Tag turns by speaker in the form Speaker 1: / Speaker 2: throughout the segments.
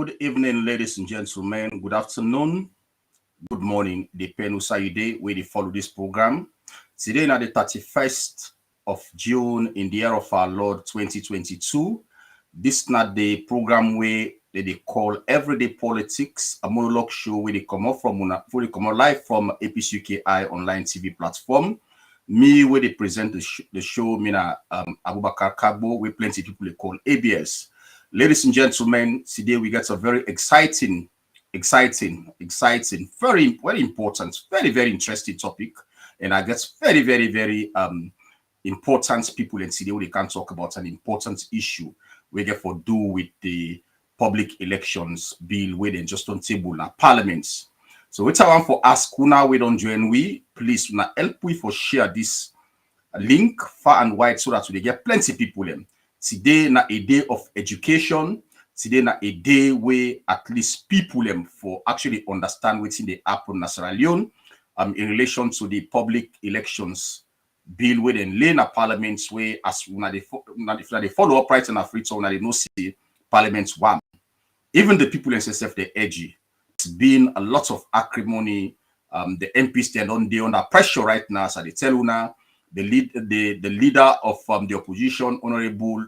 Speaker 1: Good evening, ladies and gentlemen. Good afternoon. Good morning. Depend on you day where they follow this program. Today, now the 31st of June in the year of our Lord 2022. This is not the program where they call Everyday Politics, a monologue show where they come up live from APC U.K online TV platform. Me where they present the show, Mina Abubakar Kagbo, with plenty of people they call ABS. Ladies and gentlemen, today we got a very exciting, very important, very interesting topic. And I guess very important people in today they can talk about an important issue we get for do with the public elections bill where they just on table at parliaments. So which I want for ask Kuna we don't join please help we for share this link far and wide so that we get plenty of people in. Today na a day of education. Today na a day where at least people for actually understand what's in the happen in Sierra Leone in relation to the public elections bill where then lay na parliaments where as they follow up right in Africa so they no see parliaments one. Even the people in SSF they edgy. It's been a lot of acrimony. The MPs stand on under pressure right now, so they tell Una. The leader of the opposition, Honorable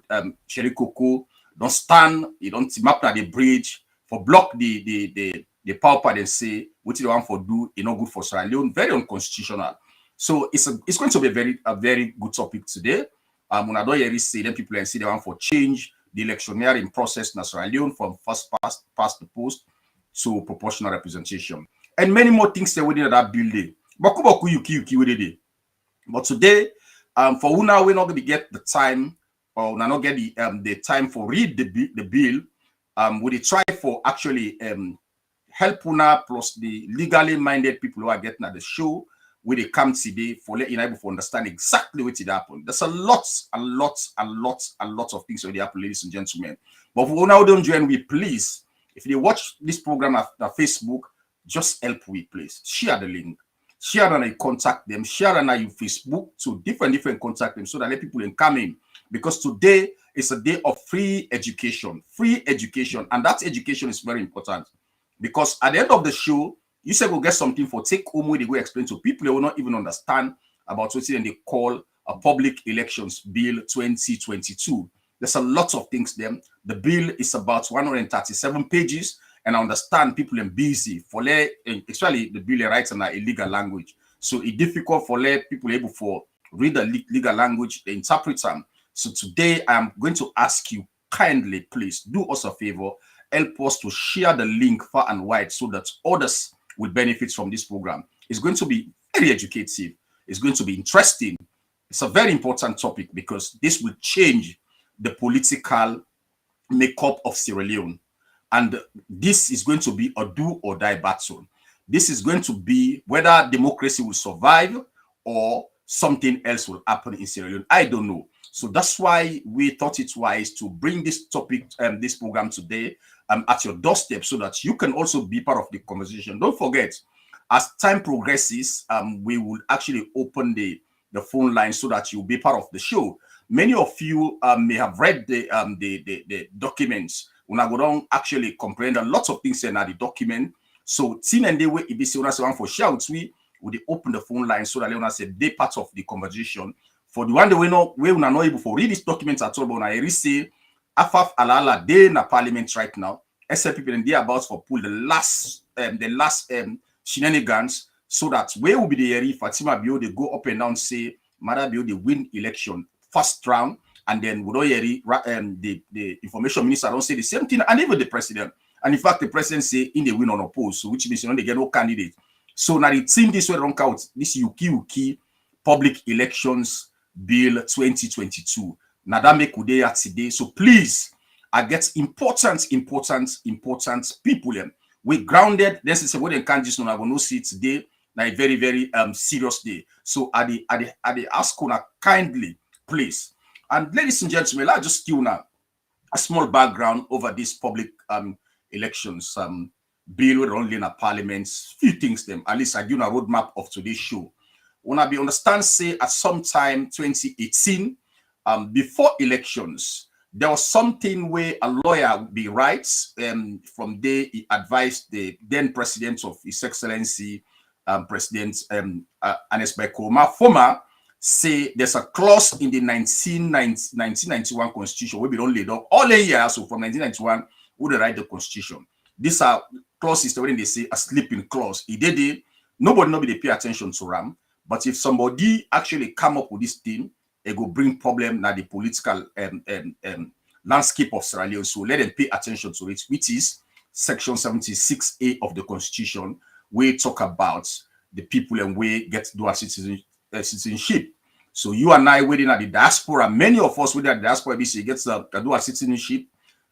Speaker 1: Sherry Koko, don't stand, he don't map at the bridge for block the power part and say what you want for do, it's not good for Sierra Leone, very unconstitutional. So it's going to be a very good topic today. When I don't hear say them people and say they want for change the electioneering process in Sierra Leone from first past the post to proportional representation. And many more things that within that building. But today, for Una, we're not going to get the time, or we're not get the time for read the bill. We try for actually help Una plus the legally minded people who are getting at the show, where they come today for letting able to understand exactly what it happened. There's a lot of things already happen, ladies and gentlemen. But for Una who don't join me, please, if you watch this program at Facebook, just help we please. Share the link. Share and I contact them. Share and I Facebook to different contact them so that let people can come in. Because today is a day of free education. And that education is very important. Because at the end of the show, you say we'll get something for take home where they go explain to people who will not even understand about what they call a public elections bill 2022. There's a lot of things there. The bill is about 137 pages. And I understand people are busy for especially the bill writes in a legal language. So it's difficult for people able to read the legal language, they interpret them. So today I'm going to ask you kindly, please do us a favor, help us to share the link far and wide so that others will benefit from this program. It's going to be very educative. It's going to be interesting. It's a very important topic because this will change the political makeup of Sierra Leone. And this is going to be a do or die battle. This is going to be whether democracy will survive or something else will happen in Sierra Leone. I don't know. So that's why we thought it wise to bring this topic, this program today at your doorstep so that you can also be part of the conversation. Don't forget, as time progresses, we will actually open the phone line so that you'll be part of the show. Many of you may have read the documents. When I go down, actually comprehend a lot of things in the document. So, tin and the way it is for share with we open the phone line so that Leona said they part of the conversation. For the one that we are not able to read this document at all, but I say Afaf Alala they in the parliament right now. SL people in there about for pull the last shenanigans so that where will be the area Fatima Bio they go up and down say Mada Bio they win election first round. And then the information minister don't say the same thing, and even the president. And in fact, the president say in the win or oppose, so which means they get no candidate. So now the team this way don't count this UK public elections bill 2022. Now that make today at today. So please, I get important people we grounded. This is what they can't just know. I will not see today. Now a very serious day. So I ask you kindly, please. And ladies and gentlemen, I'll just give you a small background over this public elections bill with only in a parliament. Few things them. At least I give you a roadmap of today's show. When I be understand, say at some time 2018, before elections, there was something where a lawyer would be writes from there. He advised the then president of His Excellency President Ernest Bai Koroma former say there's a clause in the 1991 constitution where we don't laid up all a year. So from 1991, we write the constitution. These are clauses when they say a sleeping clause. He did it. Nobody pay attention to Ram. But if somebody actually come up with this thing, it will bring problem na the political landscape of Sierra Leone. So let them pay attention to it, which is Section 76A of the Constitution, where talk about the people and we get dual citizenship. So you and I waiting at the diaspora, many of us within the diaspora, BC gets a dual citizenship.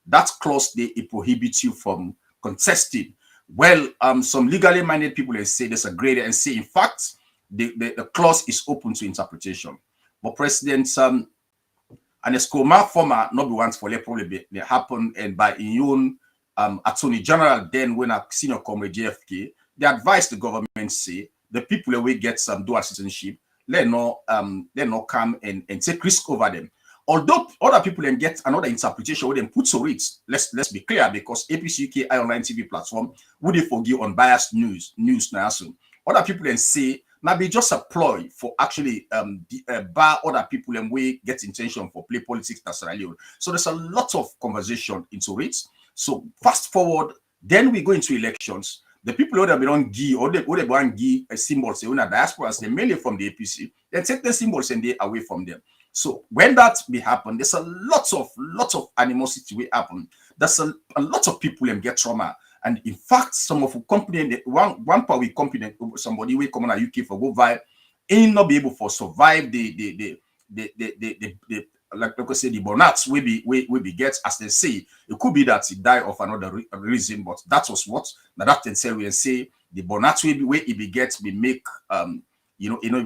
Speaker 1: That clause they it prohibits you from contesting. Well, some legally minded people they say there's a grade and say in fact the clause is open to interpretation. But President Ernest Koroma former not be once for probably happen and by in own Attorney General then when a senior comrade JFK, they advised the government say the people that will get some dual citizenship, let not come and take risk over them. Although other people then get another interpretation where they put to it, let's be clear, because APC U.K online TV platform would they forgive unbiased news now soon. Other people then say now be just a ploy for actually bar other people and we get intention for play politics in Sierra Leone. So there's a lot of conversation into it. So fast forward, then we go into elections. The people who have been on GI or they want GI a symbol say when a diaspora they mainly from the APC, then take the symbols and they away from them. So when that be happen, there's a lot of animosity will happen. There's a lot of people and get trauma. And in fact, some of the company, one part we company, somebody will come on a UK for go vibe, ain't not be able to survive the like I say the bonats will be get as they say. It could be that he died of another reason, but that was what now that can say we say the bonats will be where it be get be make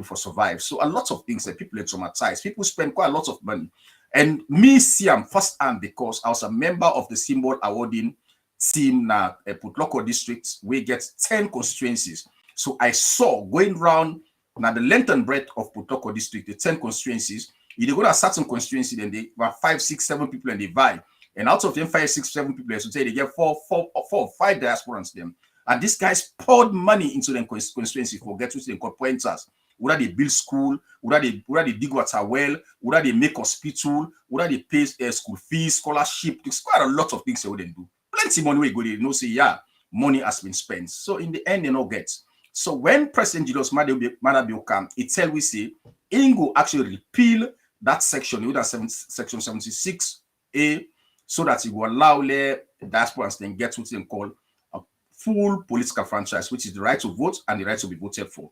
Speaker 1: for survive. So a lot of things that people are traumatized. People spend quite a lot of money. And me see I'm firsthand because I was a member of the symbol awarding team na Putloko district. We get 10 constituencies. So I saw going around now the length and breadth of Putloko district, the 10 constituencies. You go to a certain constituency, then they have 5, 6, 7 people and they vie. And out of them 5, 6, 7 people, so say they get 4 or 5 diasporans them. And these guys poured money into them constituency for get what they call pointers. Whether they build school, whether they dig water well, whether they make hospital, whether they pay school fees, scholarship. There's quite a lot of things they wouldn't do. Plenty money we go there, say, yeah, money has been spent. So in the end, they not get. So when President Julius Maada come, it tell we say, Ingo actually repeal that section, with that section 76A, so that it will allow the diasporans then get what they call a full political franchise, which is the right to vote and the right to be voted for.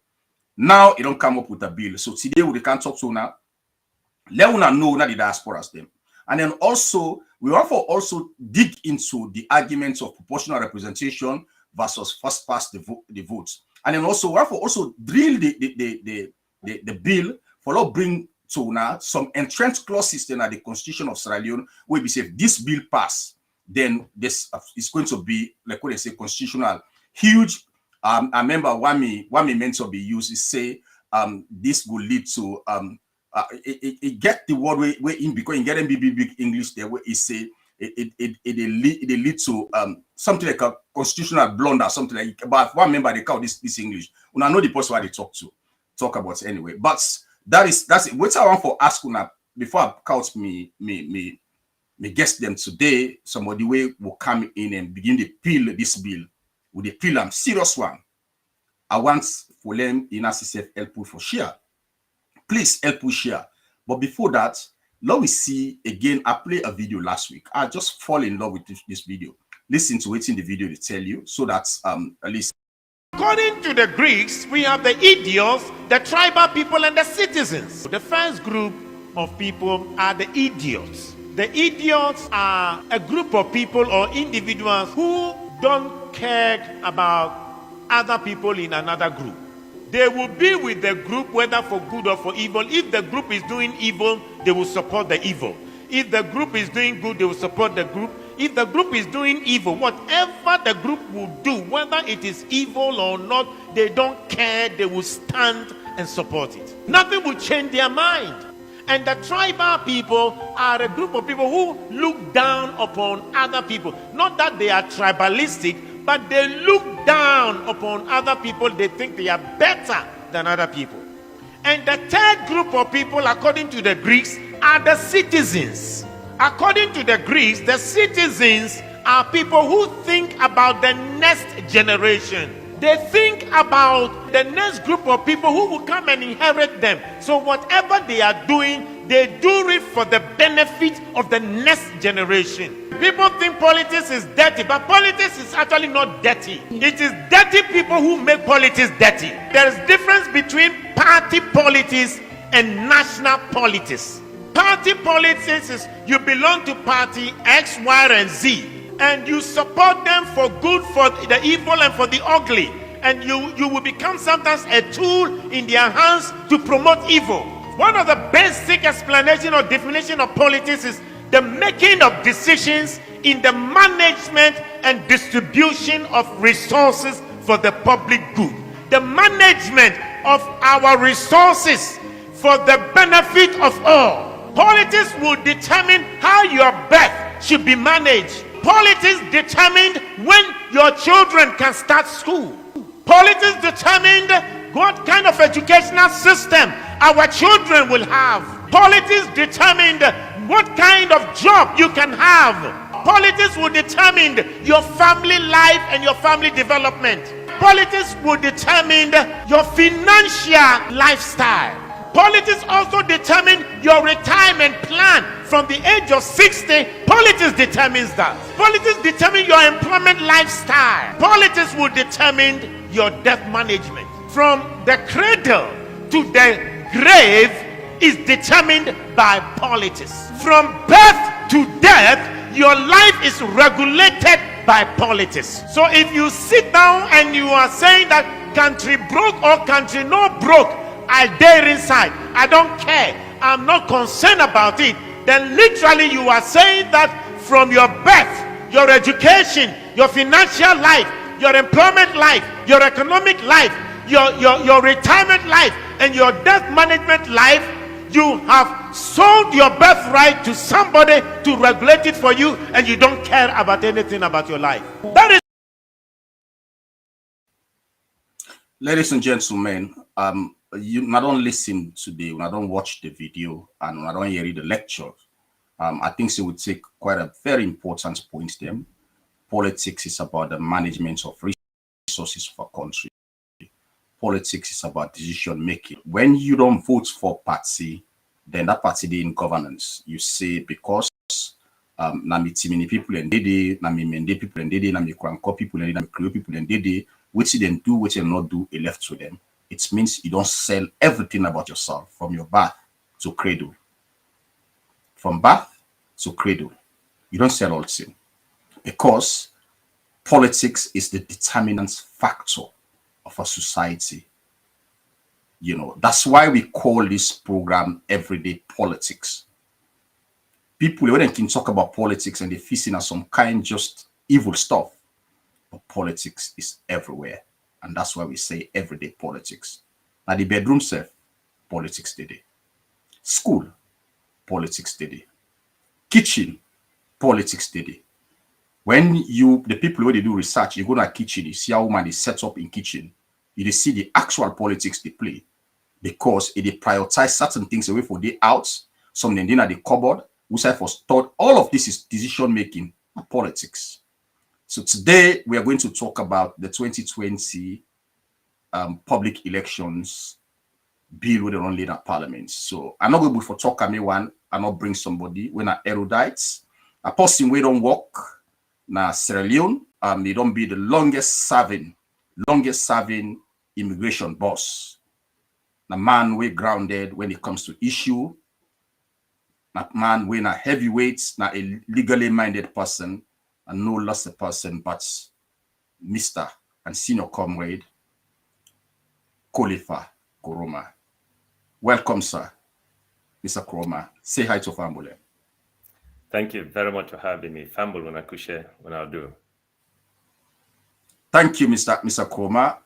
Speaker 1: Now it don't come up with a bill. So today we can talk to now. Let us know now the diasporas them. And then also we want to also dig into the arguments of proportional representation versus first past the votes. And then also we want to also drill the bill for bring to now some entrenched clauses in the Constitution of Sierra Leone where we say if this bill pass, then this is going to be like what they say constitutional huge. I remember one me meant to be used is say this will lead to it get the word way in because in getting big English there where it say it lead to something like a constitutional blunder, something like. But one member they call this English. And I know the person why they talk about anyway. But that's it. What I want for ask una before I count me guess them today. Somebody will come in and begin to peel this bill. With the peel am serious one. I want for them in ACCF help for share. Please help us share. But before that, let me see again. I played a video last week. I just fall in love with this video. Listen to it in the video to tell you so that at least.
Speaker 2: According to the Greeks, we have the idiots, the tribal people, and the citizens. The first group of people are the idiots. The idiots are a group of people or individuals who don't care about other people in another group. They will be with the group whether for good or for evil. If the group is doing evil, they will support the evil. If the group is doing good, they will support the group. If the group is doing evil, whatever the group will do, whether it is evil or not, they don't care. They will stand and support it. Nothing will change their mind. And the tribal people are a group of people who look down upon other people. Not that they are tribalistic, but they look down upon other people. They think they are better than other people. And the third group of people, according to the Greeks, are the citizens. According to the Greeks, the citizens are people who think about the next generation. They think about the next group of people who will come and inherit them. So whatever they are doing, they do it for the benefit of the next generation. People think politics is dirty, but politics is actually not dirty. It is dirty people who make politics dirty. There is difference between party politics and national politics. Party politics is you belong to party X, Y, and Z. And you support them for good, for the evil, and for the ugly. And you will become sometimes a tool in their hands to promote evil. One of the basic explanation or definition of politics is the making of decisions in the management and distribution of resources for the public good. The management of our resources for the benefit of all. Politics will determine how your birth should be managed. Politics determined when your children can start school. Politics determined what kind of educational system our children will have. Politics determined what kind of job you can have. Politics will determine your family life and your family development. Politics will determine your financial lifestyle. Politics also determine your retirement plan from the age of 60. Politics determines that. Politics determine your employment lifestyle. Politics will determine your debt management. From the cradle to the grave is determined by politics. From birth to death, your life is regulated by politics. So if you sit down and you are saying that country broke or country no broke, I dare inside, I don't care, I'm not concerned about it, then literally you are saying that from your birth, your education, your financial life, your employment life, your economic life, your retirement life, and your debt management life, you have sold your birthright to somebody to regulate it for you, and you don't care about anything about your life. That is.
Speaker 1: Ladies and gentlemen, you not don't listen today, when I don't watch the video, and when I don't hear the lecture, I think it would take quite a very important point there. Politics is about the management of resources for a country. Politics is about decision making. When you don't vote for party, then that party is in governance. You say because nami timini people and dede, nami mende people and dede, nami kwanko people and nami creole people and dede, which they do, which they not do, it left to them. It means you don't sell everything about yourself from your birth to cradle. From birth to cradle, you don't sell all things, because politics is the determinant factor of a society. You know, that's why we call this program Everyday Politics. People, when they can talk about politics and they feel as some kind just evil stuff, but politics is everywhere. And that's why we say everyday politics. Now the bedroom self, politics today. School, politics today. Kitchen, politics today. When the people where they do research, you go to a kitchen, you see how woman is set up in kitchen, you see the actual politics they play, because they prioritize certain things away for the out, some then in the cupboard, which I first thought all of this is decision making, politics. So today we are going to talk about the 2020 public elections bill with the run later parliament. So I'm not going to talk anyone, I'm not bring somebody when I erudites. A person we don't work na Sierra Leone, they don't be the longest serving immigration boss. The man we grounded when it comes to issue. That man we na heavyweight, na a legally minded person, and no less a person but Mr. and senior comrade Khalifa Koroma. Welcome, sir. Mr. Koroma. Say hi to Fambule.
Speaker 3: Thank you very much for having me. Fambule when I kushe when I'll do.
Speaker 1: Thank you, Mr. Koroma.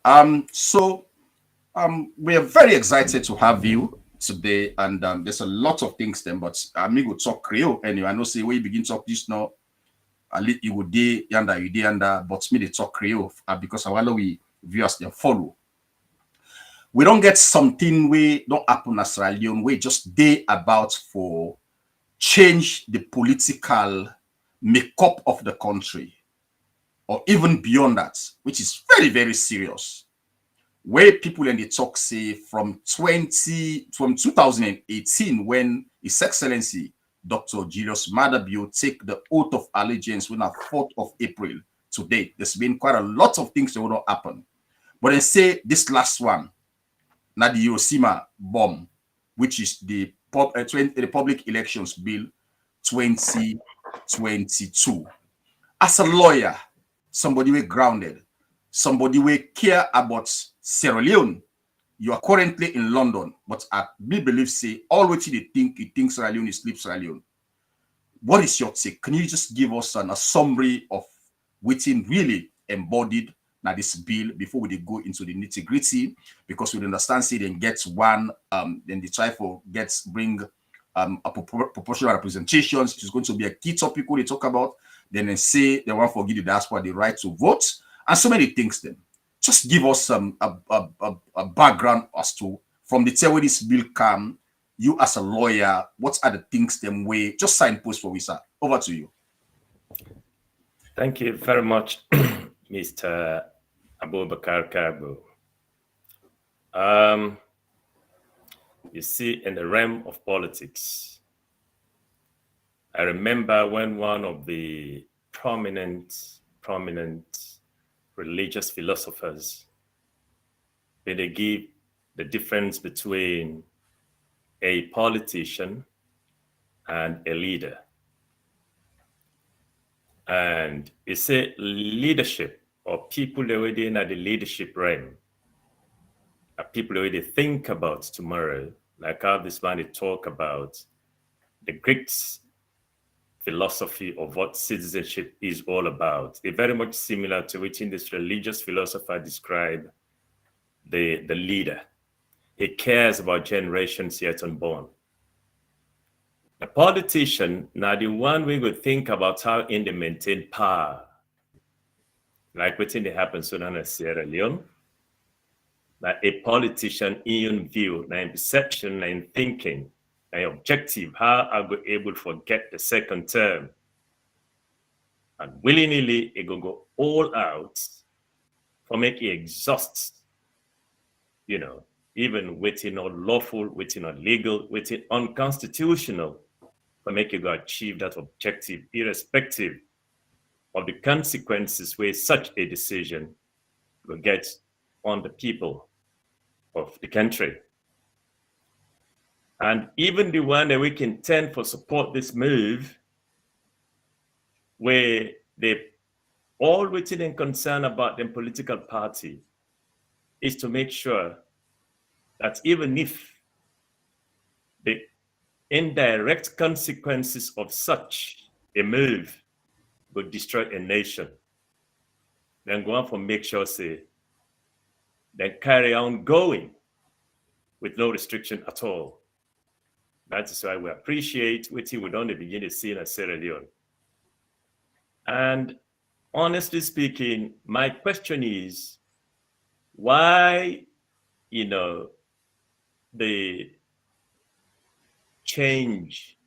Speaker 1: We are very excited to have you today, and there's a lot of things then, but me go talk Creole anyway. I know say we begin talk this now, at least you would day yanda you day yanda, but me they talk Creole because our we viewers they follow. We don't get something we don't happen as Sierra Leone, we just day about for change the political makeup of the country, or even beyond that, which is very, very serious. Where people in the talk say from 2018, when His Excellency Dr. Julius Maada Bio take the oath of allegiance on the 4th of April to date, there's been quite a lot of things that will not happen. But then say this last one, now the Hiroshima bomb, which is the Public Elections Bill 2022. As a lawyer, somebody we grounded, somebody we care about Sierra Leone, you are currently in London, but I believe say all what you think Sierra Leone is sleep Sierra Leone. What is your take? Can you just give us a summary of within really embodied now this bill before we go into the nitty-gritty? Because we understand say then gets one, then the try for bring a proportional representation, which is going to be a key topic we talk about. Then they say they want to give the diaspora the right to vote, and so many things. Then just give us some a background as to from the time where this bill come, you as a lawyer, what are the things them way? Just signpost for we, sir. Over to you.
Speaker 3: Thank you very much, Mr. Abubakar Karbo. You see, in the realm of politics, I remember when one of the prominent religious philosophers, when they give the difference between a politician and a leader. And you say leadership, or people already in the leadership realm, are people already think about tomorrow, like how this man talk about the Greeks' philosophy of what citizenship is all about. It's very much similar to which in this religious philosopher describe the leader. He cares about generations yet unborn. The politician, now the one we would think about how in they maintain power, like within the happens so in Sierra Leone, that a politician in view, in perception, in thinking, an objective, how I go able to forget the second term. And willingly, it go all out for making exhaust, even within unlawful, within illegal, within unconstitutional, for make you go achieve that objective, irrespective of the consequences where such a decision will get on the people of the country. And even the one that we can tend for support this move, where they all written and concerned about the political party, is to make sure that even if the indirect consequences of such a move would destroy a nation, then go on for make sure say then carry on going with no restriction at all. That is why we appreciate what we don't begin to see in Sierra Leone. And honestly speaking, my question is why, the change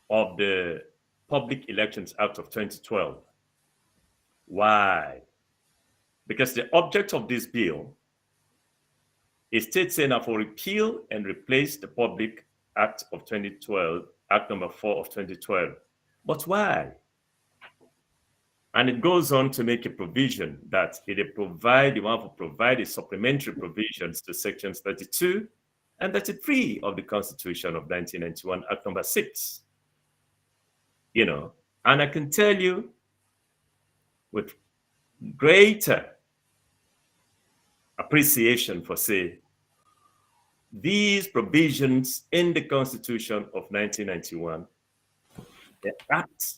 Speaker 3: of the Public Elections Act of 2012. Why? Because the object of this bill is states saying for repeal and replace the Public Act of 2012, Act number 4 of 2012. But why? And it goes on to make a provision that it provide a supplementary provisions to sections 32 and 33 of the Constitution of 1991, Act number 6. And I can tell you with greater appreciation for say, these provisions in the Constitution of 1991, the act,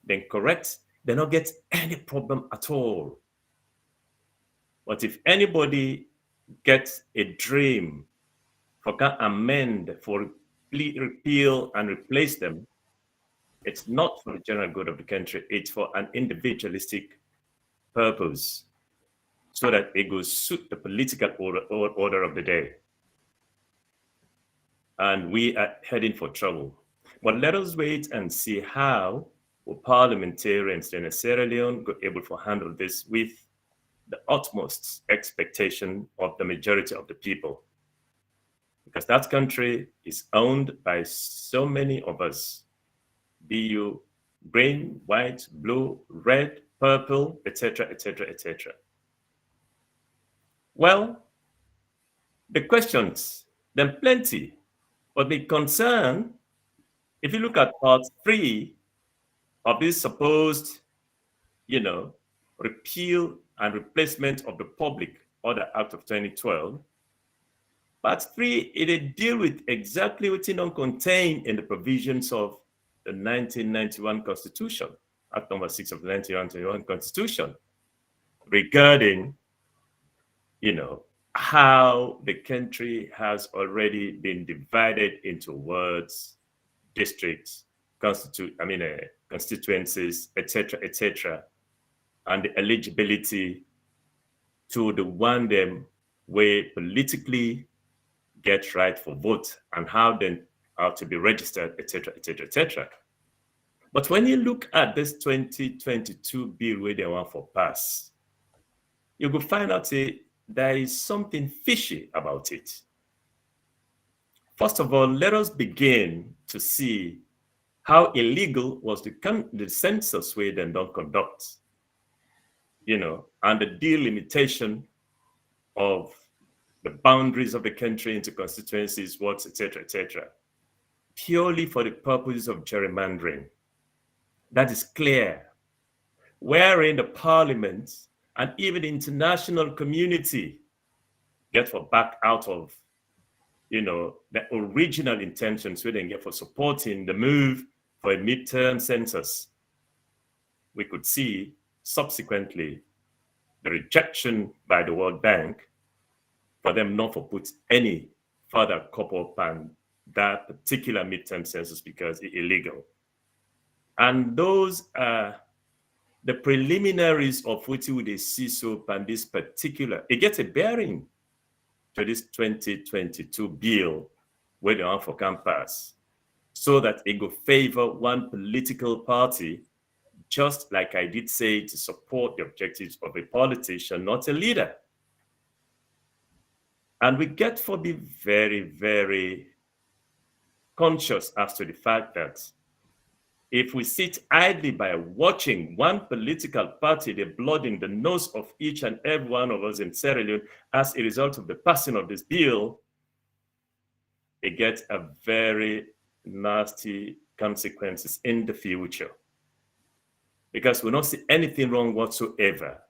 Speaker 3: then correct, they don't get any problem at all. But if anybody gets a dream for can amend, for repeal and replace them, it's not for the general good of the country. It's for an individualistic purpose, so that it will suit the political order of the day. And we are heading for trouble. But let us wait and see how parliamentarians in Sierra Leone go able to handle this with the utmost expectation of the majority of the people. Because that country is owned by so many of us, be you green, white, blue, red, purple, etc., etc., etc. Well, the questions, then plenty, but the concern, if you look at part 3 of this supposed, repeal and replacement of the Public Order Act of 2012, part 3, it deal with exactly what's contained in the provisions of the 1991 Constitution, Act number 6 of the 1991 Constitution, regarding, how the country has already been divided into wards, districts, constituencies, etc., etc., and the eligibility to the one them where politically get right for vote and how then are to be registered, etc., etc., etc. But when you look at this 2022 bill where they want for pass, you will find out there is something fishy about it. First of all, let us begin to see how illegal was the census where they don't conduct, and the delimitation of the boundaries of the country into constituencies, wards, etc., etc., purely for the purposes of gerrymandering. That is clear. Wherein the parliament and even the international community get for back out of, the original intentions we didn't get for supporting the move for a midterm census. We could see subsequently the rejection by the World Bank for them not to put any further couple on that particular midterm census because it's illegal. And those are the preliminaries of what you would see so and this particular, it gets a bearing to this 2022 bill where the one for can pass, so that it will favor one political party, just like I did say, to support the objectives of a politician, not a leader. And we get to be very, very conscious as to the fact that if we sit idly by watching one political party, the blood in the nose of each and every one of us in Sierra Leone as a result of the passing of this bill, it gets a very nasty consequences in the future. Because we don't see anything wrong whatsoever.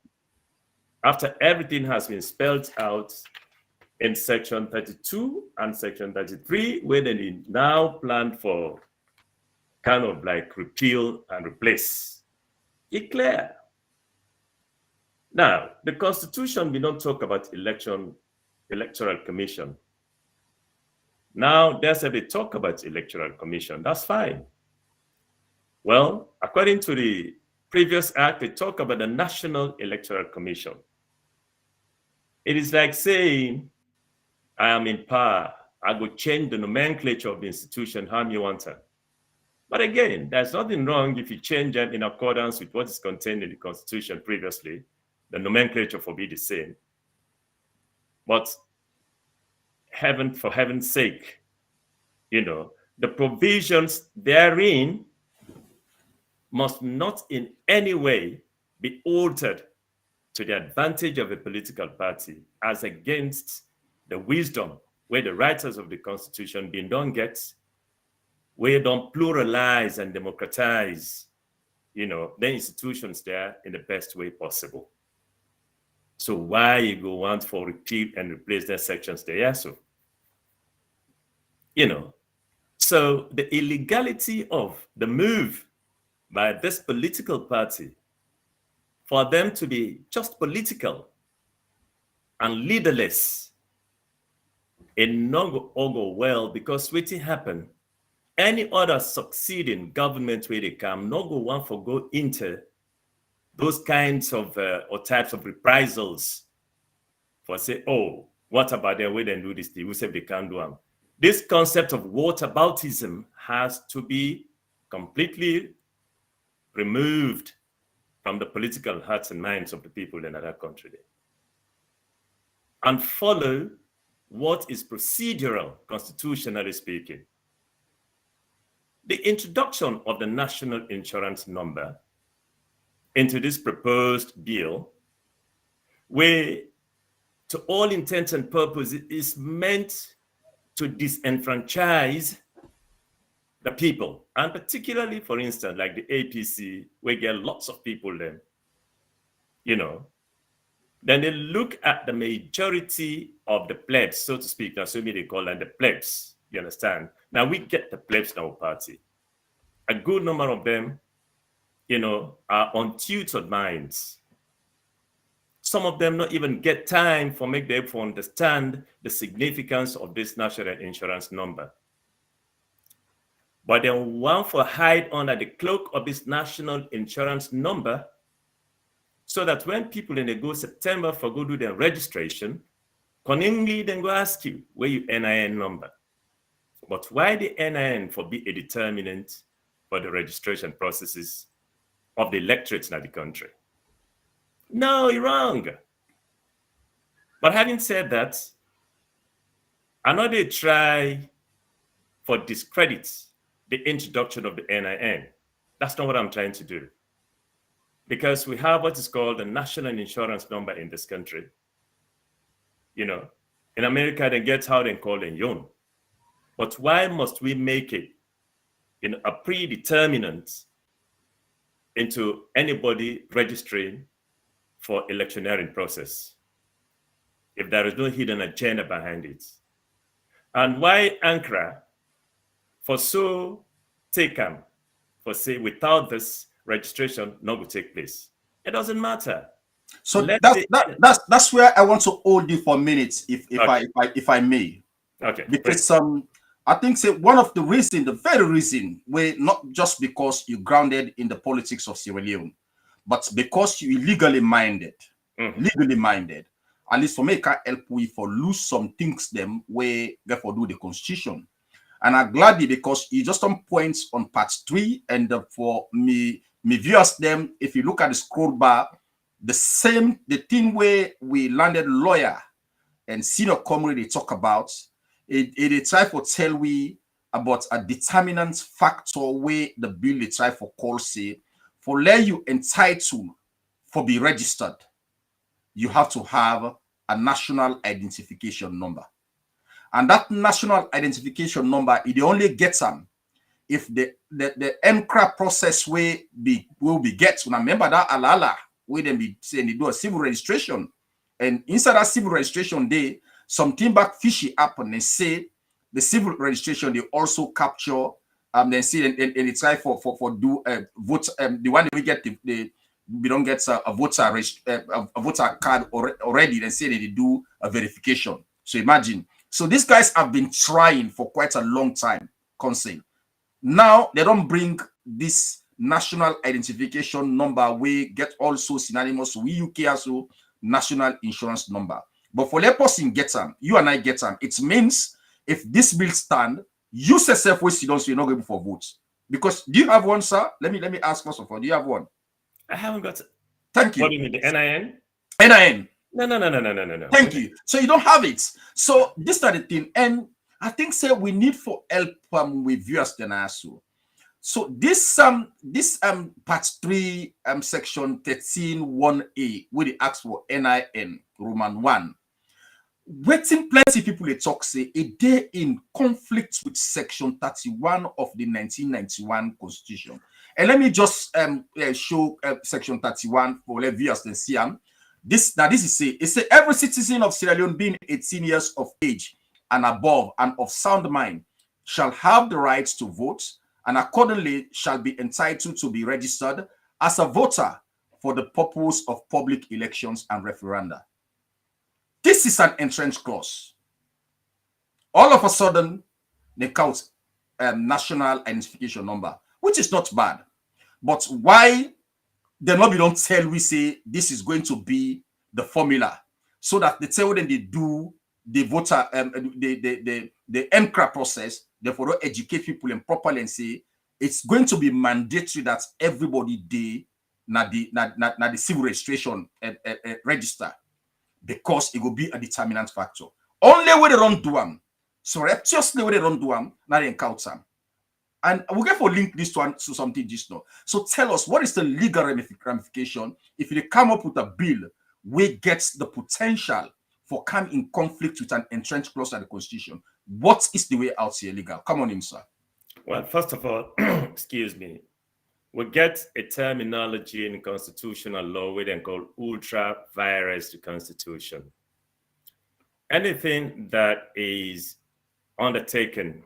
Speaker 3: After everything has been spelled out in section 32 and section 33, where they now plan for kind of like repeal and replace. It's clear. Now, the Constitution, we don't talk about electoral commission. Now, there's a bit talk about electoral commission. That's fine. Well, according to the previous act, they talk about the National Electoral Commission. It is like saying, I am in power. I will change the nomenclature of the institution how you want it. But again, there's nothing wrong if you change them in accordance with what is contained in the Constitution previously. The nomenclature will be the same. But for heaven's sake, the provisions therein must not in any way be altered to the advantage of a political party as against the wisdom where the writers of the Constitution don't get, where don't pluralize and democratize, the institutions there in the best way possible. So why you go want for repeal and replace their sections there? So, so the illegality of the move by this political party for them to be just political and leaderless it not go all go well because wetin happen. Any other succeeding government where they come, not go one for go into those kinds of or types of reprisals for say, oh, what about them? We then do this thing. We say they can't do them. This concept of whataboutism has to be completely removed from the political hearts and minds of the people in that country, and follow what is procedural, constitutionally speaking. The introduction of the national insurance number into this proposed bill, where to all intents and purposes is meant to disenfranchise the people, and particularly, for instance, like the APC, where get lots of people then, then they look at the majority of the plebs, so to speak. Now, so they call them the plebs. You understand? Now we get the plebs in our party. A good number of them, are untutored minds. Some of them not even get time for make them for understand the significance of this national insurance number. But then one for hide under the cloak of this national insurance number, so that when people in the go September for go do their registration, cunningly then go ask you where your NIN number. But why the NIN for be a determinant for the registration processes of the electorates in the country? No, you're wrong. But having said that, I know they try for discredit the introduction of the NIN. That's not what I'm trying to do. Because we have what is called the national insurance number in this country. In America, they get how they call it YON. But why must we make it a predeterminant into anybody registering for electioneering process if there is no hidden agenda behind it? And why Ankara for so taken for say without this registration not will take place? It doesn't matter.
Speaker 1: So that's where I want to hold you for a minute, if I may.
Speaker 3: Okay.
Speaker 1: Because I think one of the reason, the very reason, where not just because you grounded in the politics of Sierra Leone, but because you legally minded, at least for me, can help we for lose some things them where therefore do the constitution. And I'm glad because you just on points on part 3, and for me viewers them, if you look at the scroll bar, the thing where we landed lawyer and senior comrade they talk about, they try for tell we about a determinant factor where the bill they try for call say, for let you entitled for be registered, you have to have a national identification number. And that national identification number, it only gets them if the NCRA process will be get. When I remember that alala, where they be saying they do a civil registration, and inside that civil registration day, something back fishy up, and they say the civil registration they also capture then see and they try for do vote the one that we get we don't get a voter card already. They say that they do a verification. So imagine. So these guys have been trying for quite a long time, Consent. Now they don't bring this national identification number. We get also synonymous with UK also national insurance number. But for let person get them, you and I get them. It means if this bill stand, you yourself will sit down, so you're not going for votes. Because do you have one, sir? Let me ask first of all. Do you have one?
Speaker 3: I haven't got.
Speaker 1: Thank you.
Speaker 3: What do you mean, the NIN?
Speaker 1: NIN.
Speaker 3: No.
Speaker 1: Thank you. So you don't have it. So this is the thing, and I think we need for help with viewers then also. So this part 3 section 13(1)(a) where they ask for NIN Roman 1. Waiting plenty people they talk say a day in conflict with section 31 of the 1991 Constitution. And let me just show section 31 for the viewers and see this is say it say every citizen of Sierra Leone being 18 years of age and above and of sound mind shall have the right to vote, and accordingly shall be entitled to be registered as a voter for the purpose of public elections and referenda. This is an entrenched clause. all of a sudden they count national identification number, which is not bad. But why they not be don't tell we say this is going to be the formula, so that they tell when they do the voter the NCRA process, therefore don't educate people and properly and say it's going to be mandatory that everybody na the civil registration register, because it will be a determinant factor. Only way they don't do them, surreptitiously way they don't do them, now they encounter them. And we'll get for link this to something just now. So tell us, what is the legal ramification if you come up with a bill which gets the potential for come in conflict with an entrenched clause of the Constitution? What is the way out here legal? Come on in, sir.
Speaker 3: Well, first of all, excuse me, we get a terminology in constitutional law we then call ultra vires to Constitution. Anything that is undertaken.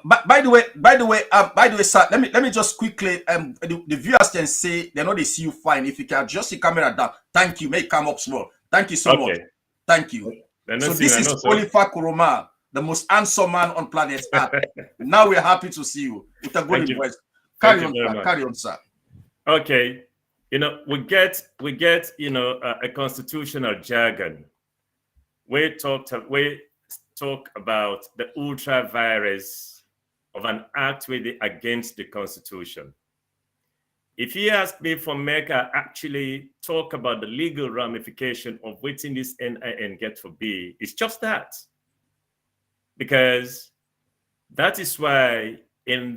Speaker 1: By the way, sir, let me just quickly the viewers can say they know they see you fine. If you can adjust the camera down, thank you. May come up small. Thank you so much. Thank you. So this is Olifa Kuroma, the most handsome man on planet Earth. Now we're happy to see you with a good voice. Carry on, sir.
Speaker 3: Okay, we get a constitutional jargon. We talk about the ultra vires of an act with against the Constitution. If you ask me for Mecca actually talk about the legal ramification of waiting this NIN get for B, it's just that. Because that is why in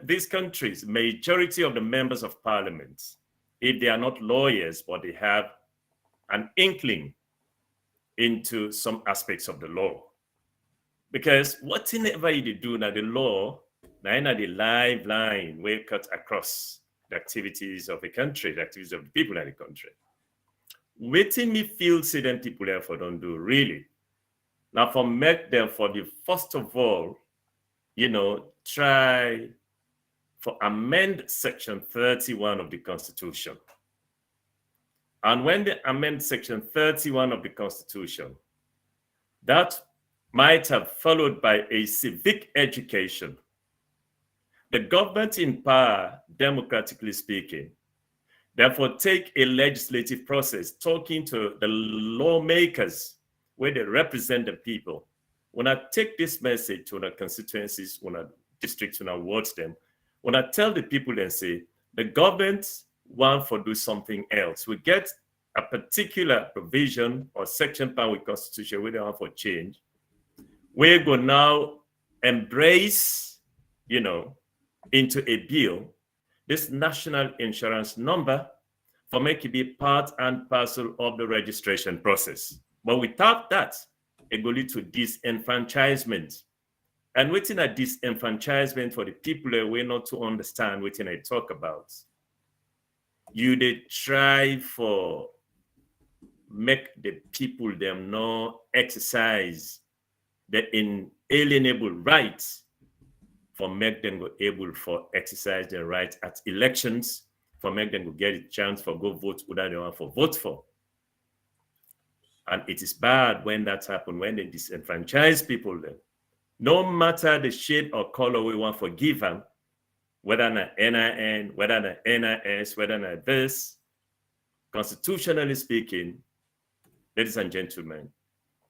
Speaker 3: these countries, majority of the members of parliament, if they are not lawyers, but they have an inkling into some aspects of the law. Because whatever you do now, the law, now the lifeline will cut across the activities of the country, the activities of the people in the country. Waiting me feel say them people therefore don't do really. Now for make them for the first of all, try for amend section 31 of the Constitution. And when they amend section 31 of the Constitution, that might have followed by a civic education. The government in power, democratically speaking, therefore take a legislative process, talking to the lawmakers where they represent the people. When I take this message to the constituencies, when I districts, when I wards them, when I tell the people and say, the government want to do something else, we get a particular provision or section part with Constitution where they want for change, we go now embrace, into a bill, this national insurance number for make it be part and parcel of the registration process. But without that, it will lead to disenfranchisement. And within a disenfranchisement for the people that we not to understand what I talk about, you they try for make the people them not exercise the inalienable rights for make them go able for exercise their rights at elections, for make them go get a chance for go vote who they want for vote for. And it is bad when that happens, when they disenfranchise people then. No matter the shade or color we want for give them, whether not NIN, whether not NIS, whether not this, constitutionally speaking, ladies and gentlemen,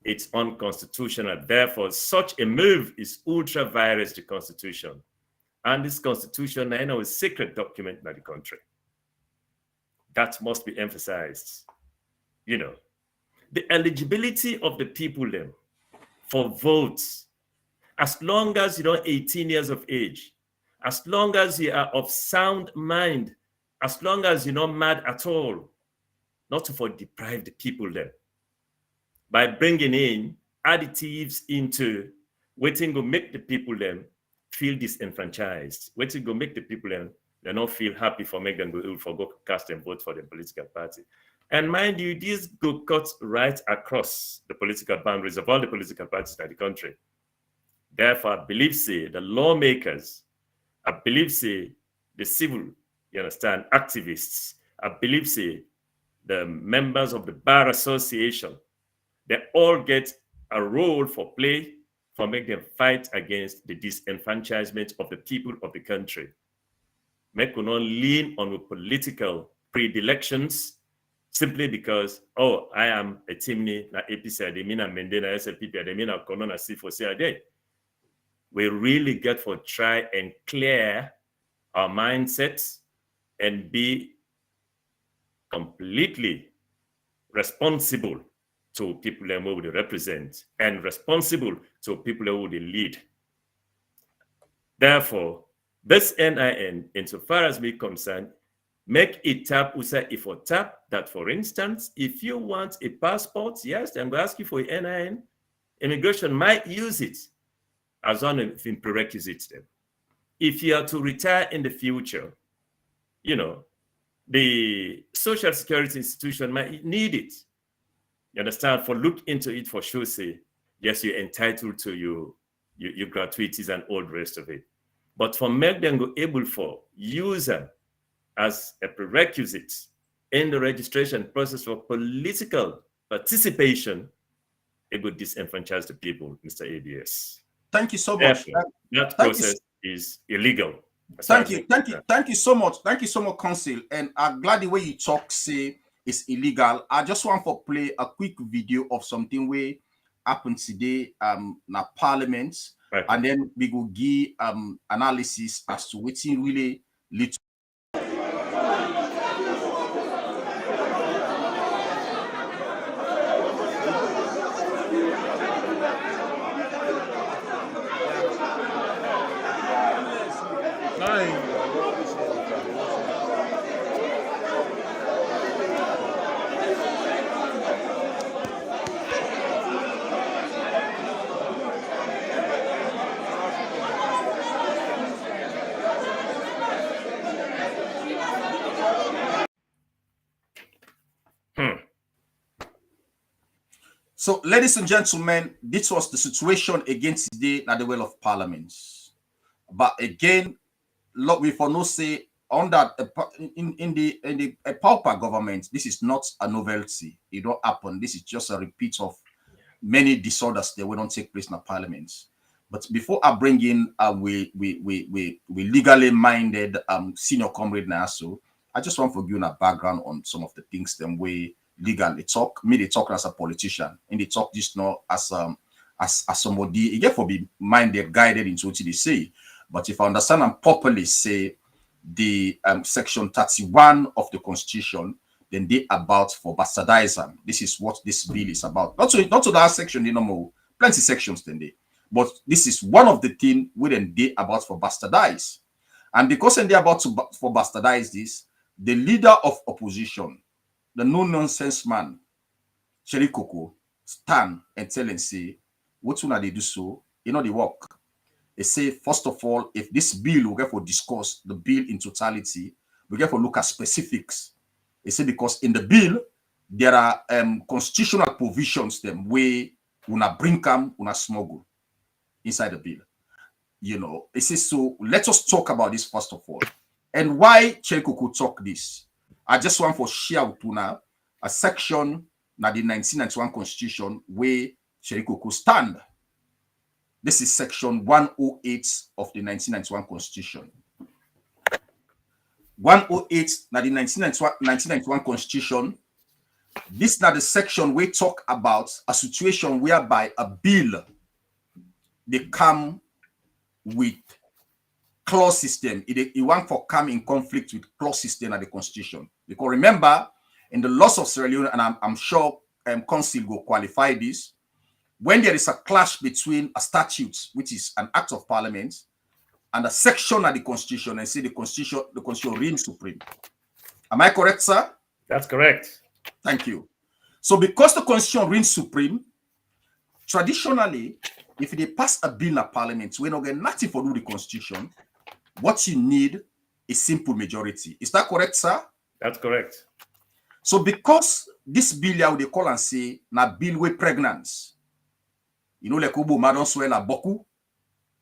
Speaker 3: it's unconstitutional. Therefore, such a move is ultra vires to Constitution. And this Constitution, I know, is a secret document by the country. That must be emphasized. The eligibility of the people then for votes, as long as you're 18 years of age, as long as you are of sound mind, as long as you're not mad at all, not to deprive the people then by bringing in additives into waiting to make the people then feel disenfranchised, waiting to make the people then they not feel happy for make them go cast and vote for the political party. And mind you, these go cut right across the political boundaries of all the political parties in the country. Therefore, I believe, say, the lawmakers, I believe, say, the civil, activists, I believe, say, the members of the Bar Association, they all get a role for play for make them fight against the disenfranchisement of the people of the country. Make we not lean on political predilections simply because, oh, I am a Timni, na APC, Ademina, Mendena, SLPP, Ademina, Konona, C4C, we really get for try and clear our mindsets and be completely responsible to people who would represent and responsible to people who would lead. Therefore, this NIN, insofar as we're concerned, make it tap usa if for tap that, for instance, if you want a passport, yes, then we ask you for a NIN. Immigration might use it as one of the prerequisites. Then, if you are to retire in the future, you know, the social security institution might need it. You understand? For look into it for sure, say, yes, you're entitled to your gratuities and all the rest of it. But for make them go able for user as a prerequisite in the registration process for political participation, it would disenfranchise the people, Mr. ABS.
Speaker 1: Thank you so much.
Speaker 3: That process is illegal.
Speaker 1: Thank you so much. Thank you so much, Council. And I'm glad the way you talk say is illegal. I just want to play a quick video of something where happened today na Parliament, right. And then we will give analysis as to what's really lead to. So, ladies and gentlemen, this was the situation against today at the Well of Parliament. But again, we for no say on that in the pauper government, this is not a novelty. It don't happen. This is just a repeat of many disorders that will not take place in the Parliament. But before I bring in we legally minded senior comrade Naso, I just want to give you a background on some of the things them way. Legal, they talk as a politician, and they talk just not as somebody. You get for be minded, guided into what they say. But if I understand and properly say the section 31 of the Constitution, then they about for bastardizing. This is what this bill is about. Not to that section, they know more plenty sections than they. But this is one of the things within they about for bastardize. And because they about to for bastardize this, the leader of opposition, the no-nonsense man, Cherry Coco, stand and tell and say, what they do so, you know, they work. They say, first of all, if this bill, we get for discuss the bill in totality, we get for look at specifics. They say, because in the bill, there are constitutional provisions them where una bring come, una smuggle inside the bill. You know, they say, so let us talk about this first of all. And why Cherry Coco talk this? I just want to share with you now a section na the 1991 Constitution where Cherry Coco stand. This is section 108 of the 1991 Constitution. 108 na the 1991 Constitution. This is the section we talk about a situation whereby a bill they come with clause system. It want for come in conflict with clause system of the Constitution. Because remember, in the laws of Sierra Leone, and I'm sure Council will qualify this, when there is a clash between a statute, which is an act of Parliament, and a section of the Constitution, and say the Constitution reigns supreme. Am I correct, sir?
Speaker 3: That's correct.
Speaker 1: Thank you. So because the Constitution reigns supreme, traditionally, if they pass a bill in Parliament, we don't get nothing for do the Constitution. What you need is simple majority. Is that correct, sir?
Speaker 3: That's correct.
Speaker 1: So because this bill, they call and say, na bill with pregnant. You know, like Obo Madon swell boku.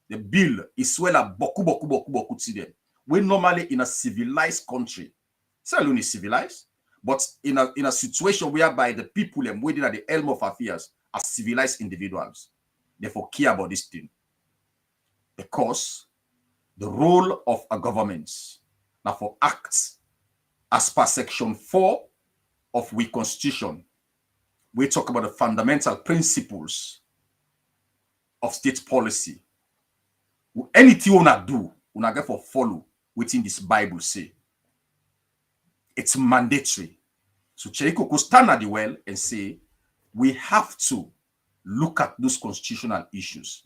Speaker 1: The bill is swell boku to them. We normally in a civilized country. Sierra Leone is civilized, but in a situation whereby the people waiting at the helm of affairs are civilized individuals. therefore care about this thing. Because the role of a government now for acts as per section 4 of we constitution, we talk about the fundamental principles of state policy. Anything you wanna do, you get for follow within this Bible say. It's mandatory. So Cheriko could stand at the well and say, we have to look at those constitutional issues,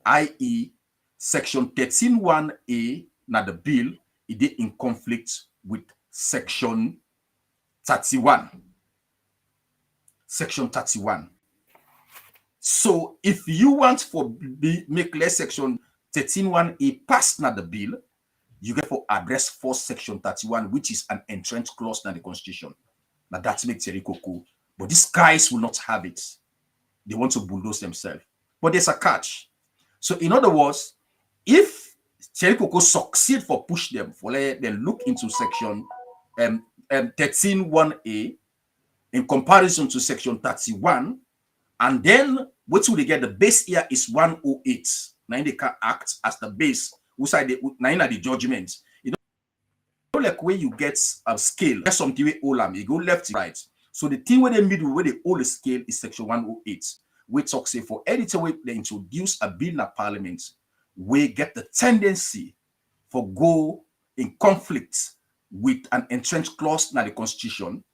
Speaker 1: i.e. section 13(1)(a) now the bill is in conflict with section 31. Section 31. So if you want for make less section 13(1)(a) pass now the bill, you get for address for section 31, which is an entrenched clause in the constitution. Now that makes Cheriko, but these guys will not have it. They want to bulldoze themselves. But there's a catch. So in other words, if Cheriko succeed for push them, for then look into section 13(1)(a) in comparison to section 31, and then what will they get? The base here is 108. Now they can act as the base. Outside the judgment. You know, like when you get a scale, there's something with Olam, you go left to right. So the thing where the middle, where the old scale is section 108. We talk say for editor way they introduce a bill in a parliament, we get the tendency for go in conflict with an entrenched clause in the constitution.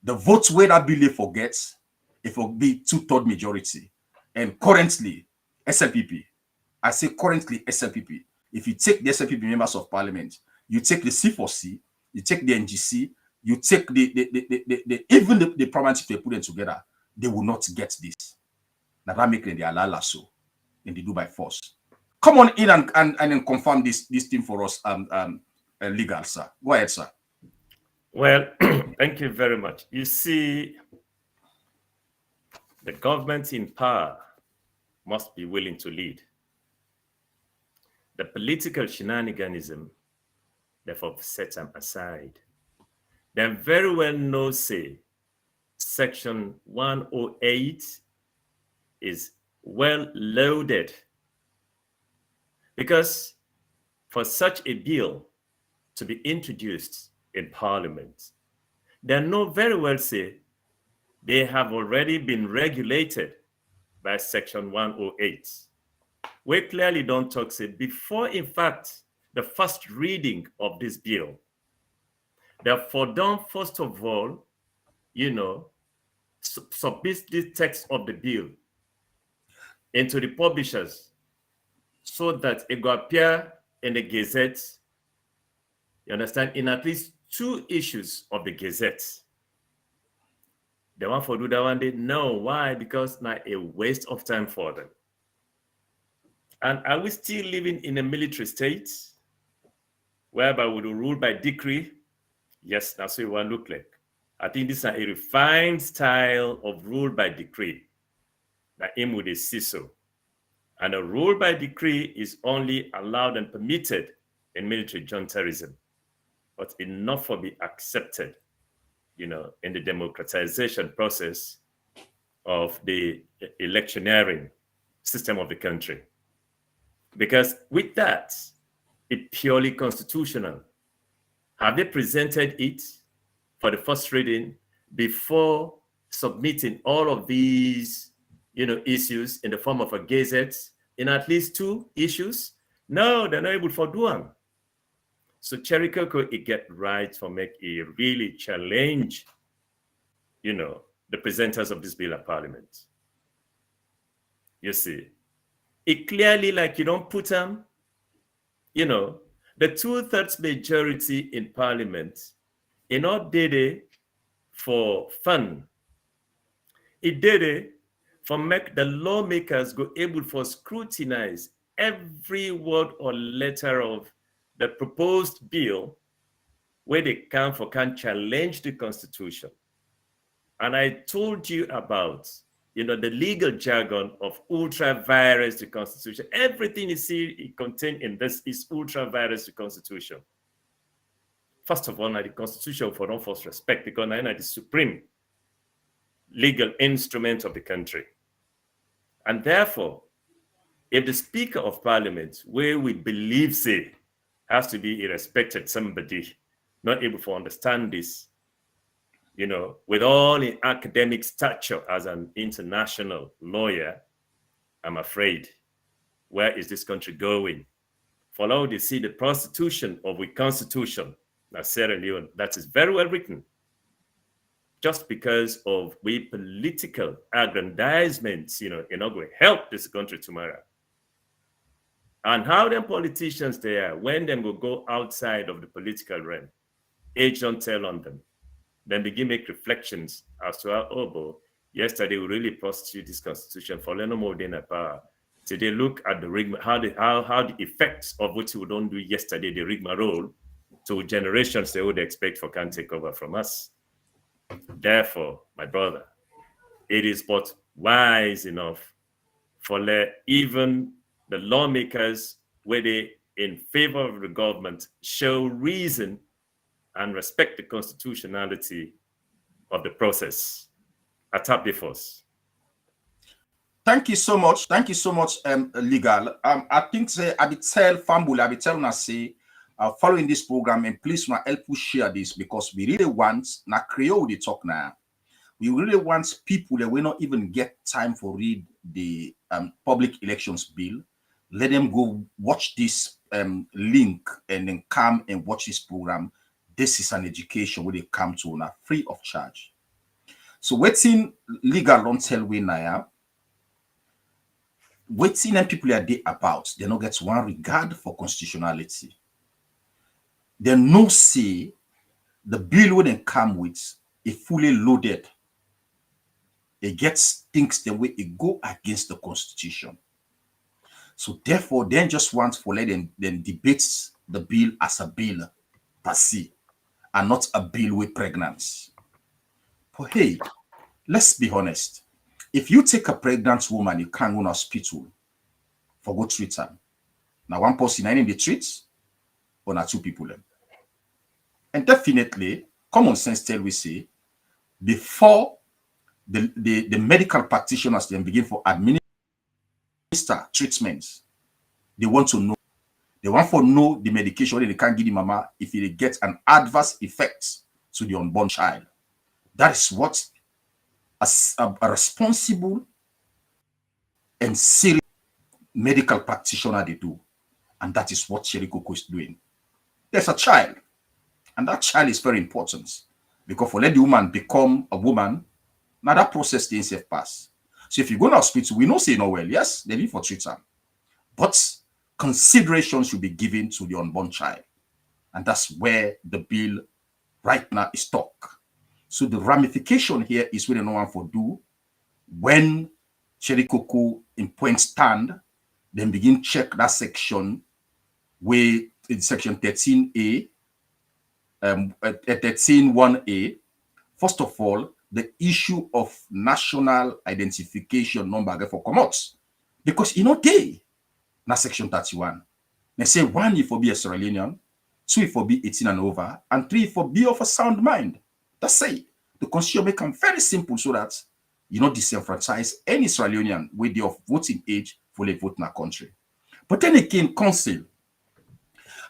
Speaker 1: The votes where that bill forgets, it will be 2/3 majority. And currently, SLPP, I say currently SLPP, if you take the SLPP members of parliament, you take the C4C, you take the NGC, you take even the parliament, if they put them together, they will not get this. Now that make them the alala so, and they do by force. Come on in and then confirm this thing for us, legal, sir. Go ahead, sir.
Speaker 3: Well, thank you very much. You see, the government in power must be willing to lead. The political shenaniganism, therefore, set them aside. They very well know, say, section 108 is well loaded, because for such a bill to be introduced in Parliament, they know very well, say, they have already been regulated by section 108. We clearly don't talk, say, before, in fact, the first reading of this bill, therefore, don't first of all, submit the text of the bill into the publishers so that it will appear in the Gazette, you understand, in at least 2 issues of the Gazette. They want to do that one day? No. Why? Because now a waste of time for them. And are we still living in a military state whereby we will rule by decree? Yes, that's what it will look like. I think this is a refined style of rule by decree that aim with a CISO. And a rule by decree is only allowed and permitted in military juntarism, but it not for be accepted, in the democratization process of the electioneering system of the country. Because with that, it's purely constitutional. Have they presented it for the first reading before submitting all of these, issues in the form of a gazette in at least 2 issues? No, they're not able to do them. So Cherry Coco, it get right for make a really challenge, the presenters of this bill at Parliament. You see, it clearly, like, you don't put them, the 2/3 majority in Parliament, did it for fun. It did it for make the lawmakers go able for scrutinize every word or letter of the proposed bill where they can challenge the Constitution. And I told you about, the legal jargon of ultra virus the Constitution. Everything you see contained in this is ultra virus the Constitution. First of all, now the Constitution for don't force respect, because now the supreme legal instrument of the country. And therefore, if the Speaker of Parliament, where we believe say has to be a respected somebody, not able to understand this, you know, with all the academic stature as an international lawyer, I'm afraid, where is this country going? For now, they see the prostitution of the Constitution, as Sierra Leone, that is very well written, just because of we political aggrandizements, you know, not going to help this country tomorrow. And how them politicians there, when them will go outside of the political realm, age don't tell on them. Then begin make reflections as to how, oh, boy, yesterday we really prostitute this constitution for no more than a power. So they look at the rigmarole, how the effects of what we don't do yesterday, the rigmarole, to generations they would expect for can take over from us. Therefore, my brother, it is but wise enough for even the lawmakers, where they in favor of the government, show reason and respect the constitutionality of the process. I tap the force.
Speaker 1: Thank you so much. Thank you so much, Legal. I think say I be tell Fambula, I be telling us say following this program, and please help us share this, because we really want na Creole the talk now. We really want people that will not even get time for read the public elections bill. Let them go watch this link and then come and watch this program. This is an education where they come to now free of charge. So waiting Legal don't tell we now. Waiting and people are there about, they don't get one regard for constitutionality. They no say the bill wouldn't come with a fully loaded. It gets things the way it go against the constitution. So therefore, they just want for let them debate the bill as a bill per se, and not a bill with pregnancy. But hey, let's be honest. If you take a pregnant woman, you can't go to hospital for go treat her. Now one person in the treats, or not two people. And definitely, common sense tell we say, before the medical practitioners then begin for administer treatments, they want to know. They want to know the medication that they can't give the mama if it gets an adverse effect to the unborn child. That is what a responsible and serious medical practitioner they do. And that is what Sherry Coco is doing. There's a child, and that child is very important, because for let the woman become a woman, now that process they safe pass. So if you go to hospital, we know say no well, yes, they need for treatment, but consideration should be given to the unborn child. And that's where the bill right now is stuck. So the ramification here is what no one for do when Sherry Coco in point stand, then begin check that section where in section 13A, 13.1A. First of all, the issue of national identification number for commons, because you know they na section 31. They say 1 if for be a Sierra Leonean, 2 if for be 18 and over, and 3 if for be of a sound mind. That's it. The constitution make them very simple so that you not disenfranchise any Sierra Leonean with the of voting age for the vote in a country. But then again, council,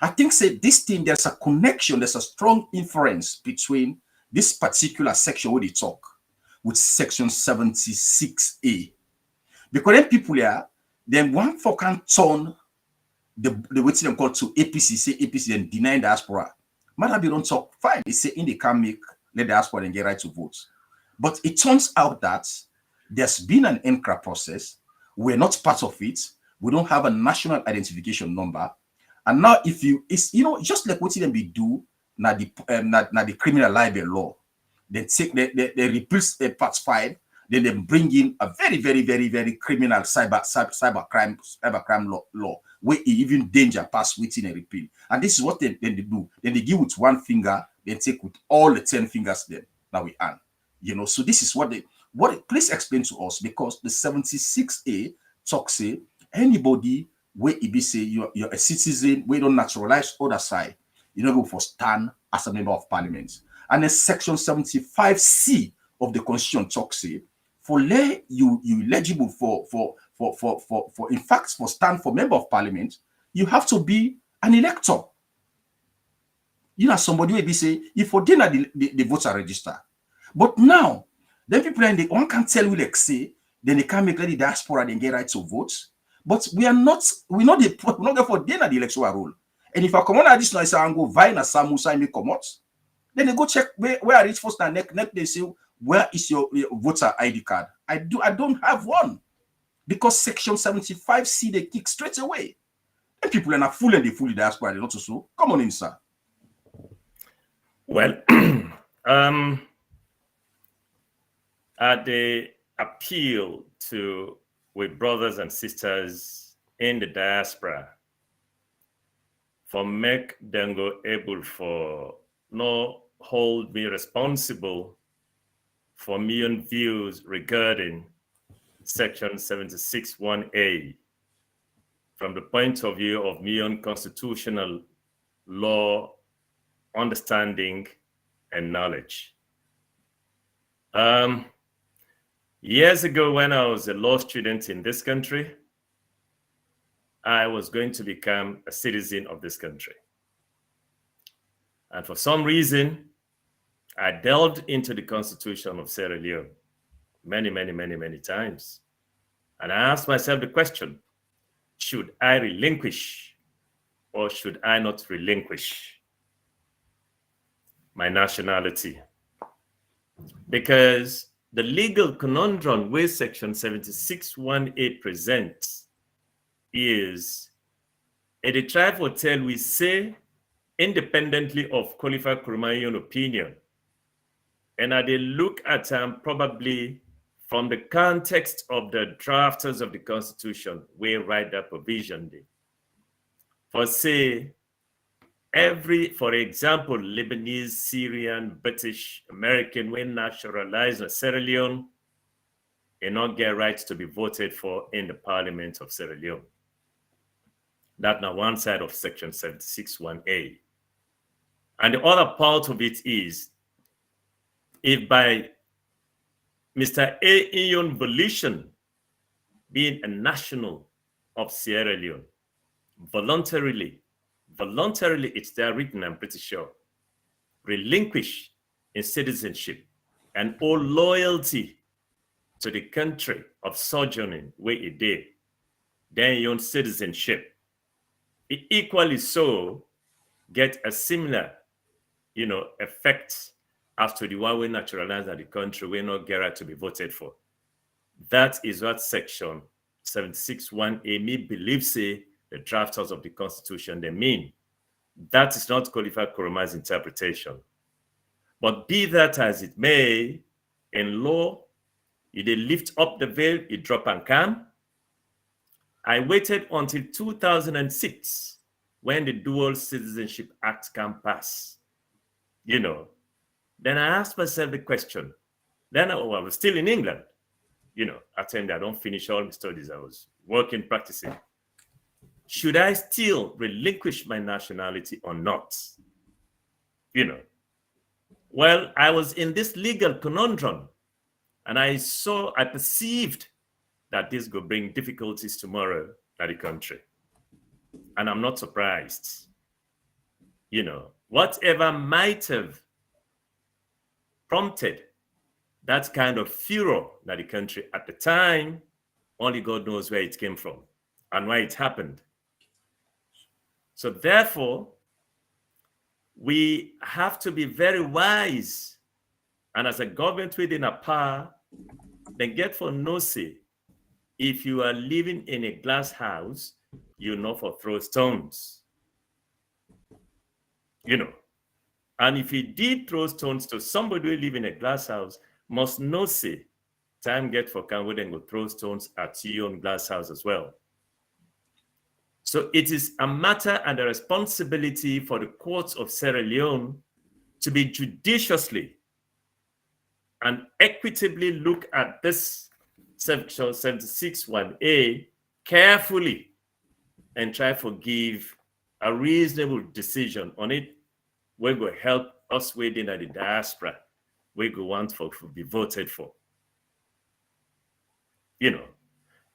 Speaker 1: I think say this thing, there's a connection, there's a strong inference between this particular section where they talk with section 76A. Because then people here, then one for can turn the way them call to APC, say APC then deny diaspora. Matter be don't talk, fine. They say in they can make let diaspora and get right to vote. But it turns out that there's been an NCRA process. We're not part of it. We don't have a national identification number. And now if you, it's, you know, just like what them be do na the criminal libel law, they take they replace part 5, then they bring in a very criminal cyber crime law where even danger pass within a repeal. And this is what they do. Then they give with one finger, then take with all the 10 fingers then that we earn. You know, so this is what please explain to us, because the 76A talks say anybody where it be say you're a citizen, we don't naturalize other side, you know, go for stand as a member of parliament. And then section 75C of the constitution talks say for you eligible for in fact, for stand for member of parliament, you have to be an elector. You know, somebody will be say, if for dinner the voter register. But now, then people and one can tell we like say, then they can't make the diaspora then get right to vote. But we're not there for dinner the electoral role. And if I come on at this noise and go vine a Samusa me come out, then they go check where I reach first and next they say, where is your voter ID card? I don't have one. Because section 75C they kick straight away. And people are not full and they fully diaspora, they're not so. Come on in, sir.
Speaker 3: Well, the appeal to with brothers and sisters in the diaspora for make them go able for no hold me responsible for me own views regarding section 76(1)(a) from the point of view of me own constitutional law understanding and knowledge. Years ago, when I was a law student in this country, I was going to become a citizen of this country. And for some reason, I delved into the Constitution of Sierra Leone many times. And I asked myself the question, should I relinquish or should I not relinquish my nationality? Because the legal conundrum where section 76(1)(a) presents is at the tribe hotel we say independently of qualified Kurumayan opinion, and I they look at probably from the context of the drafters of the Constitution we write that provision there. For say for example, Lebanese, Syrian, British, American, when naturalized in Sierra Leone, and not get rights to be voted for in the Parliament of Sierra Leone. That's now one side of section 76(1)(a). And the other part of it is, if by Mr. A. Iyon volition, being a national of Sierra Leone, voluntarily, it's there written, I'm pretty sure, relinquish in citizenship and owe loyalty to the country of sojourning where it did, then your own citizenship. It equally so get a similar, effect as to the one we naturalize in the country, we not get right to be voted for. That is what section 76(1)(a) me believe say the drafters of the Constitution they mean. That is not qualified Kuruma's interpretation. But be that as it may, in law, you they lift up the veil, you drop and come. I waited until 2006 when the Dual Citizenship Act can pass. Then I asked myself the question. Then I was still in England. I don't finish all my studies. I was working, practicing. Should I still relinquish my nationality or not? Well, I was in this legal conundrum, and I perceived that this could bring difficulties tomorrow at the country. And I'm not surprised. Whatever might have prompted that kind of furor in the country at the time, only God knows where it came from and why it happened. So therefore, we have to be very wise. And as a government within a power, then get for no say, if you are living in a glass house, you know for throw stones. And if he did throw stones to somebody who live in a glass house, must know say, time get for can we then go throw stones at your own glass house as well. So it is a matter and a responsibility for the courts of Sierra Leone to be judiciously and equitably look at this section 76(1)(a) carefully and try to give a reasonable decision on it. We will help us within the diaspora. We go want for to be voted for.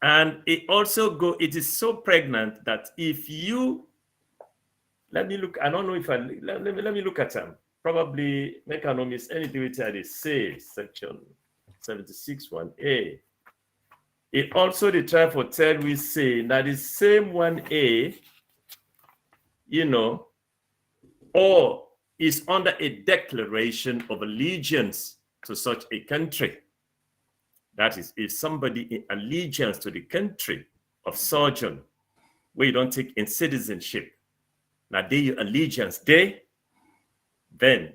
Speaker 3: And it is so pregnant that if you, let me look, I don't know if let me look at them. Probably make I no miss anything which I say, section 76 1A. It also the try for tell we say that the same 1A, or is under a declaration of allegiance to such a country. That is, if somebody in allegiance to the country of sojourn, where you don't take in citizenship, now they your allegiance day, then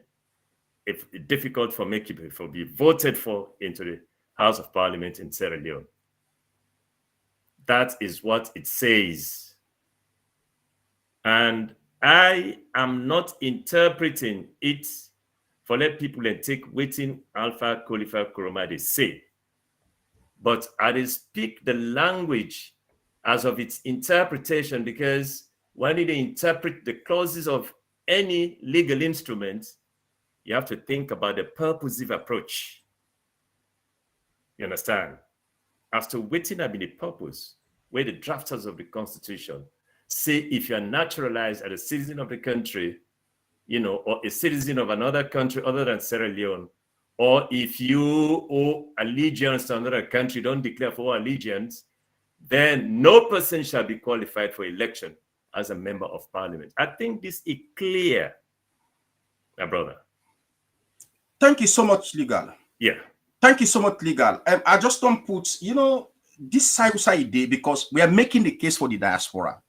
Speaker 3: it's difficult for making people be voted for into the House of Parliament in Sierra Leone. That is what it says. And I am not interpreting it for let people and take waiting Alpha Colifa Kuroma they say. But I speak the language as of its interpretation, because when they interpret the clauses of any legal instrument, you have to think about the purposive approach. You understand? As to waiting have been the purpose, where the drafters of the Constitution say if you are naturalized as a citizen of the country, or a citizen of another country other than Sierra Leone, or if you owe allegiance to another country, don't declare for allegiance, then no person shall be qualified for election as a member of parliament. I think this is clear, my brother.
Speaker 1: Thank you so much, Legal.
Speaker 3: Yeah.
Speaker 1: Thank you so much, Legal. I just don't put, this side day, because we are making the case for the diaspora.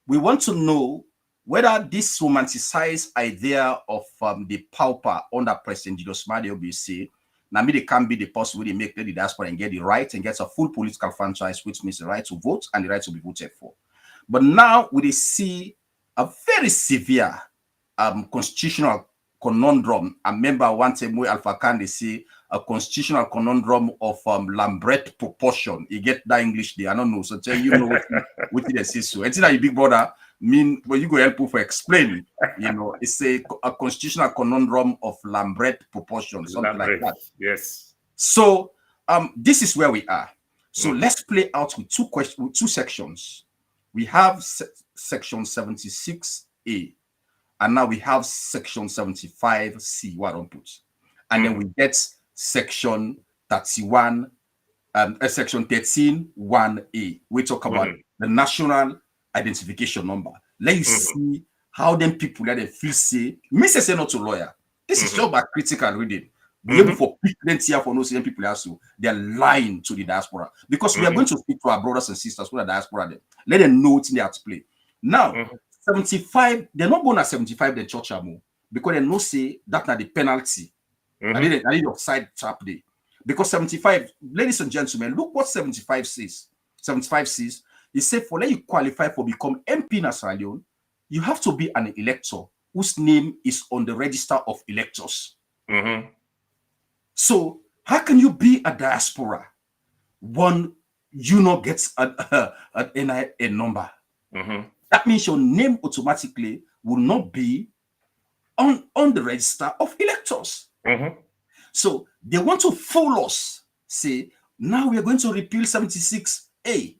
Speaker 1: We want to know whether this romanticized idea of the pauper under President Julius Maada Bio, now they can be the person where they make the diaspora and get the right and gets a full political franchise, which means the right to vote and the right to be voted for. But now we see a very severe constitutional conundrum. I remember one time where Alpha Khan they say a constitutional conundrum of Lambret proportion. You get that English there? I don't know. So tell what they say. So it's not a big brother. Mean when you go help for explain, it's a constitutional conundrum of Lambret proportion, something like that.
Speaker 3: Yes.
Speaker 1: So this is where we are. So let's play out with two sections. We have section 76A, and now we have section 75C. What I don't put, and then we get section 31, section 13(1)A. We talk about the national identification number. Let you see how them people that they feel say, me say not to lawyer. This is just about critical reading. Be able for plenty for no same people also they're lying to the diaspora, because we are going to speak to our brothers and sisters who are diaspora. Them let them know what they have to play. Now 75, they're not going at 75 the church more, because they know say that not the penalty. I need the offside trap day, because 75, ladies and gentlemen, look what 75 says. 75 says, it said for let you qualify for become MP in Sierra Leone, you have to be an elector whose name is on the register of electors. So how can you be a diaspora when you not get an NIA number? That means your name automatically will not be on the register of electors. So they want to fool us, say, now we are going to repeal 76A.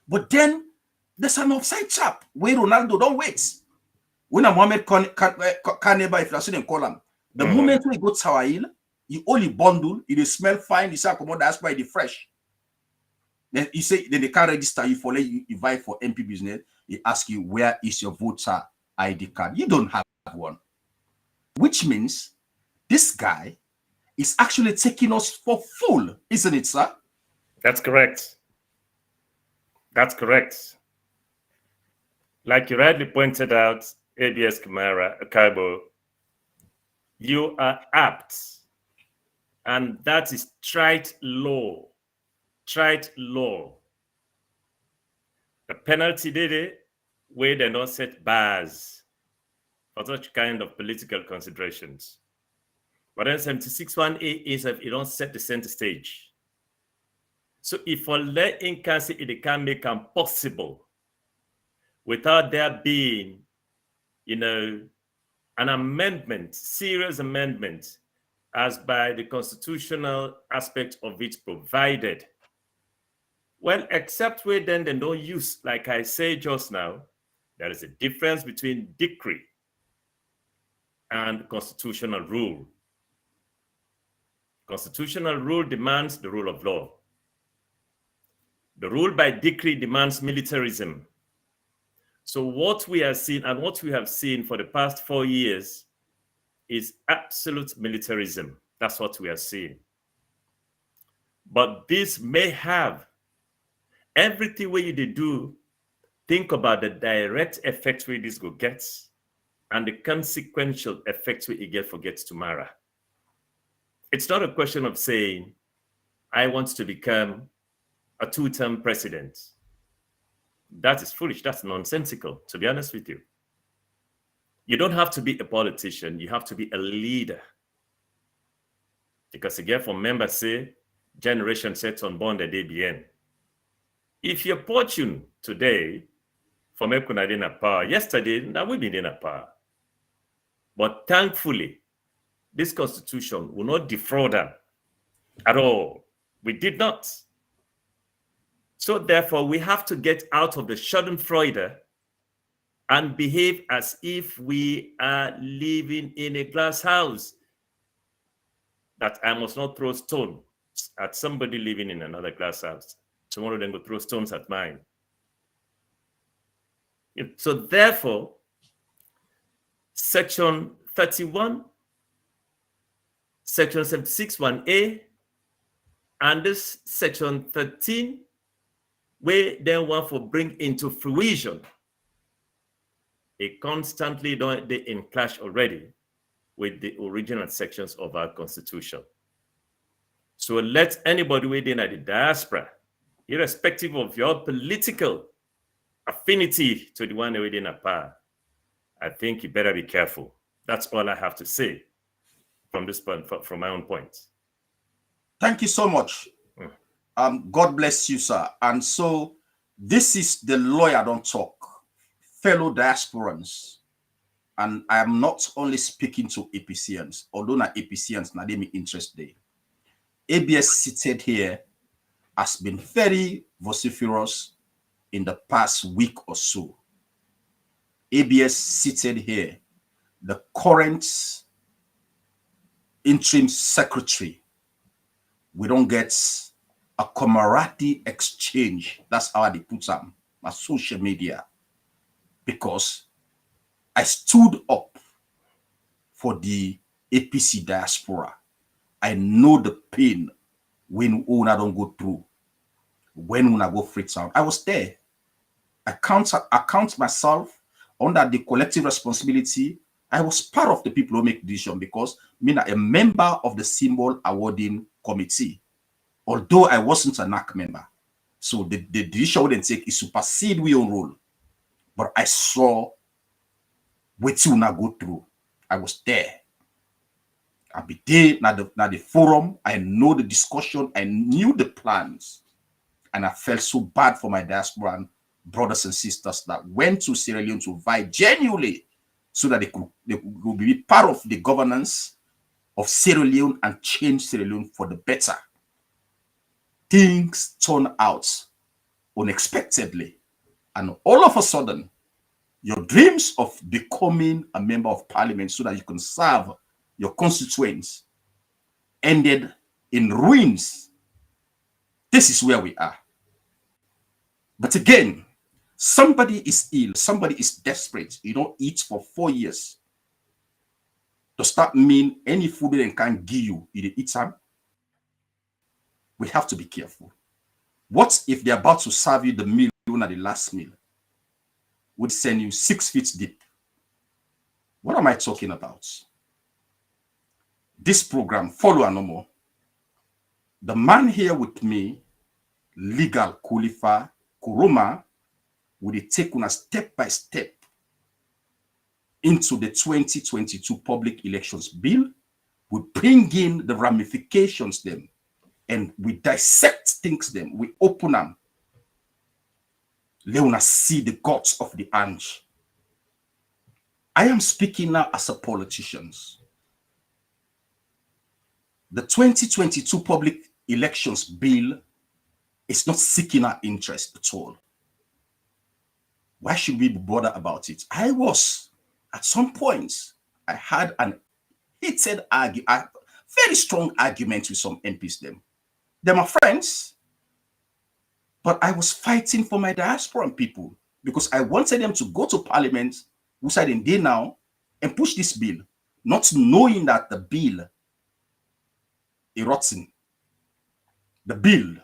Speaker 1: But then there's an offside trap where Ronaldo don't wait. When a Mohamed Kaneba, if you call him, the moment we go to Hawaii, you only bundle, it smell fine, you say, that's why it's fresh. Then you say, then they can't register you for let you invite for MP business. They ask you, where is your voter ID card? You don't have one. Which means this guy is actually taking us for fool, isn't it, sir?
Speaker 3: That's correct. That's correct. Like you rightly pointed out, ABS Kaibo, you are apt. And that is trite law. Trite law. The penalty did it where they don't set bars for such kind of political considerations. But then 76(1)A is if you don't set the center stage. So if for let in council it can make them possible without there being, an amendment, serious amendment, as by the constitutional aspect of it provided, Well, except where then they don't use, like I say just now, there is a difference between decree and constitutional rule. Constitutional rule demands the rule of law. The rule by decree demands militarism. So what we are seeing and what we have seen for the past 4 years is absolute militarism. That's what we are seeing. But this may have everything where you do, think about the direct effect where this go gets and the consequential effects where it get forgets tomorrow. It's not a question of saying, I want to become a 2-term president. That is foolish. That's nonsensical, to be honest with you. You don't have to be a politician. You have to be a leader. Because again, for members say, generation sets unborn the day bien. If you're fortunate today, for me, in power, yesterday, now we've been in a power. But thankfully, this constitution will not defraud them at all. We did not. So therefore, we have to get out of the schadenfreude and behave as if we are living in a glass house. That I must not throw stones at somebody living in another glass house. Tomorrow then go throw stones at mine. So therefore, Section 31, Section 76(1)(a), and this Section 13, we then want to bring into fruition a constantly they in clash already with the original sections of our Constitution. So let anybody within the diaspora, irrespective of your political affinity to the one within a power, I think you better be careful. That's all I have to say from this point, from my own point.
Speaker 1: Thank you so much. God bless you, sir. And so this is the lawyer don't talk, fellow diasporans. And I am not only speaking to APCians, although not APCians, not me interest day. ABS seated here has been very vociferous in the past week or so. ABS seated here, the current interim secretary, we don't get a camaraderie exchange. That's how they put them on social media. Because I stood up for the APC diaspora. I know the pain when una don't go through, when una go freaks out. I was there. I count myself under the collective responsibility. I was part of the people who make decision because I'm a member of the symbol awarding committee, although I wasn't a NAC member. So the decision we didn't take is supersede we own role. But I saw what you not go through. I was there. I be there na the forum. I know the discussion. I knew the plans. And I felt so bad for my diaspora brothers and sisters that went to Sierra Leone to vie genuinely so that they could be part of the governance of Sierra Leone and change Sierra Leone for the better. Things turned out unexpectedly. And all of a sudden, your dreams of becoming a member of parliament so that you can serve your constituents ended in ruins. This is where we are. But again, somebody is ill, somebody is desperate. You don't eat for 4 years. Does that mean any food they can't give you, you eat some? We have to be careful. What if they're about to serve you the meal at the last meal? Would send you 6 feet deep. What am I talking about? This program, Follow and No More. The man here with me, Legal Kulifa Kuruma, will take on a step by step into the 2022 Public Elections Bill. We bring in the ramifications them, and we dissect things them. We open them. Leona see the guts of the ange. I am speaking now as a politician. The 2022 Public Elections Bill It's not seeking our interest at all. Why should we be bothered about it? I was, at some points, I had an heated argument, very strong argument with some MPs. They're my friends, but I was fighting for my diaspora people because I wanted them to go to Parliament, who said in day now, and push this bill, not knowing that the bill is rotten. The bill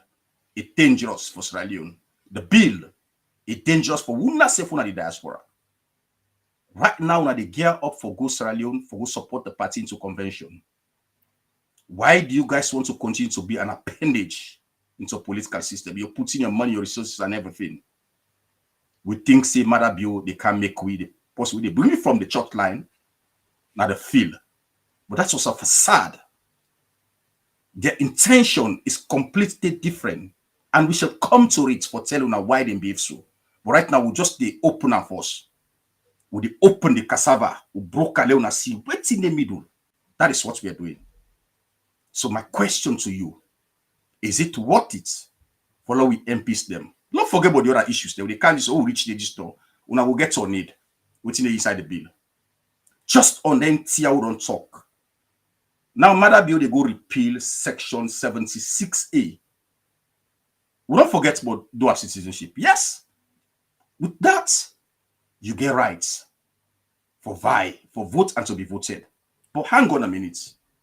Speaker 1: is dangerous for Sierra Leone. The bill is dangerous for who not safe for the diaspora. Right now, now they gear up for go Sierra Leone, for go support the party into convention. Why do you guys want to continue to be an appendage into a political system? You're putting your money, your resources, and everything. We think, say, Madabio, they can't make with it. Possibly they bring it from the church line, now the field. But that's also a facade. Their intention is completely different. And we shall come to it for telling us why they behave so. But right now, we just the open our force. We open the cassava, we broke a Leone sea, wait in the middle. That is what we are doing. So my question to you, is it worth it for how we MPs them? Don't forget about the other issues there. They can't just reach the register. Una will get on it within the inside the bill. Just on them tier we don't talk. Now, Mother Bill, they go repeal section 76A. We don't forget about dual citizenship. Yes, with that, you get rights for vote and to be voted. But hang on a minute.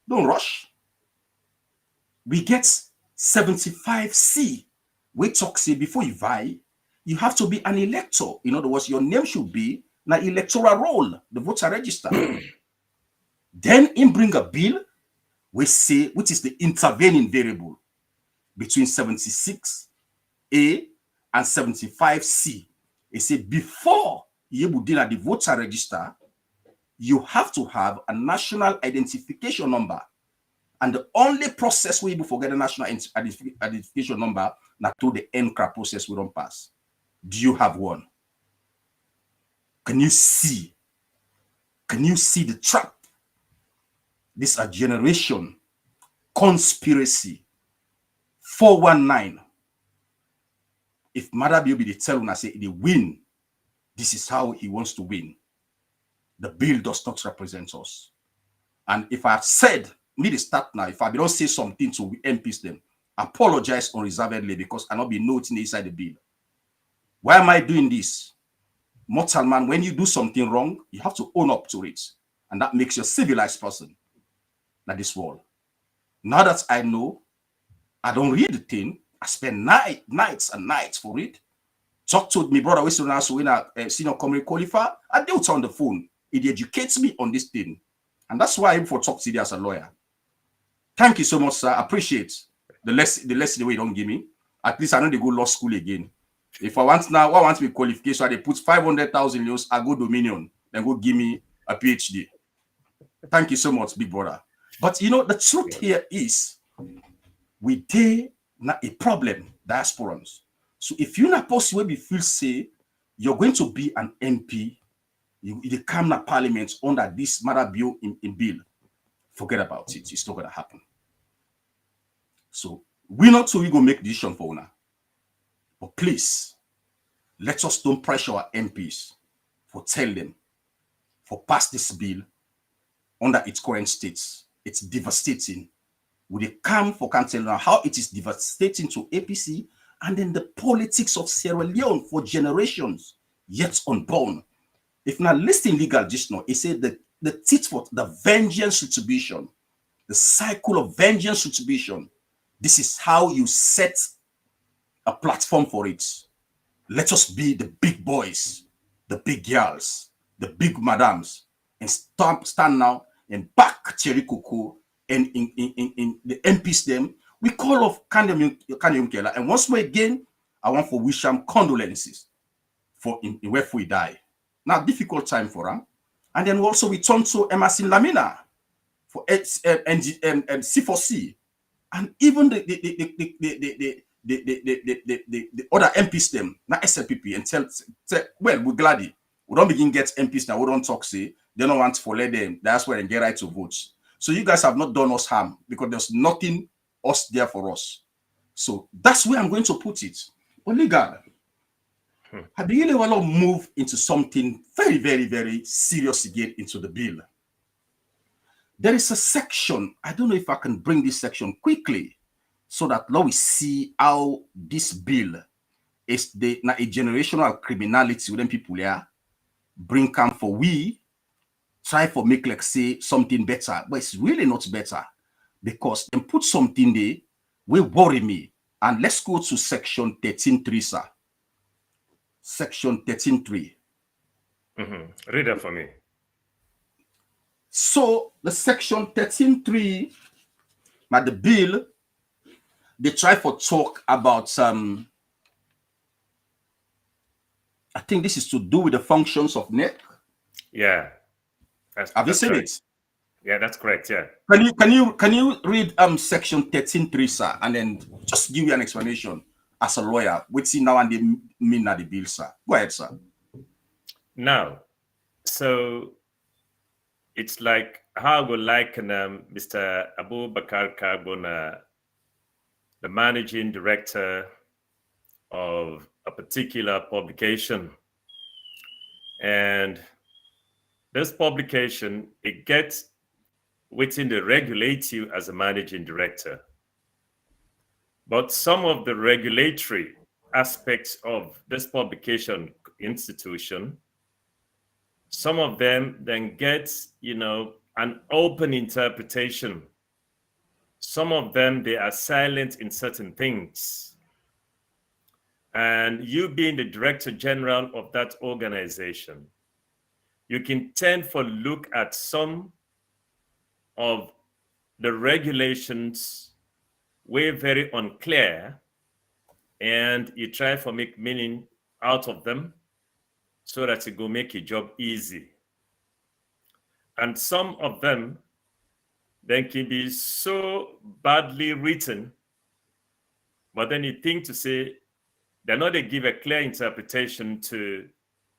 Speaker 1: Don't rush. We get 75C. We talk say before you vie, you have to be an elector. In other words, your name should be an electoral roll, the voter register. Then in bring a bill, we say, which is the intervening variable between 76A and 75C. It say before you would deal at the voter register, you have to have a national identification number. And the only process we forget a national identification number, not through the NCRA process we don't pass. Do you have one? Can you see? Can you see the trap? This is a generation conspiracy 419. If Madabio be the tell and say they win, this is how he wants to win. The bill does not represent us. And if I've said, me to start now, if I don't say something to MPs them, apologize unreservedly because I not be noting inside the bill. Why am I doing this? Mortal man, when you do something wrong, you have to own up to it. And that makes you a civilized person. Like this world. Now that I know, I don't read the thing. I spend nights and nights for it. Talk to me brother when I senior community qualifier. I do it on the phone. It educates me on this thing. And that's why I'm for talk to you as a lawyer. Thank you so much, sir. I appreciate the lesson the way you don't give me. At least I know they go law school again. If I want now, I want to be qualification, I they put 500,000 euros, I go Dominion, then go give me a PhD. Thank you so much, big brother. But you know, the truth here is, we dey not a problem, diasporans. So if you're not possible, we feel say you're going to be an MP, you come to Parliament under this matter bill in bill, forget about it. It's not going to happen. So we not so we go make decision for una. But please, let us don't pressure our MPs for tell them for pass this bill under its current states. It's devastating. Will they come for can tell now how it is devastating to APC and then the politics of Sierra Leone for generations yet unborn. If not listing legal just now, it said that the tit for the vengeance retribution, the cycle of vengeance retribution. This is how you set a platform for it. Let us be the big boys, the big girls, the big madams, and stand now and back Cherry Coco and in the MPs them. We call off Kanye Kela. And once more again, I want for wish him condolences for in where we die. Now, difficult time for him. And then also we turn to Emerson Lamina for C4C. And even the other MPs them, not SLPP, and tell well, we're glad we don't begin get MPs now, we don't talk, say, they don't want to let them, that's where they get right to vote. So you guys have not done us harm because there's nothing else there for us. So that's where I'm going to put it. Oligar, Habile Walo move into something very, very, very serious again into the bill. There is a section, I don't know if I can bring this section quickly so that now we see how this bill is a generational criminality within people here, bring come for we, try for make like say something better, but it's really not better because they put something there will worry me. And let's go to section 13.3, sir. Section 13.3.
Speaker 3: Read that for me.
Speaker 1: So the section 13.3, at the bill, they try for talk about I think this is to do with the functions of NEC.
Speaker 3: Yeah.
Speaker 1: Have you seen
Speaker 3: correct.
Speaker 1: it?
Speaker 3: Yeah, that's correct. Yeah.
Speaker 1: Can you read section 13.3, sir, and then just give you an explanation as a lawyer, which now and they mean at the bill, sir. Go ahead, sir.
Speaker 3: Now, so it's like how I would like Mr. Abu Bakar Karbona, the managing director of a particular publication. And this publication, it gets within the regulate you as a managing director. But some of the regulatory aspects of this publication institution, some of them then get, an open interpretation. Some of them, they are silent in certain things. And you being the director general of that organization, you can tend for look at some of the regulations were very unclear, and you try for make meaning out of them so that you go make your job easy. And some of them then can be so badly written, but then you think to say they're not to give a clear interpretation to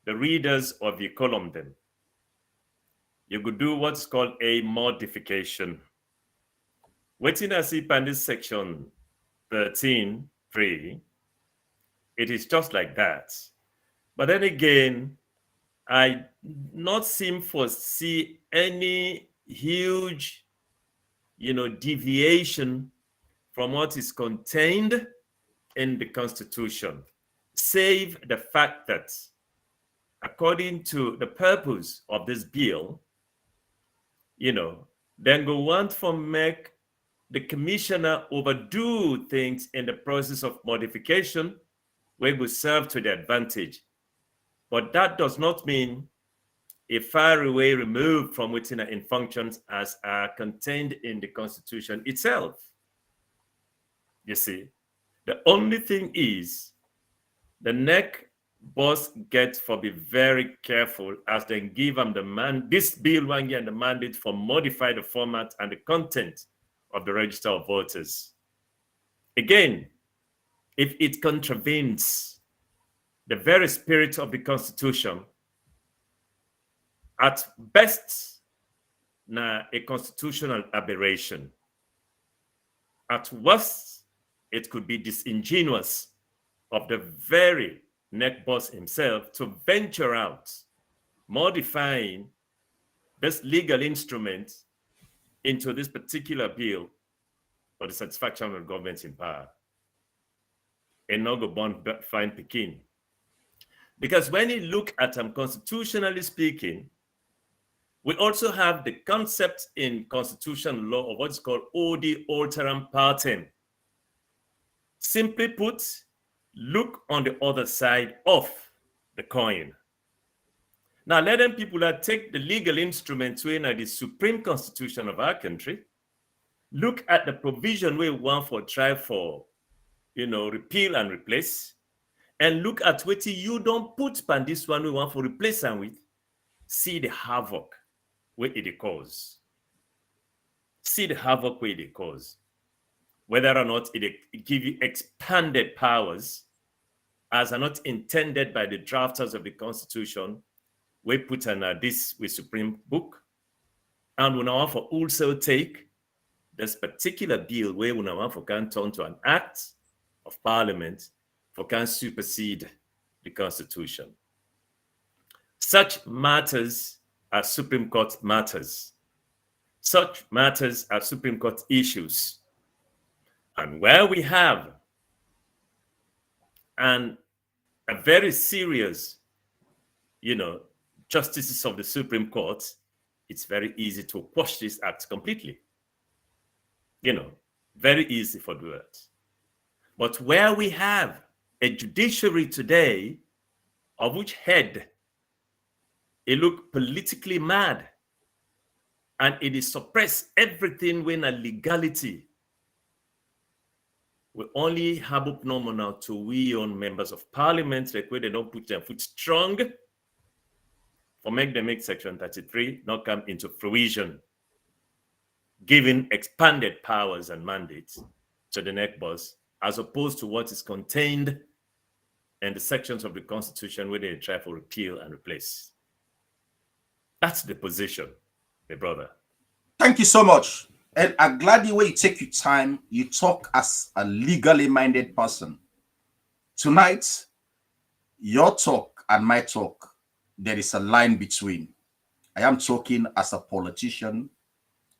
Speaker 3: the readers of the column then. You could do what's called a modification. Waiting as if in this section 13.3, it is just like that. But then again, I not seem foresee any huge, deviation from what is contained in the Constitution, save the fact that according to the purpose of this bill, then go want to make the commissioner overdo things in the process of modification where it will serve to the advantage. But that does not mean a far away removed from within in functions as are contained in the Constitution itself. You see, the only thing is the NEC boss gets for be very careful as they give them this bill 1 year and the mandate for modify the format and the content of the register of voters. Again, if it contravenes the very spirit of the Constitution, at best, a constitutional aberration. At worst, it could be disingenuous of the very NEC boss himself to venture out, modifying this legal instrument into this particular bill for the satisfaction of government in power. And not go bond fine Pekin. Because when you look at constitutionally speaking, we also have the concept in constitutional law of what's called odi alteram partem. Simply put, look on the other side of the coin. Now, let them people that take the legal instruments in the supreme constitution of our country, look at the provision we want for try for, repeal and replace, and look at what you don't put on this one we want for replace and with, see the havoc where it cause. See the havoc where it cause. Whether or not it give you expanded powers as are not intended by the drafters of the Constitution, we put on this with Supreme Book, and we now want for also take this particular bill where we now want for can turn to an act of Parliament for can supersede the Constitution. Such matters are Supreme Court matters. Such matters are Supreme Court issues. And where we have a very serious, justices of the Supreme Court, it's very easy to quash this act completely. Very easy for that. But where we have a judiciary today, of which head it look politically mad, and it is suppress everything when a legality, we only have up normal now to we on members of parliament, like where they don't put their foot strong, for make them make section 33 not come into fruition, giving expanded powers and mandates to the neck boss, as opposed to what is contained in the sections of the Constitution where they try to repeal and replace. That's the position, my brother.
Speaker 1: Thank you so much. And I'm glad the way you take your time, you talk as a legally minded person. Tonight, your talk and my talk, there is a line between. I am talking as a politician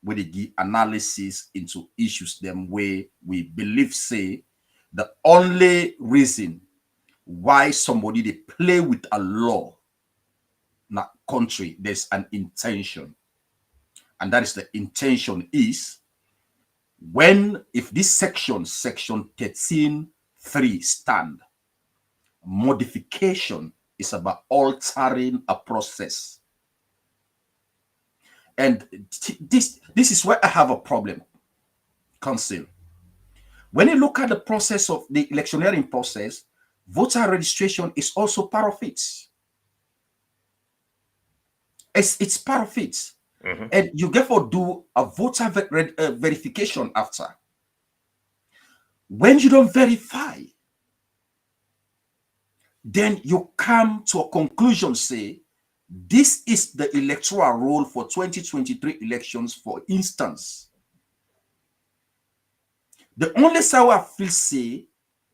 Speaker 1: with the analysis into issues them way we believe say the only reason why somebody they play with a law in a country, there's an intention. And that is the intention is if this section 13(3) stand, modification is about altering a process. And this is where I have a problem, Council. When you look at the process of the electioneering process, voter registration is also part of it. It's part of it. Mm-hmm. And you therefore do a voter verification after. When you don't verify, then you come to a conclusion, say, this is the electoral roll for 2023 elections, for instance. The only side where I feel say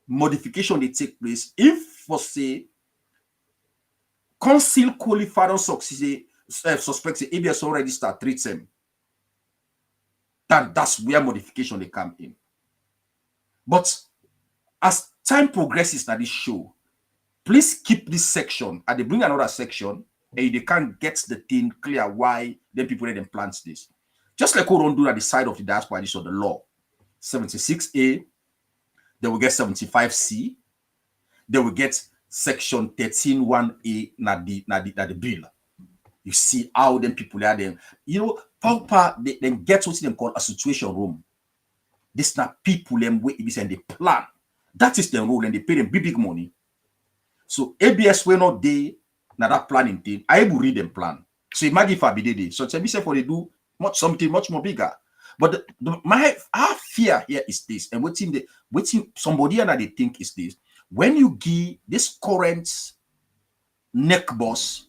Speaker 1: modification they take place if, for say, council qualified on suspects the ABS already start treating, that's where modification they come in. But as time progresses at this show, please keep this section and they bring another section and they can't get the thing clear why then people let them plant this. Just like we don't do at the side of the diaspora edition of the law. 76A, they will get 75C, they will get section 13(1)A na the bill. You see how them people are them. Pauper, they get what they call a situation room. This not people them wait and they plan. That is the rule, and they pay them big money. So ABS will not day now that planning thing. I will read them plan. So imagine if I be there. So tell me for they do something much more bigger. But our fear here is this, and what somebody and they think is this: when you give this current neck boss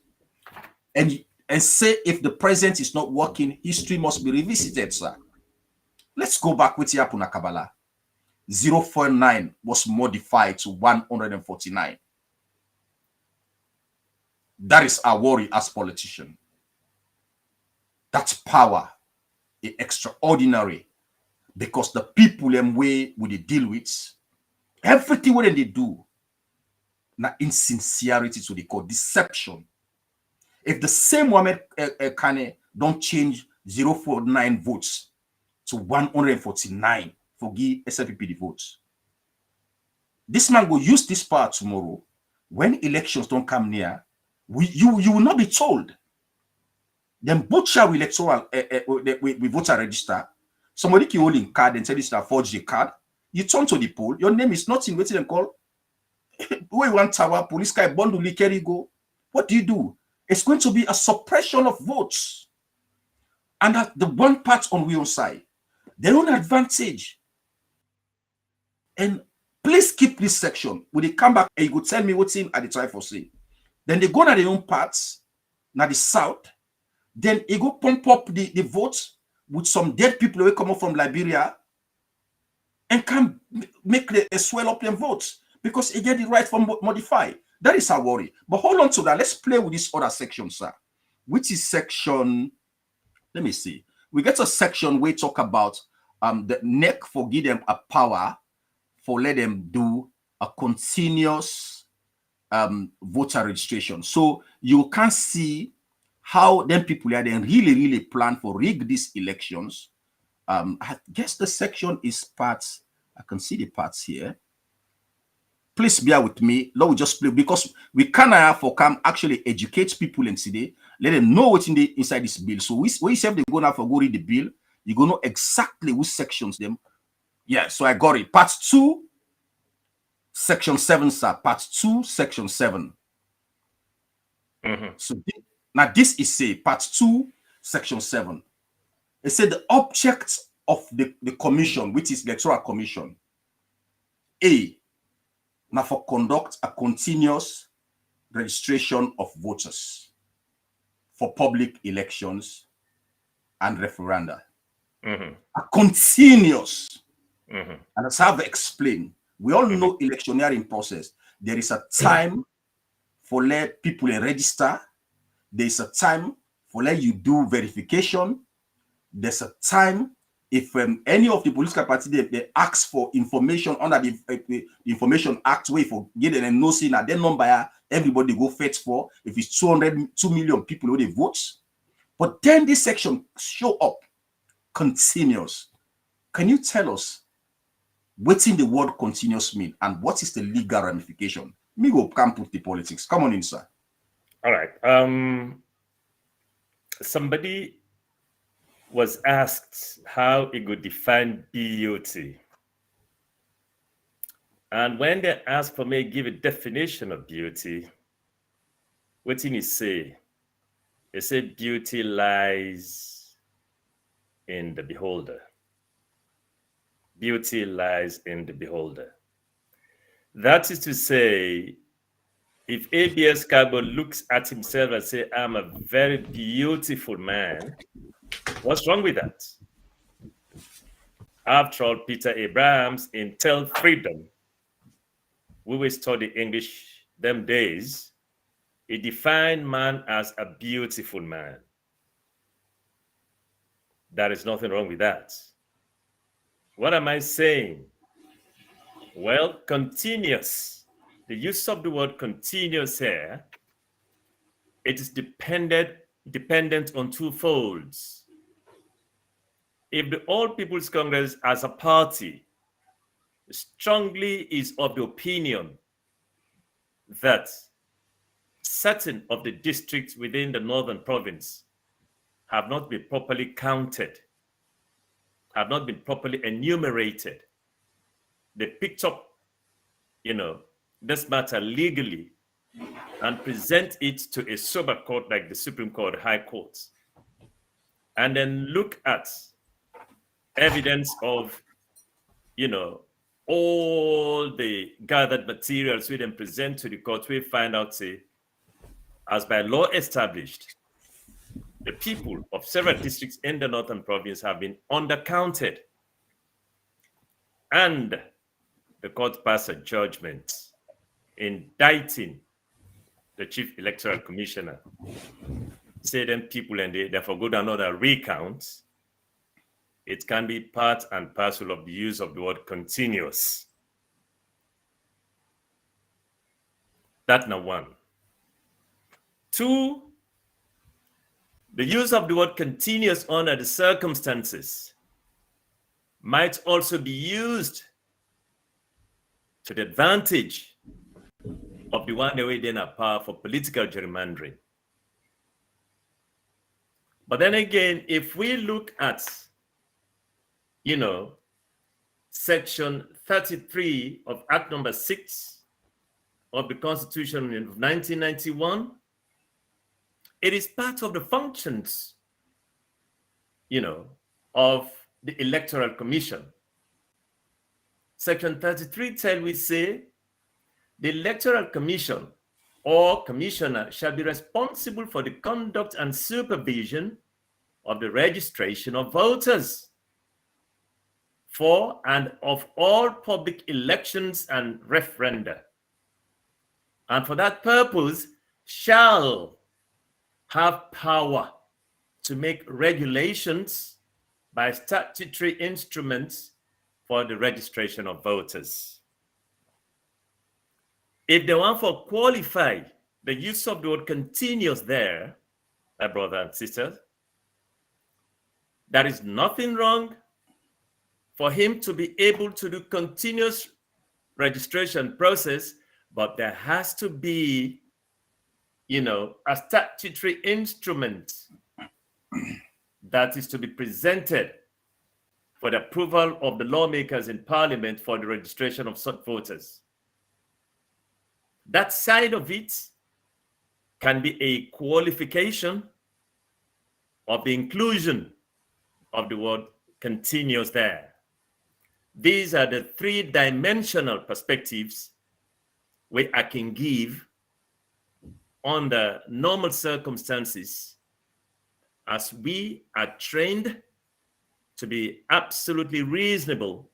Speaker 1: and say if the present is not working, history must be revisited, sir. Let's go back with Yapuna Kabbalah. 049 was modified to 149. That is our worry as politicians. That's power. Extraordinary, because the people them way we deal with everything what they do now insincerity to the code deception. If the same woman don't change 049 votes to 149 for give SLPP the votes, this man will use this power tomorrow when elections don't come near. You will not be told. Then butcher will electoral we voter register. Somebody can hold in card and tell you to forge the card. You turn to the poll. Your name is not in waiting and call. Where you want tower police guy bundle carry go. What do? It's going to be a suppression of votes. And at the one part on your side, their own advantage. And please keep this section. When they come back, and you go tell me what's in at the try for say. Then they go to their own parts, now the south. Then he go pump up the votes with some dead people who come up from Liberia. and can make a swell up them votes because he get the right for modify. That is our worry. But hold on to that. Let's play with this other section, sir, which is section. Let me see. We get a section where we talk about the NEC for give them a power for let them do a continuous voter registration. So you can see how them people are then really plan for rig these elections. I guess the section is parts. I can see the parts here. Please bear with me. Let me just play because we can for come actually educate people in today. Let them know what's inside this bill. So we say they go now for go read the bill. You go know exactly which sections them. Yeah, so I got it. Part 2, section 7, sir. Part 2, section 7. So now this is say part 2, section 7. It said the object of the commission, which is the electoral commission, A, now for conduct a continuous registration of voters for public elections and referenda. A continuous. And as I've explained, we all know electioneering process. There is a time for let people register. There is a time for let you do verification. There's a time if any of the political party they ask for information under the Information Act, where for get and no see that their number everybody go fetch for if it's 2 million people who they vote. But then this section show up continuous. Can you tell us what's in the word continuous mean and what is the legal ramification? Me go come put the politics. Come on in, sir.
Speaker 3: All right. Somebody was asked how he could define BOT. And when they asked for me to give a definition of BOT, what did he say? He said beauty lies in the beholder. Beauty lies in the beholder. That is to say, if ABS Cargo looks at himself and say, I'm a very beautiful man, what's wrong with that? After all, Peter Abrahams in Tell Freedom, we will study English them days, he defined man as a beautiful man. There is nothing wrong with that. What am I saying? Well, continuous. The use of the word continuous here, it is dependent on two folds. If the All People's Congress as a party strongly is of the opinion that certain of the districts within the northern province have not been properly counted, have not been properly enumerated, they picked up, this matter legally and present it to a sober court like the Supreme Court, High Court, and then look at evidence of, all the gathered materials we then present to the court, we find out, say, as by law established, the people of several districts in the northern province have been undercounted. And the court passed a judgment indicting the Chief Electoral Commissioner. Say them people and they therefore go down another recount. It can be part and parcel of the use of the word continuous. That's number one. 2, the use of the word continuous under the circumstances might also be used to the advantage of the one that we then have power for political gerrymandering. But then again, if we look at, Section 33 of Act number 6 of the Constitution of 1991, it is part of the functions, of the Electoral Commission. Section 33 tells we say, the Electoral Commission or commissioner shall be responsible for the conduct and supervision of the registration of voters for and of all public elections and referenda, and for that purpose shall have power to make regulations by statutory instruments for the registration of voters. If they want to qualify the use of the word continuous there, my brother and sisters, there is nothing wrong for him to be able to do continuous registration process, but there has to be, a statutory instrument that is to be presented for the approval of the lawmakers in Parliament for the registration of such voters. That side of it can be a qualification of the inclusion of the word continuous there. These are the three-dimensional perspectives where I can give under normal circumstances as we are trained to be absolutely reasonable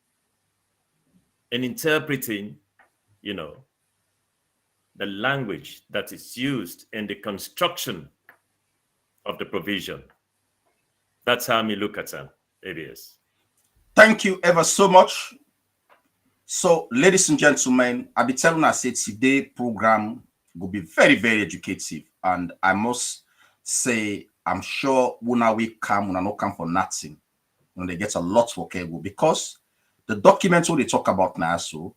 Speaker 3: in interpreting, the language that is used in the construction of the provision. That's how me look at ABS.
Speaker 1: Thank you ever so much. So, ladies and gentlemen, I'll be telling us today's program will be very, very educative. And I must say, I'm sure when we come, when not come for nothing. They get a lot for cable because the document what they talk about now, so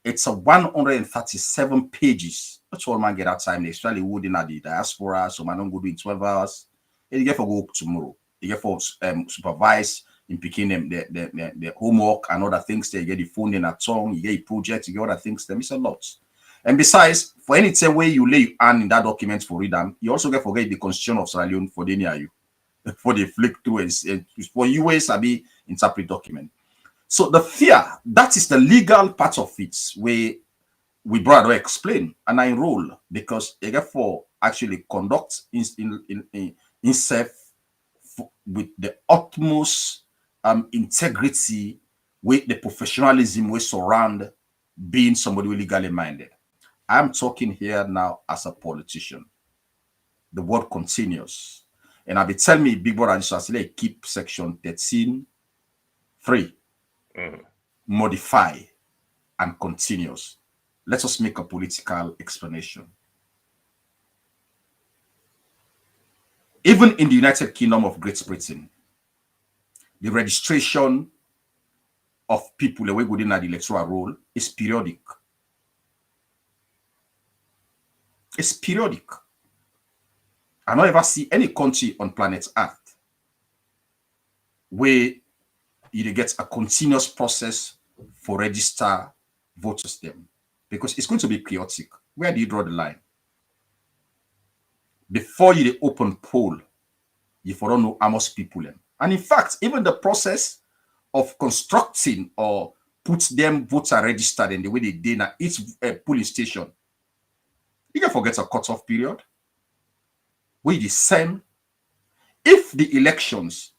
Speaker 1: it's a 137 pages. That's all man get that time. They actually would in the diaspora, so man don't go do in 12 hours. And you get for go tomorrow. You get for supervise in picking them the homework and other things. They get the phone in a tongue, you get a project, you get other things. Them it's a lot. And besides, for any way you lay your hand in that document for read them, you also get forget the Constitution of Sierra Leone for the near you. For the flick through is for US be interpret document. So the fear, that is the legal part of it where we brother explain and I enroll because you get for actually conduct in self with the utmost integrity with the professionalism we surround being somebody legally minded. I'm talking here now as a politician. The word continues. And I'll be telling me, big brother, I keep section 13.3, modify and continuous. Let us make a political explanation. Even in the United Kingdom of Great Britain, the registration of people away within the electoral roll is periodic. It's periodic. I don't ever see any country on planet Earth where you get a continuous process for register voters them because it's going to be chaotic. Where do you draw the line? Before you open poll, you don't know how much people them. And in fact, even the process of constructing or put them voter registered in the way they did at each polling station, you can forget a cutoff period. We the same. If the elections,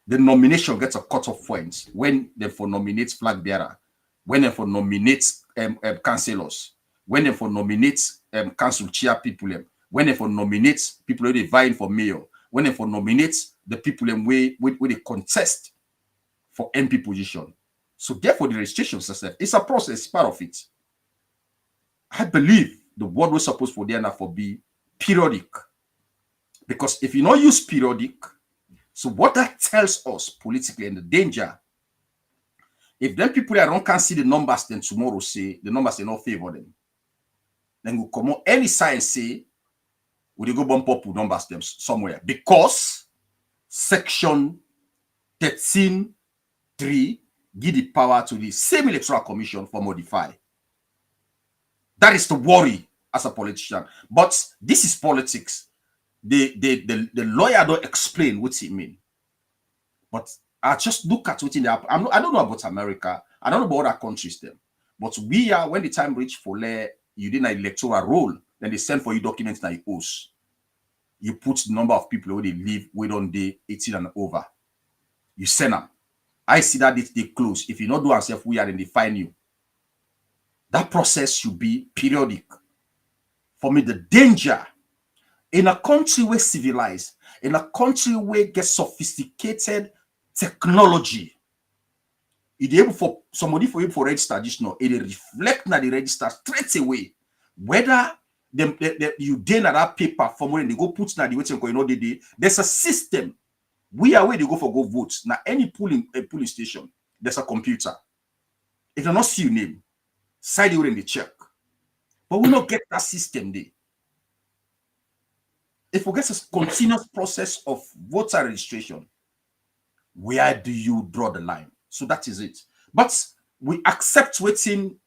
Speaker 1: the nomination gets a cutoff point when they for nominate flag bearer, when they for nominate councillors, when they for nominate council chair people, when they for nominate people who they vying for mayor, when they for nominate the people where they contest for MP position. So therefore the registration system, it's a process, part of it. I believe the word we're supposed for there now for be periodic. Because if you not use periodic, so what that tells us politically and the danger, if them people that can't see the numbers, then tomorrow say the numbers are not favor them. Then we come on any science say we go bump up with numbers them somewhere because section 13.3 give the power to the same electoral commission for modify. That is the worry as a politician. But this is politics. The lawyer don't explain what it means. But I just look at what in the I don't know about America. I don't know about other countries them. But we are when the time reach for you did an electoral roll, then they send for you documents like yours. You put the number of people who they live, we don't day 18 and over. You send them. I see that they close. If you not do yourself, we are then they fine you. That process should be periodic. For me, the danger in a country where civilized, in a country where get sophisticated technology, it able for somebody for you for register this now, it reflect na the register straight away. Whether you did that paper for when they go put na the waiting going on there's a system. We are where they go for go vote. Now any polling station, there's a computer. If you not see your name, side you in the check. But we not get that system there. If we get a continuous process of voter registration, where do you draw the line? So that is it. But we accept waiting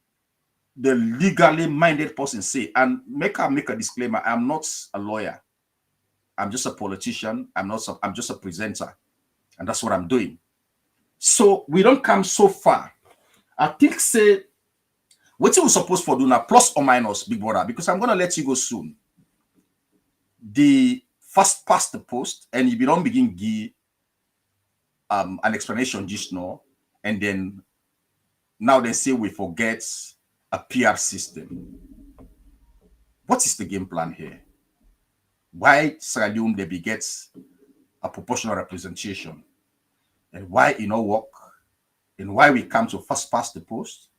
Speaker 1: the legally minded person say, and make a disclaimer. I'm not a lawyer. I'm just a politician. I'm just a presenter. And that's what I'm doing. So we don't come so far. I think say what you supposed for do now, plus or minus, big brother, because I'm gonna let you go soon. The first past the post, and if you don't begin give an explanation just now, and then now they say we forget a PR system. What is the game plan here? Why Sierra Leone they begets a proportional representation, and why it not work, and why we come to first past the post,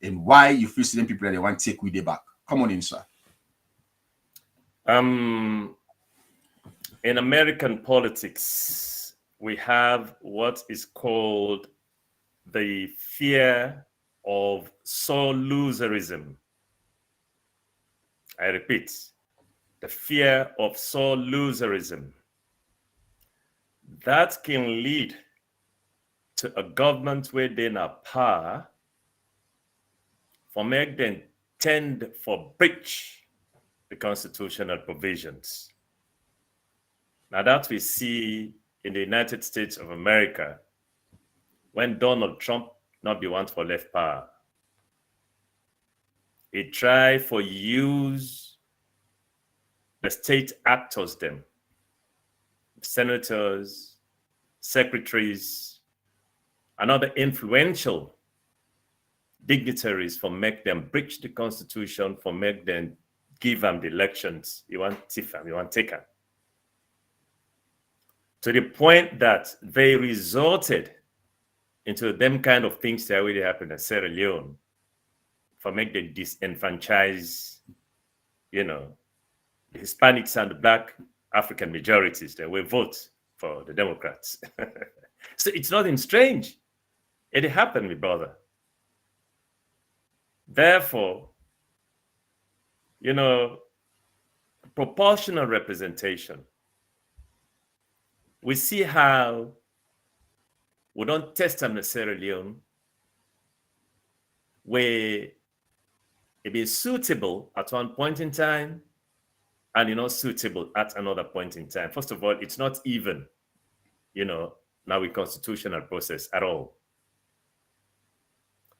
Speaker 1: and why you feel certain people that they want to take with it back? Come on in, sir.
Speaker 3: In American politics, we have what is called the fear of sore loserism. I repeat, the fear of sore loserism. That can lead to a government where they have power for make them tend for breach the constitutional provisions. Now that we see in the United States of America, when Donald Trump not be one for left power, he try for use the state actors them, senators, secretaries, and other influential dignitaries for make them breach the constitution, for make them give them the elections. You want tiff them, you want take them. To the point that they resorted into them kind of things that already happened in Sierra Leone for make them disenfranchise, the Hispanics and the Black African majorities that will vote for the Democrats. So it's nothing strange. It happened, my brother. Therefore, proportional representation. We see how we don't test them in Sierra Leone where it is suitable at one point in time and not suitable at another point in time. First of all, it's not even, now with constitutional process at all.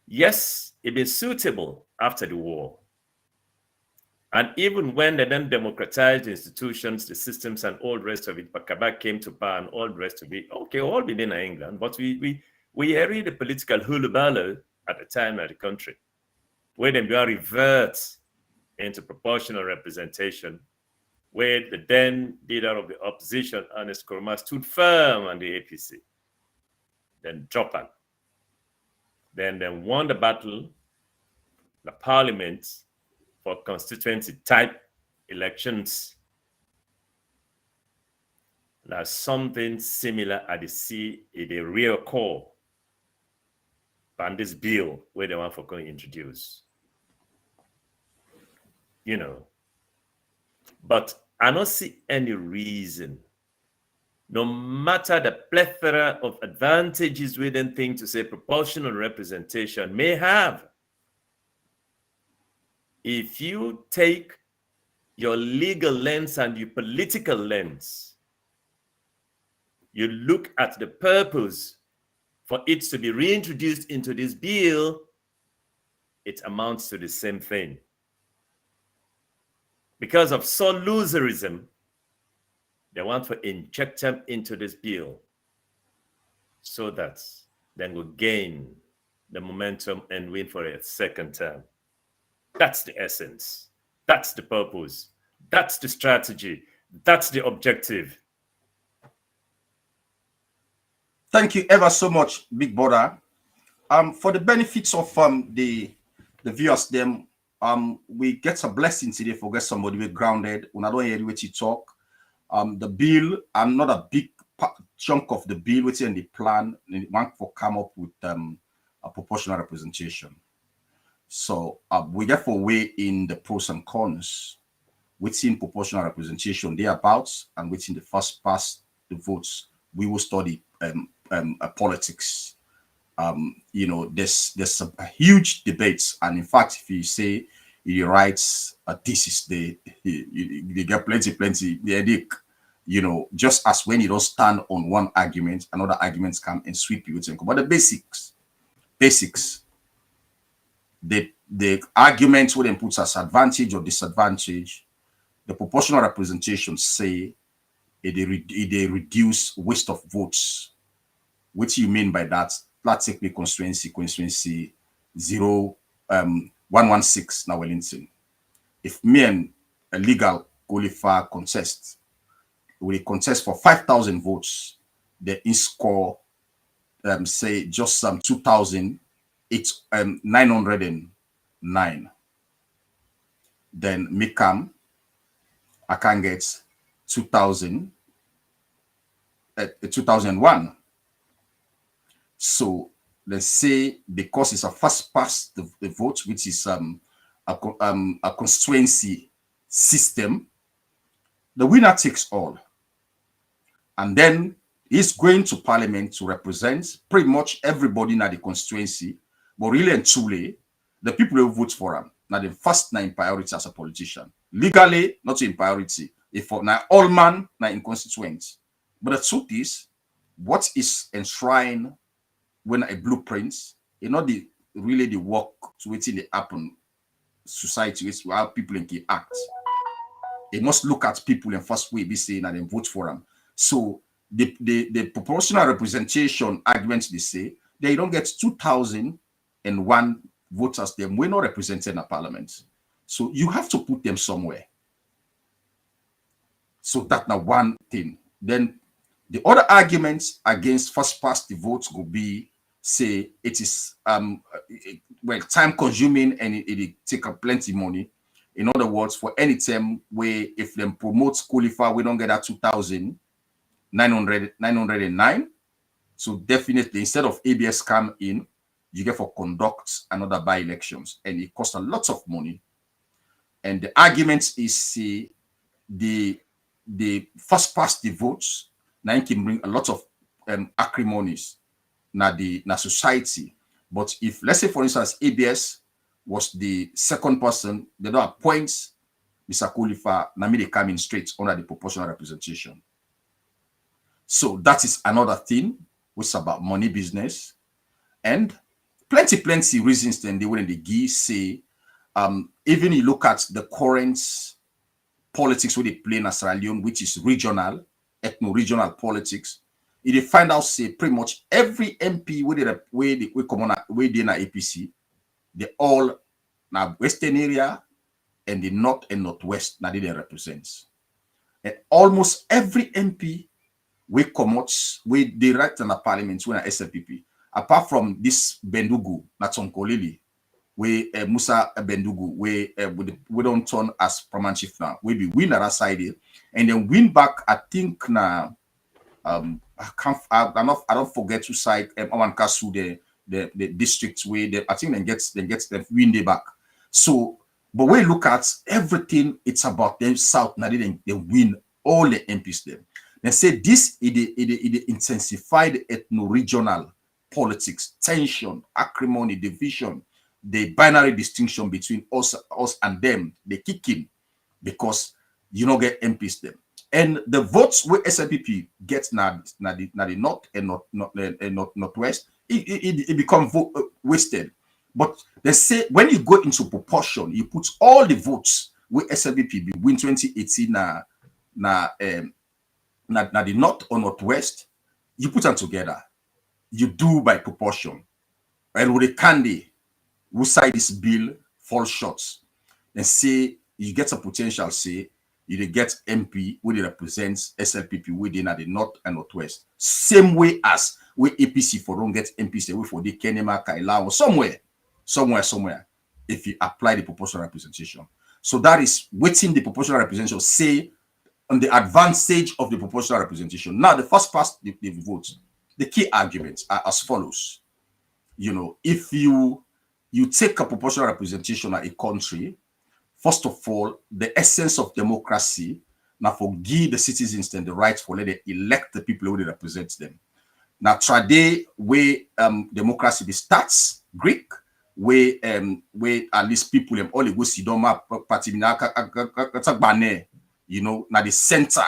Speaker 3: Yes, it is suitable after the war. And even when they then democratized the institutions, the systems, and all the rest of it, Bakabak came to power and all the rest of it, okay, all within England, but we heard the political hullabaloo at the time of the country, where they will revert into proportional representation, where the then leader of the opposition, Ernest Koroma, stood firm on the APC, then dropped on. Then won the battle, the parliament, for constituency type elections. Now something similar at the sea in the real core on this bill where they want for going to introduce. But I don't see any reason, no matter the plethora of advantages we then think to say proportional representation may have, if you take your legal lens and your political lens, you look at the purpose for it to be reintroduced into this bill, it amounts to the same thing. Because of sore loserism, they want to inject them into this bill so that then will gain the momentum and win for a second term. That's the essence. That's the purpose. That's the strategy. That's the objective.
Speaker 1: Thank you ever so much, Big Brother. For the benefits of the viewers, them we get a blessing today for get somebody we grounded. When I don't hear what you talk, the bill, I'm not a big chunk of the bill which in the plan. One for come up with a proportional representation. So we therefore weigh in the pros and cons within proportional representation thereabouts, and within the first past the votes. We will study politics. You know, there's a huge debates, and in fact, if you say he writes a thesis, they get plenty the headache. You know, just as when you don't stand on one argument, another arguments come and sweep you. But the basics, the arguments where they put as advantage or disadvantage, the proportional representation say they reduce waste of votes. What do you mean by that? Let's take the constituency 0116 now Wellington. If me and a legal qualifier contest, we contest for 5,000 votes, they score say just some 2,909. Then me come, I can get 2001. So let's say because it's a first past the vote, which is a constituency system, the winner takes all, and then he's going to parliament to represent pretty much everybody in the constituency. But really and truly, the people who vote for him now the first nine priority as a politician. Legally, not in priority. If for now all man now in constituent. But the truth is, what is enshrined when a blueprint, you know, really the work to waiting the happen society is how people can act. They must look at people in first way be saying and then vote for them. So the proportional representation arguments they say they don't get 2,001 voters, them we're not represented in a parliament. So you have to put them somewhere. So that's now one thing. Then the other arguments against first past the votes will be say it is well time consuming and it take up plenty money. In other words, for any term where if them promote qualify, we don't get that 2,909. So definitely instead of ABS come in, you get for conduct another by elections, and it costs a lot of money. And the argument is say the first past the votes now can bring a lot of acrimonies na society. But if let's say for instance ABS was the second person, they don't appoint Mr. Kulifa, now they come in straight under the proportional representation. So that is another thing which is about money business, and plenty reasons then they when the give say even you look at the current politics where they play in Sierra Leone, which is regional, ethno-regional politics, they find out say pretty much every MP where they come on where they na APC, they all now western area and the north and northwest now they represent. And almost every MP we come out with direct in the parliament when SLPP, apart from this Bendugu, Natsonkolili, where Musa Bendugu, where we don't turn as permanent chief now, we be win that side and then win back. I think now I don't forget to cite Awankasu the district where I think then gets them win they back. So, but we look at everything, it's about them south now they win all the MPs there. They say this it intensified ethno-regional politics, tension, acrimony, division, the binary distinction between us and them. They kick in because you don't get MPs them. And the votes where SLPP gets now the north and northwest, it becomes wasted. But they say when you go into proportion, you put all the votes where SLPP win 2018 na the north or northwest, you put them together. you do by proportion. And with a candy, who side this bill falls short, and say you get a potential, say you get MP where they represents SLPP within at the north and northwest. Same way as where APC for don't get MP say for the Kenema, Kaila, or somewhere, if you apply the proportional representation. So that is waiting the proportional representation, say on the advantage of the proportional representation. Now, the first part, the vote, the key arguments are as follows. You know, if you take a proportional representation at a country, first of all, the essence of democracy, now for give the citizens then the right for let them elect the people who they represent them. Now, today, where democracy starts, Greek, where at least people them all go see them party you know, now the center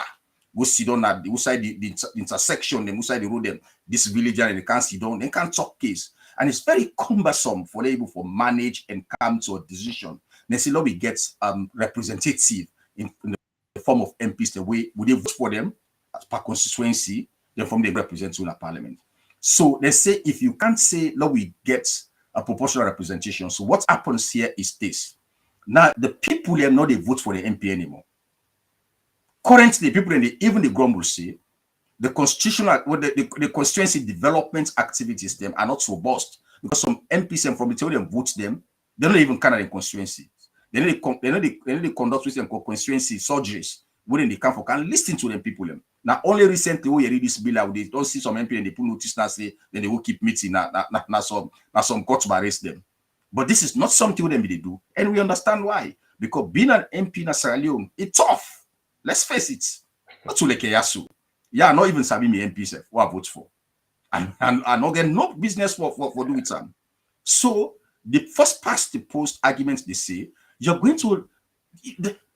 Speaker 1: go sit down at the side the intersection, them side the road them this villager and they can't sit down, they can't talk case. And it's very cumbersome for them to manage and come to a decision. They say, we get representative in the form of MPs, the way would they vote for them as per constituency, then from they represent in a parliament. So they say, if you can't say, we get a proportional representation. So what happens here is this. Now, the people here know they vote for the MP anymore. Currently, people in even the grumble say, the constitutional, the constituency development activities them are not robust because some MPs and from the time they vote them, they don't even count in constituency. They know they conduct with them constituency surgeries within the camp for can listen to them people them. Now only recently we read this bill out, they don't see some MP and they put notice now say then they will keep meeting now some courts will arrest them. But this is not something them they do, and we understand why. Because being an MP in Sierra Leone, it's tough. Let's face it. Not to like Yasu. Yeah, not even Sabi me MP who I vote for. And not get no business for doing it. So the first past the post arguments they say, you're going to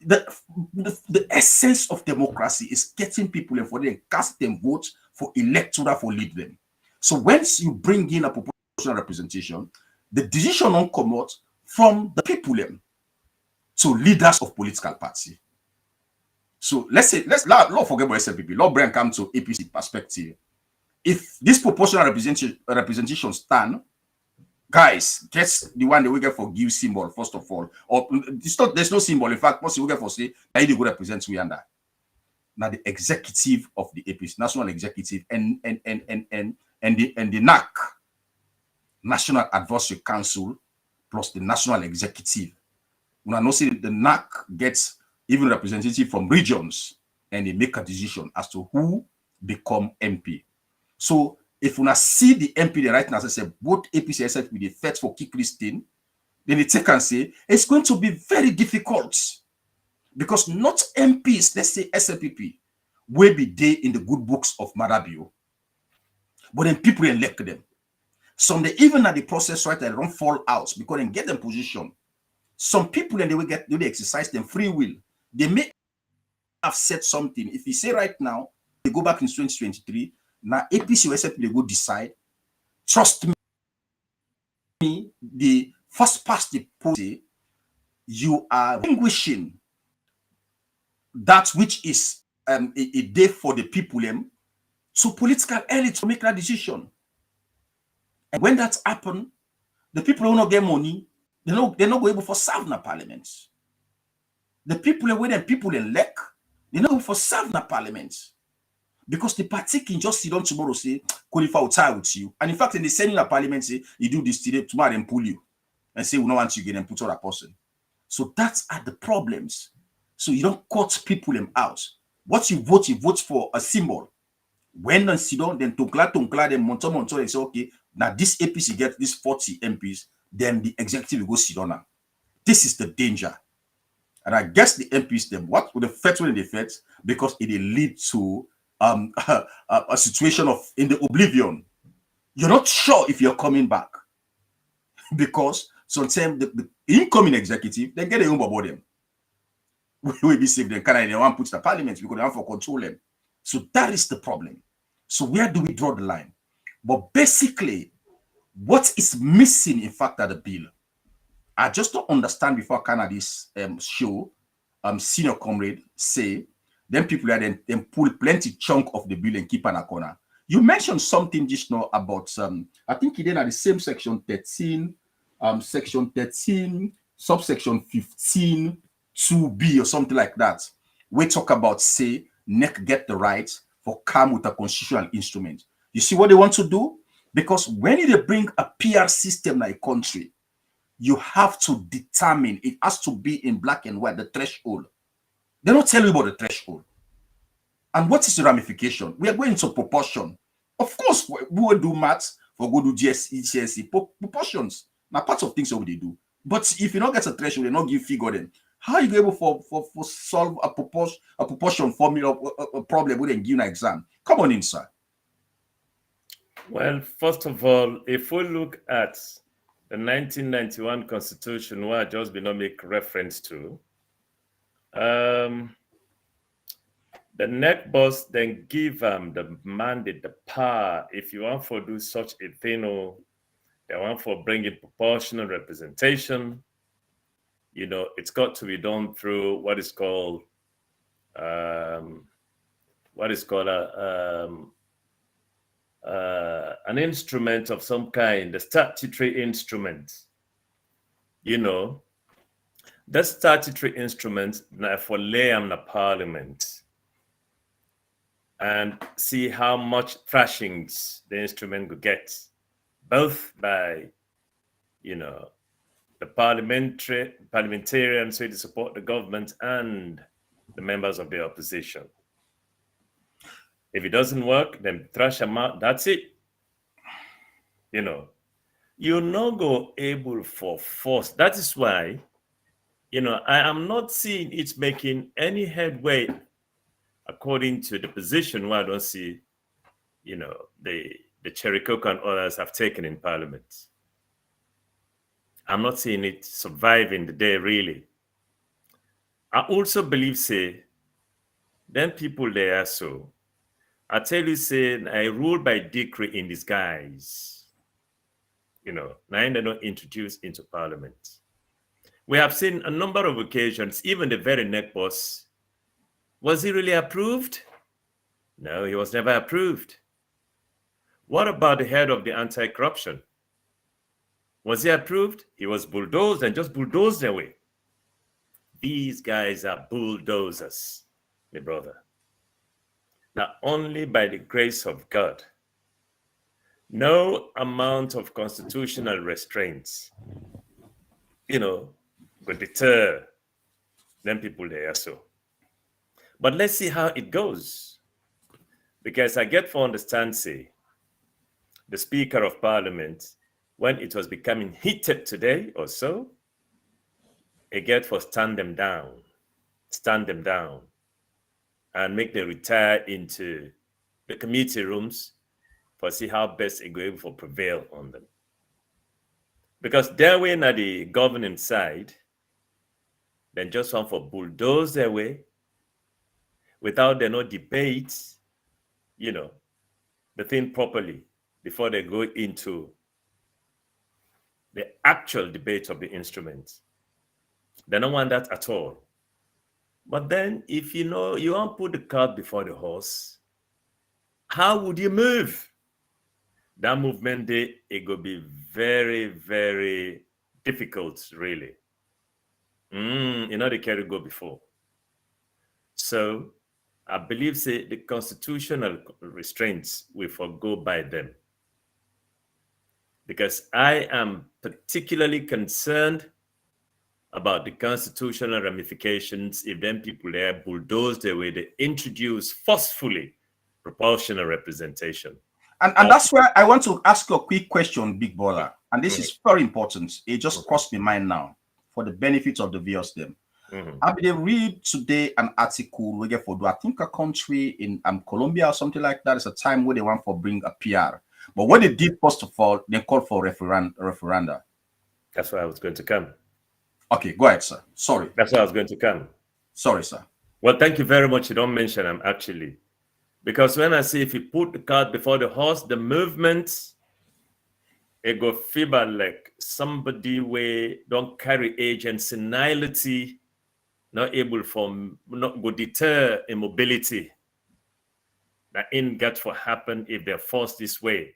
Speaker 1: the essence of democracy is getting people and for them cast them vote for electoral for lead them. So once you bring in a proportional representation, the decision on come out from the people them to leaders of political party. So let's not forget about SLPP. Let's bring come to APC perspective. If this proportional representation stand, guys, guess the one that we get for give symbol first of all, or there's no symbol. In fact, most we get for say that you go represent we under. Now the executive of the APC, national executive, and the NAC, National Advisory Council, plus the national executive. When I know say the NAC gets even representative from regions, and they make a decision as to who become MP. So if you see the MP the right now, I say both APC and SLP the first for kick listing, then they take and say it's going to be very difficult because not MPs, let's say SLPP, will be there in the good books of Marabio, but then people elect them. Some they even at the process right, they don't fall out because they get them position. Some people and they exercise them free will. They may have said something. If you say right now, they go back in 2023, now APC or SLP, they go decide. Trust me, the first past the post, you are distinguishing that which is a day for the people to political elite to make that decision. And when that's happened, the people who not get money, they're not able for serve in the parliament. The people where them people elect, they're not able for serve in the parliament. Because the party can just sit down tomorrow, say, qualify will tie with you. And in fact, in the same in the parliament, say, you do this today, tomorrow and pull you. And say, we don't want you again and put on a person. So that's are the problems. So you don't cut people out. What you vote for a symbol. When they sit down, then Tonkla, then Monto, they say, okay, now this APC gets these 40 MPs, then the executive will go sit down now. This is the danger. And I guess the MPs, them, what would the first one in the effect? Because it will lead to a situation of in the oblivion. You're not sure if you're coming back. Because sometimes the incoming executive, they get their own about them. We will be safe. They want to put the parliament because they want to control them. So that is the problem. So where do we draw the line? But basically, what is missing, in fact, at the bill, I just don't understand before this show, senior comrade say, then people are then pull plenty chunk of the bill and keep on a corner. You mentioned something just now about I think it at the same section 13, section 13, subsection 15, 2B or something like that. We talk about say NEC get the right for come with a constitutional instrument. You see what they want to do? Because when they bring a PR system like a country, you have to determine, it has to be in black and white, the threshold. They don't tell you about the threshold. And what is the ramification? We are going into proportion. Of course, we will do maths, we will do GCSE, proportions. Now, part of things that they do. But if you don't get a threshold, they not give figure then. How are you able for solve a proportion formula, a problem with a given exam? Come on in, sir.
Speaker 3: Well, first of all, if we look at the 1991 Constitution, where I just did not make reference to, the NEC boss then give the mandate, the power, if you want to do such a thing, or they want for bringing proportional representation, you know, it's got to be done through what is called an instrument of some kind, the statutory instrument. You know, the statutory instrument for lay on the parliament, and see how much thrashings the instrument could get, both by, you know, the parliamentarians who support the government and the members of the opposition. If it doesn't work, then thrash them out. That's it. You know, you're not go able for force. That is why, you know, I am not seeing it making any headway according to the position where I don't see, you know, the Cherry Coke and others have taken in Parliament. I'm not seeing it surviving the day, really. I also believe, say, then people there, so I tell you, say, I rule by decree in disguise. You know, now they're not introduced into Parliament. We have seen a number of occasions, even the very NEC boss, was he really approved? No, he was never approved. What about the head of the anti-corruption? Was he approved? He was bulldozed and just bulldozed away. These guys are bulldozers, my brother. Now, only by the grace of God, no amount of constitutional restraints, you know, would deter them people there. So, but let's see how it goes, because I get to understand, say, the Speaker of Parliament, when it was becoming heated today or so, he get for stand them down, and make them retire into the committee rooms for see how best it go able to prevail on them. Because they're way at the governing side, then just want for bulldoze their way without there no debate, you know, the thing properly before they go into the actual debate of the instruments. They don't want that at all. But then if you know you want to put the cart before the horse, how would you move? That movement day, it will be very, very difficult, really. You know, they can't go before. So I believe, say, the constitutional restraints will forgo by them. Because I am particularly concerned about the constitutional ramifications if them people there bulldoze the way they introduce forcefully proportional representation.
Speaker 1: And that's where I want to ask you a quick question, Big Baller. And this is very important. It just crossed my mind now for the benefit of the viewers them. I mean, read today an article we get for do I think a country in Colombia or something like that. It's a time where they want for bring a PR. But what they did, first of all, they called for referenda.
Speaker 3: That's why I was going to come.
Speaker 1: Okay, go ahead, sir. Sorry.
Speaker 3: That's why I was going to come.
Speaker 1: Sorry, sir.
Speaker 3: Well, thank you very much. You don't mention them, actually. Because when I say if you put the cart before the horse, the movement, it go feeble like somebody where don't carry age and senility, not able for, not go deter immobility. that ain't got to happen if they're forced this way.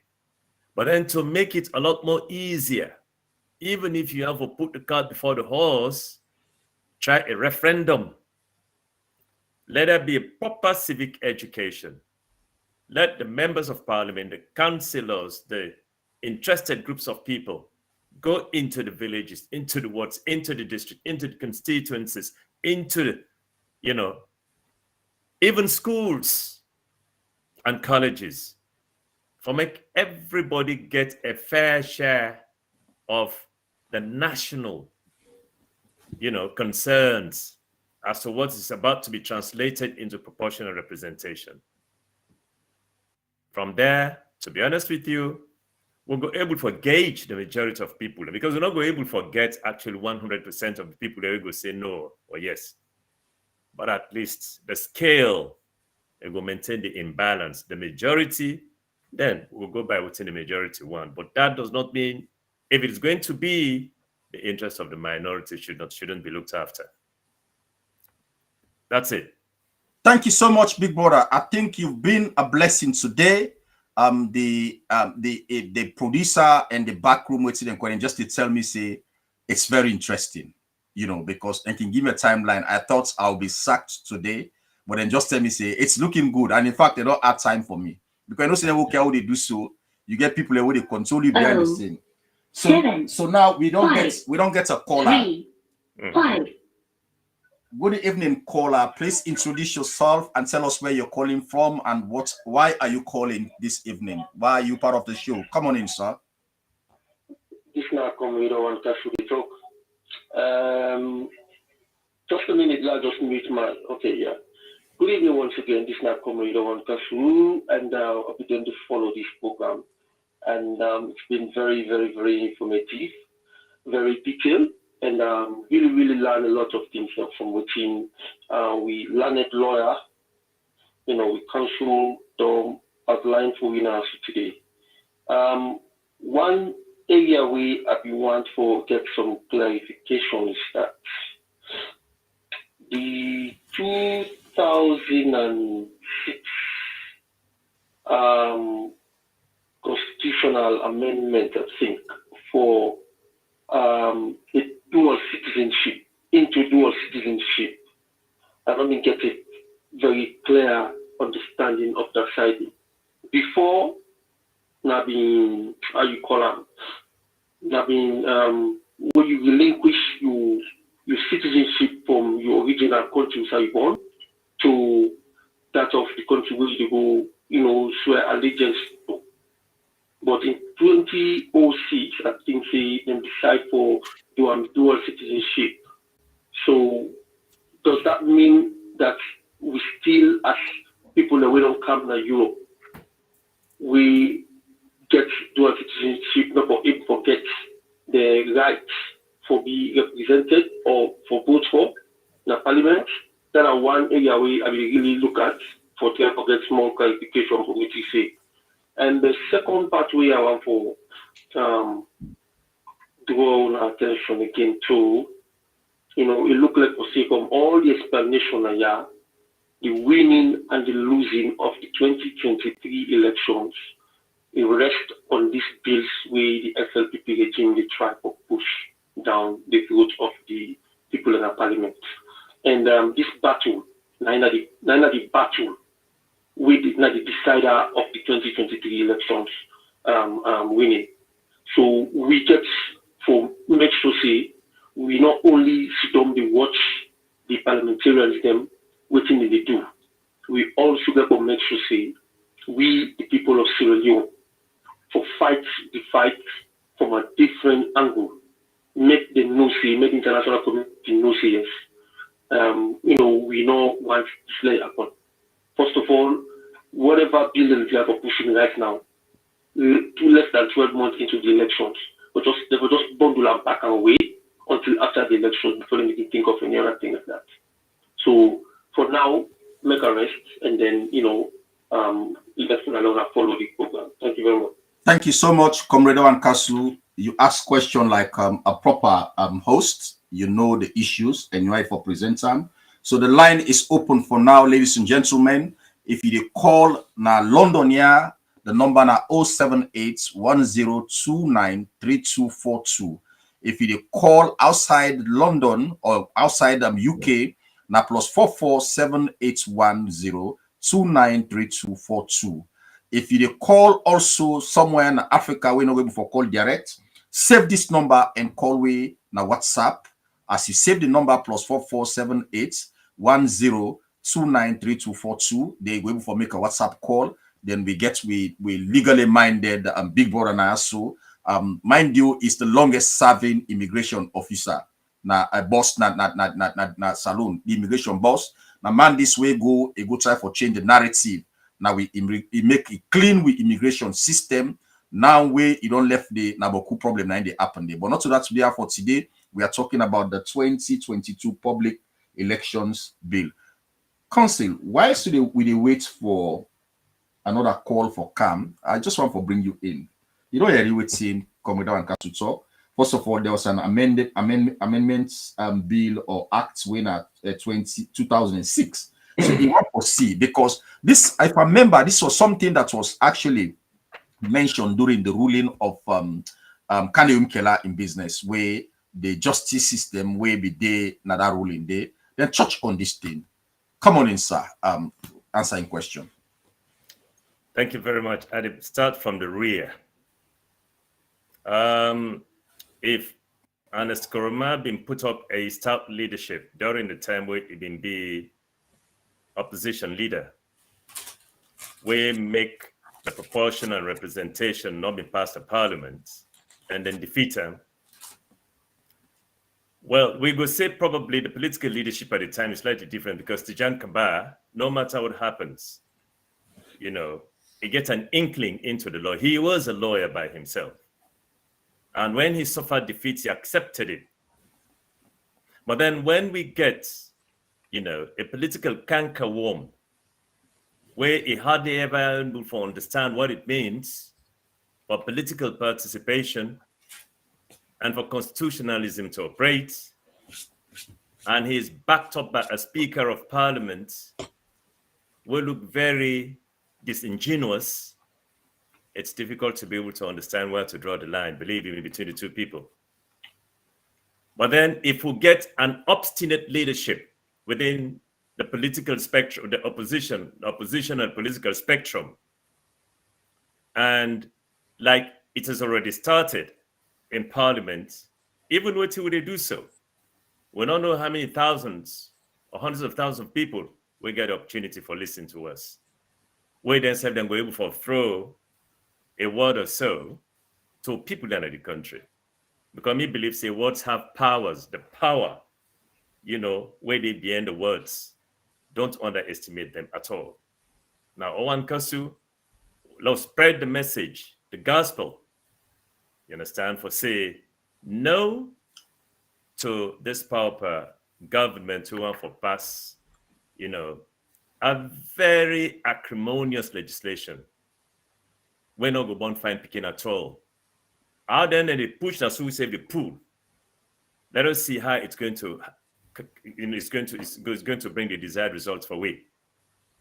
Speaker 3: But then to make it a lot more easier, even if you have to put the cart before the horse, try a referendum. Let there be a proper civic education. Let the members of parliament, the councillors, the interested groups of people go into the villages, into the wards, into the district, into the constituencies, into the, even schools and colleges, for make everybody get a fair share of the national, concerns as to what is about to be translated into proportional representation. From there, to be honest with you, we'll be able to gauge the majority of people, because we're not going to be able to get actually 100% of the people that will say no or yes. But at least the scale, it will maintain the imbalance. The majority, then we'll go by within the majority one. But that does not mean, if it's going to be, the interest of the minority shouldn't be looked after. That's it.
Speaker 1: Thank you so much, Big Brother. I think you've been a blessing today. The producer and the backroom waiting and just to tell me, say, it's very interesting, because they can give me a timeline. I thought I'll be sacked today, but then just tell me, say, it's looking good. And in fact, they don't have time for me, because I know say, okay, how they do so. You get people who they control you behind the scene. So now we don't get a caller.
Speaker 4: 5.
Speaker 1: Good evening, caller. Please introduce yourself and tell us where you're calling from and why are you calling this evening? Why are you part of the show? Come on in, sir.
Speaker 4: This now come with one to talk. Just a minute, I'll just mute my. Okay, yeah. Good evening once again. This now come with one to and I'll begin to follow this program. And it's been very, very, very informative, very detailed. And really, really learn a lot of things from watching. We learned lawyer, we counsel them outline for winners today. One area we want to get some clarification is that the 2006 constitutional amendment, I think, for dual citizenship, I don't get a very clear understanding of that side. Before, now being, how you call it, now being, when you relinquish your citizenship from your original country, where you born, to that of the country where you go, swear allegiance to. But in 2006, I think they decide for dual citizenship. So does that mean that we still, as people that we don't come to Europe, we get dual citizenship, not for it forget the rights for be represented or for vote for the parliament? That are one area we really look at for to get more clarification for what you say. And the second part we I want for draw our attention again to, it look like for say from all the explanation the winning and the losing of the 2023 elections, it rests on these bills where the FLPP regime they try to push down the throat of the people in the parliament. And this battle, neither the battle with the decider of the 2023 elections winning. So we get for make sure say we not only sit down to watch the parliamentarians them waiting they do. We also get to make sure say we the people of Sierra Leone for fight the fight from a different angle. Make them know say, make the international community know say yes. We don't want this to happen. First of all, whatever bill they are pushing right now, less than 12 months into the elections, they will just bundle them back and wait until after the election before they can think of any other thing like that. So for now, make a rest and then let's follow the program. Thank you very much.
Speaker 1: Thank you so much, Comrade Wankasu. You ask question like a proper host. You know the issues and you are for present time. So the line is open for now, ladies and gentlemen. If you call na London here, the number na 078-1029-3242. If you call outside London or outside UK, na +44 78102932242. If you call also somewhere in Africa, we're not going for call direct, save this number and call we na WhatsApp. As you save the number +44 78102932242, they go for make a WhatsApp call. Then we legally minded Big Brother na so. Mind you, is the longest serving immigration officer. Na a boss na saloon, the immigration boss. Now man this way go try for change the narrative. Now we make it clean with immigration system. Now you don't left the Naboku problem in the happen there. But not to that today. For today, we are talking about the 2022 Public Elections Bill. Council, why should we wait for another call for CAM? I just want to bring you in. You know, you're waiting, come down and to talk. First of all, there was an amendments bill or act when at 2006. So you want to see, because this, if I remember, this was something that was actually mentioned during the ruling of Kane Umkela in business, where the justice system where be there, na that ruling there. Then touch on this thing. Come on in, sir. Answering question.
Speaker 3: Thank you very much. I'd start from the rear. If Ernest Koroma been put up a stout leadership during the time where he been the opposition leader, we make the proportion and representation not be passed to parliament and then defeat him. Well, we will say probably the political leadership at the time is slightly different, because Tijan Kaba, no matter what happens, you know, he gets an inkling into the law. He was a lawyer by himself. And when he suffered defeat, he accepted it. But then when we get, you know, a political cankerworm, where he hardly ever able to understand what it means for political participation and for constitutionalism to operate, and he's backed up by a Speaker of Parliament, will look very disingenuous. It's difficult to be able to understand where to draw the line, believe me, between the two people. But then if we get an obstinate leadership within the political spectrum, the opposition and political spectrum, and like it has already started in Parliament, even when they do so, we don't know how many thousands or hundreds of thousands of people will get the opportunity for listening to us. We then have them go able to throw a word or so to people down in the country. Because me believe say words have powers, the power, you know, where they behind the words. Don't underestimate them at all. Now, Owan Kasu, let's spread the message, the gospel, you understand, for say no to this pauper government who want for pass, you know, a very acrimonious legislation. We're not going to find picking at all. How then they push us who save the pool. Let us see how it's going to, you know, it's going to bring the desired results for we,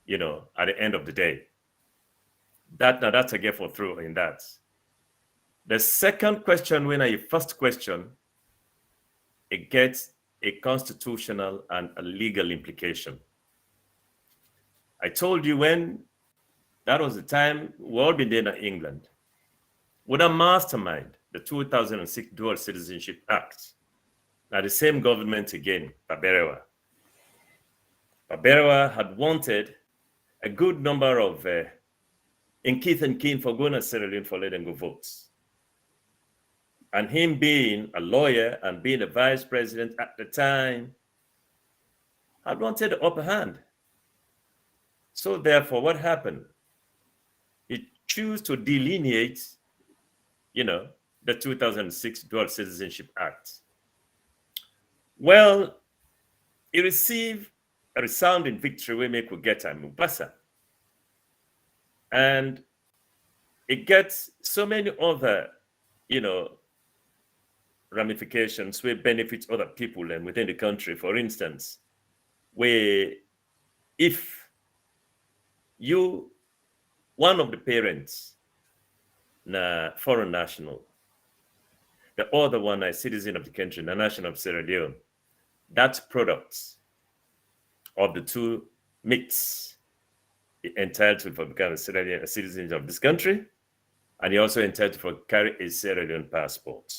Speaker 3: you know, at the end of the day. That's a get for through in that. The second question, when I first question, it gets a constitutional and a legal implication. I told you when that was the time we all been there in England with a mastermind, the 2006 Dual Citizenship Act. Now the same government again, Baberewa. Baberewa had wanted a good number of in Keith and Keen for going to Sierra Leone for letting go votes. And him being a lawyer and being a vice president at the time had wanted the upper hand. So therefore, what happened? He chose to delineate, you know, the 2006 Dual Citizenship Act. Well, he received a resounding victory we make with Geta and Mubasa. And it gets so many other, you know, ramifications where benefits other people and within the country. For instance, where if one of the parents, na foreign national, the other one a citizen of the country, the national of Sierra Leone. That product of the two mix entitled for becoming a citizen of this country, and he also entitled for carry a Sierra Leone passport.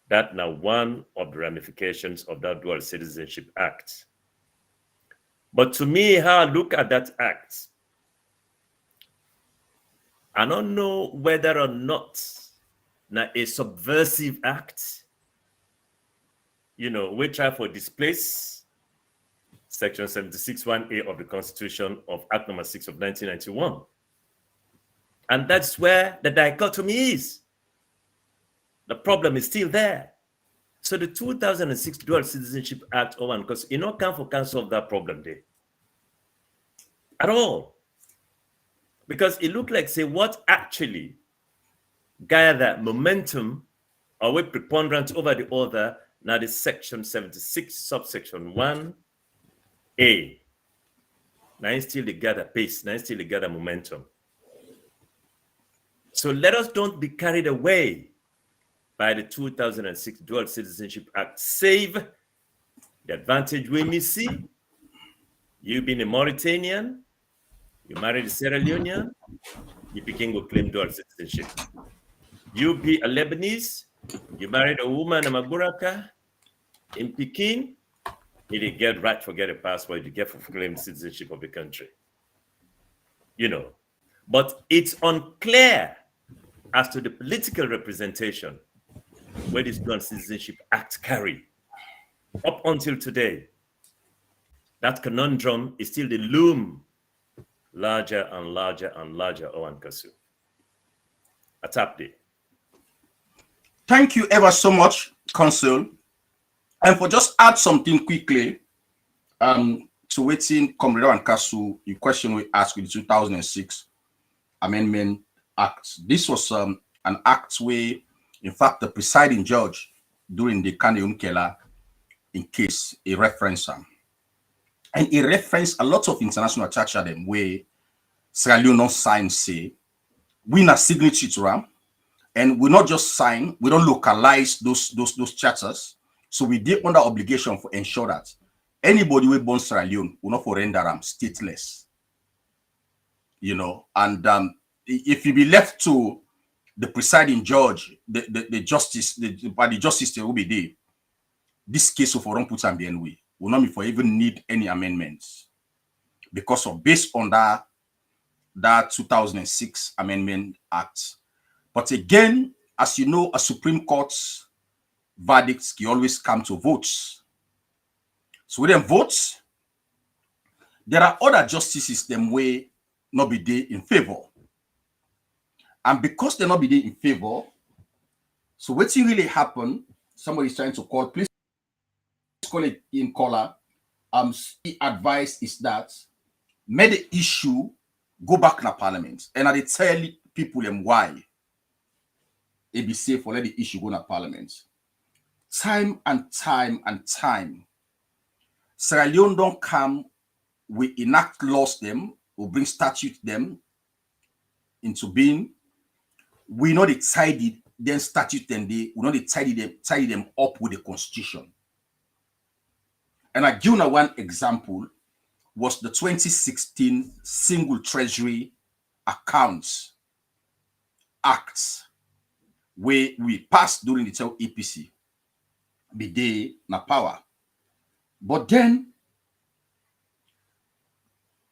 Speaker 3: That now one of the ramifications of that Dual Citizenship Act. But to me, how I look at that act, I don't know whether or not now a subversive act, we try for displace Section 76(1)(a) of the Constitution of Act Number 6 of 1991. And that's where the dichotomy is. The problem is still there. So the 2006 Dual Citizenship Act, because can't solve that problem there at all. Because it looked like, say, what actually gathered momentum or with preponderance over the other, now the Section 76, subsection 1A. Now it's still they gather pace, now it's still they gather momentum. So let us don't be carried away by the 2006 Dual Citizenship Act. Save the advantage we may see. You being a Mauritanian, you married a Sierra Leonean, you begin to claim dual citizenship. You be a Lebanese, you married a woman, a Maguraka, in Peking, you get right for get a passport, you get for claim citizenship of the country. But it's unclear as to the political representation where this Dual Citizenship Act carry. Up until today, that conundrum is still the loom larger and larger and larger, Owan Kasu. A tap day.
Speaker 1: Thank you ever so much, Consul. And for just add something quickly to waiting, Comrade Owan Kasu, the question we asked with the 2006 Amendment Act. This was an act where, in fact, the presiding judge during the Kane Unkela in case he referenced them. And he referenced a lot of international charter them where Sierra Leone sign say, we not signatory to them, and we not just sign, we don't localize those charters. So we did under obligation for ensure that anybody who born Sierra Leone will not render them stateless. And if you be left to the presiding judge, the justice, by the justice there will be there, this case of Oron put and the way will not be for even need any amendments because of based on that 2006 Amendment Act. But again, as you know, a Supreme Court's verdicts can always come to votes. So with them votes, there are other justices them way not be there in favor. And because they not be there in favor, so what's really happen? Somebody's trying to call, please call it in caller. The advice is that may the issue go back to Parliament. And I tell people them why it be safe for let the issue go to Parliament. Time and time and time, Sierra Leone don't come, we enact laws them, or bring statute them into being. We not decided then statute them, we not tidy them up with the Constitution. And I give you one example was the 2016 Single Treasury Accounts Act, where we passed during the APC, be day na power. But then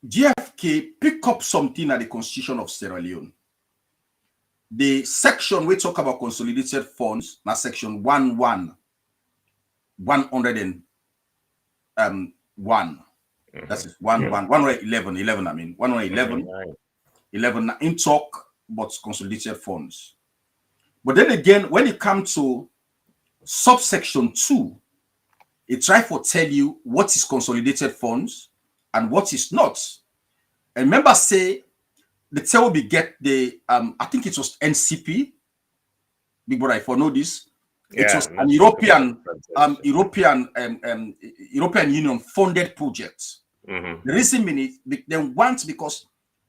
Speaker 1: GFK pick up something at the Constitution of Sierra Leone. The section we talk about consolidated funds, na section 101. That's 111, I mean 111 in talk about consolidated funds. But then again, when it comes to subsection 2, it try to tell you what is consolidated funds and what is not. And remember, say the tell we get the I think it was NCP, big brother, if I know this. It was an European Union funded project. The reason they want, because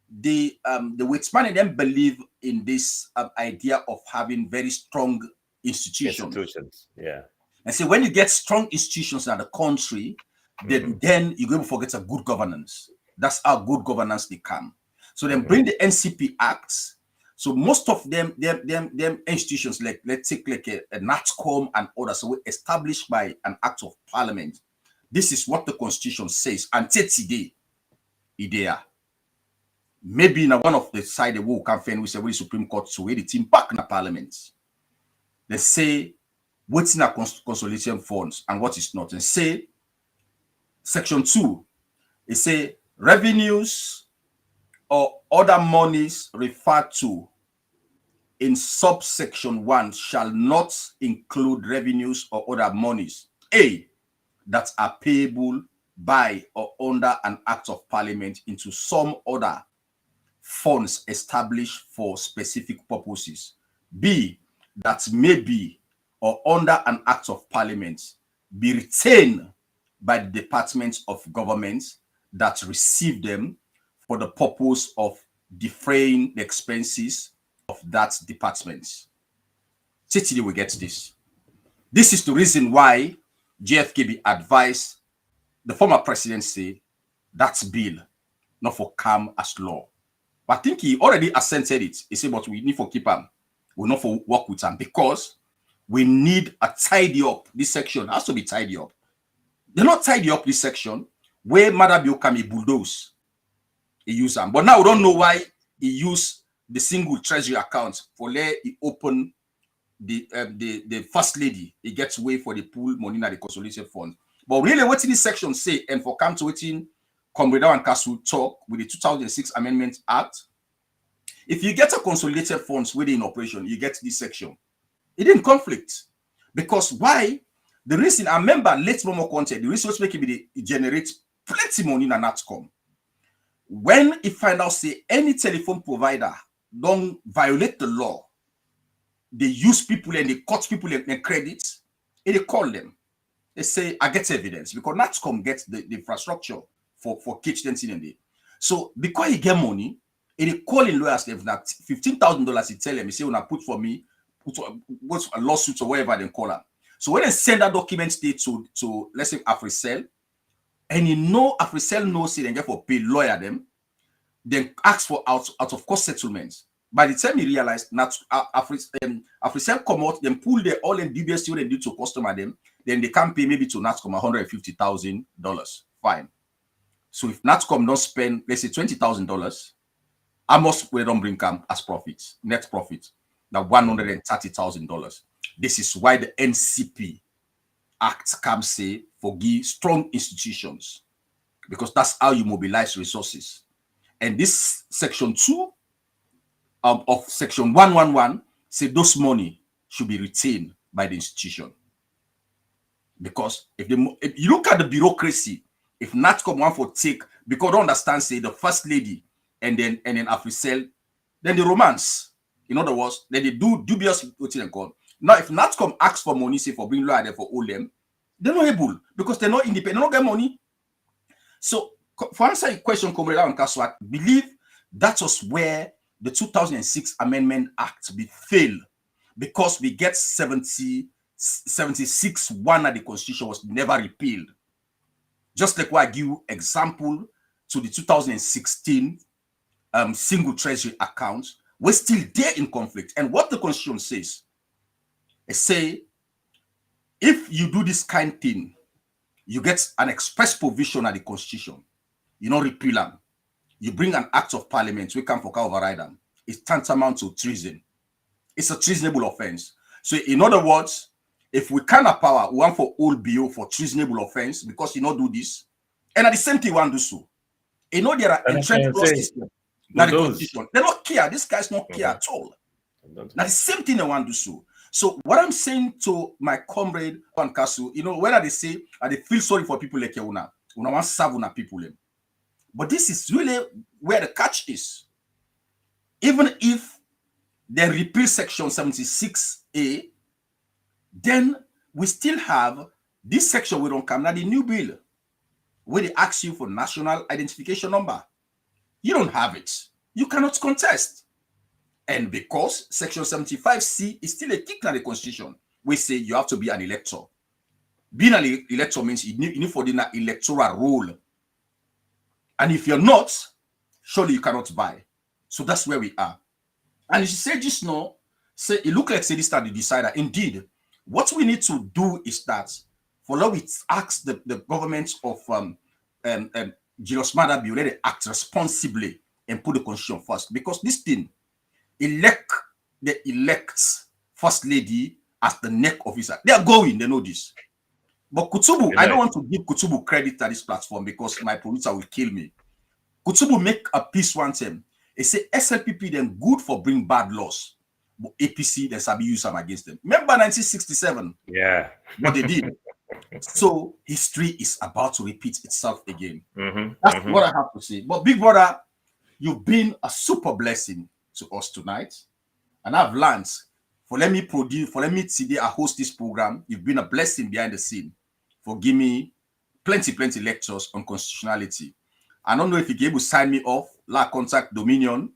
Speaker 1: the Witsmani then believe in this idea of having very strong institutions.
Speaker 3: Yeah.
Speaker 1: And so when you get strong institutions in the country, then you're going to forget a good governance. That's how good governance they come. So then bring the NCP acts. So most of them institutions, like let's take like a NATCOM and others, so established by an act of parliament. This is what the constitution says. And today, idea. Maybe in one of the side the will campaign, we say the Supreme Court to the team back in the parliament. They say what's in a consolidation funds and what is not. And say section 2, it say revenues or other monies referred to in subsection 1 shall not include revenues or other monies A, that are payable by or under an act of parliament into some other funds established for specific purposes. B, that may be or under an act of parliament be retained by the departments of government that receive them for the purpose of defraying the expenses of that department. Today we get this. This is the reason why GFKB advised the former president say that bill not for come as law. But I think he already assented it. He said, but we need for keep him. We not for work with him because we need a tidy up. This section has to be tidy up. They're not tidy up this section where Madabio can be bulldoze. He use them. But now we don't know why he used the single treasury account for let he open the first lady. He gets way for the pool money in the consolidation fund. But really what this section say, and for come to waiting, Comrade and Castle talk with the 2006 Amendment Act, if you get a consolidated funds within operation, you get this section. It didn't conflict. Because why? The reason, I remember late Momo content, the reason was making it generate plenty money in an NATCOM. When it find out, say, any telephone provider don't violate the law, they use people and they cut people and credits, and they call them. They say, I get evidence, because NATCOM gets the infrastructure for kitchen in there. So because he get money, and they call in lawyers that $15,000 he tell them, he say, when I put for me, what's a lawsuit or whatever they call her. So when they send that document to let's say Africell, and you know Africell knows it and therefore pay lawyer them, then ask for out of court settlements. By the time you realize that Africell come out, then pull the all in DBS and do to customer them, then they can pay maybe to NATCOM $150,000. Fine. So if NATCOM don't spend, let's say $20,000, I must we don't bring come as profits, net profit, that $130,000. This is why the NCP Act comes say forgive strong institutions, because that's how you mobilize resources. And this section 2 of section 111 say those money should be retained by the institution. Because if you look at the bureaucracy, if NATCOM want for take, because don't understand, say the first lady and then Africell, then the romance. In other words, then they do dubious and call. Now, if NATCOM asks for money, say for bring lawyer there for all them, they're not able because they're not independent, they don't get money. So for answer your question, Comrade and Kaswat, believe that was where the 2006 Amendment Act be failed, because we get 76(1) of the Constitution was never repealed. Just like why I give you example to the 2016 single treasury account, we're still there in conflict. And what the Constitution says, it say, if you do this kind of thing, you get an express provision of the Constitution. You don't repeal them. You bring an act of parliament, we can override them. It's tantamount to treason. It's a treasonable offense. So in other words, if we can have power, we want for all BO for treasonable offense because you not do this. And at the same time, we want to do so. You know, there are entrenched clauses in the Constitution. They don't care. This guy's not care at all. Now, the same thing they want to do so. So what I'm saying to my comrade Juan Kasu, you know, whether they say, they feel sorry for people like you, una want to serve una people. But this is really where the catch is. Even if they repeal section 76A, then we still have this section we don't come now the new bill. where they ask you for national identification number. You don't have it. You cannot contest. And because Section 75C is still a kick in the Constitution, we say you have to be an elector. Being an elector means you need for the electoral role. And if you're not, surely you cannot buy. So that's where we are. And you say just now, say it look like say this that the decider. Indeed, what we need to do is that for now we ask the government of Julius Maada be ready to act responsibly and put the constitution first, because this thing elect first lady as the neck officer. They are going, they know this. But Kutubu, I don't want to give Kutubu credit at this platform because my producer will kill me. Kutubu make a piece one time. He say SLPP then good for bring bad laws, but APC then sabi use them against them. Remember 1967?
Speaker 3: Yeah.
Speaker 1: What they did. So history is about to repeat itself again. That's what I have to say. But big brother, you've been a super blessing to us tonight, and I've learned. For let me today I host this program. You've been a blessing behind the scene for giving me plenty lectures on constitutionality. I don't know if you can able to sign me off, like contact Dominion.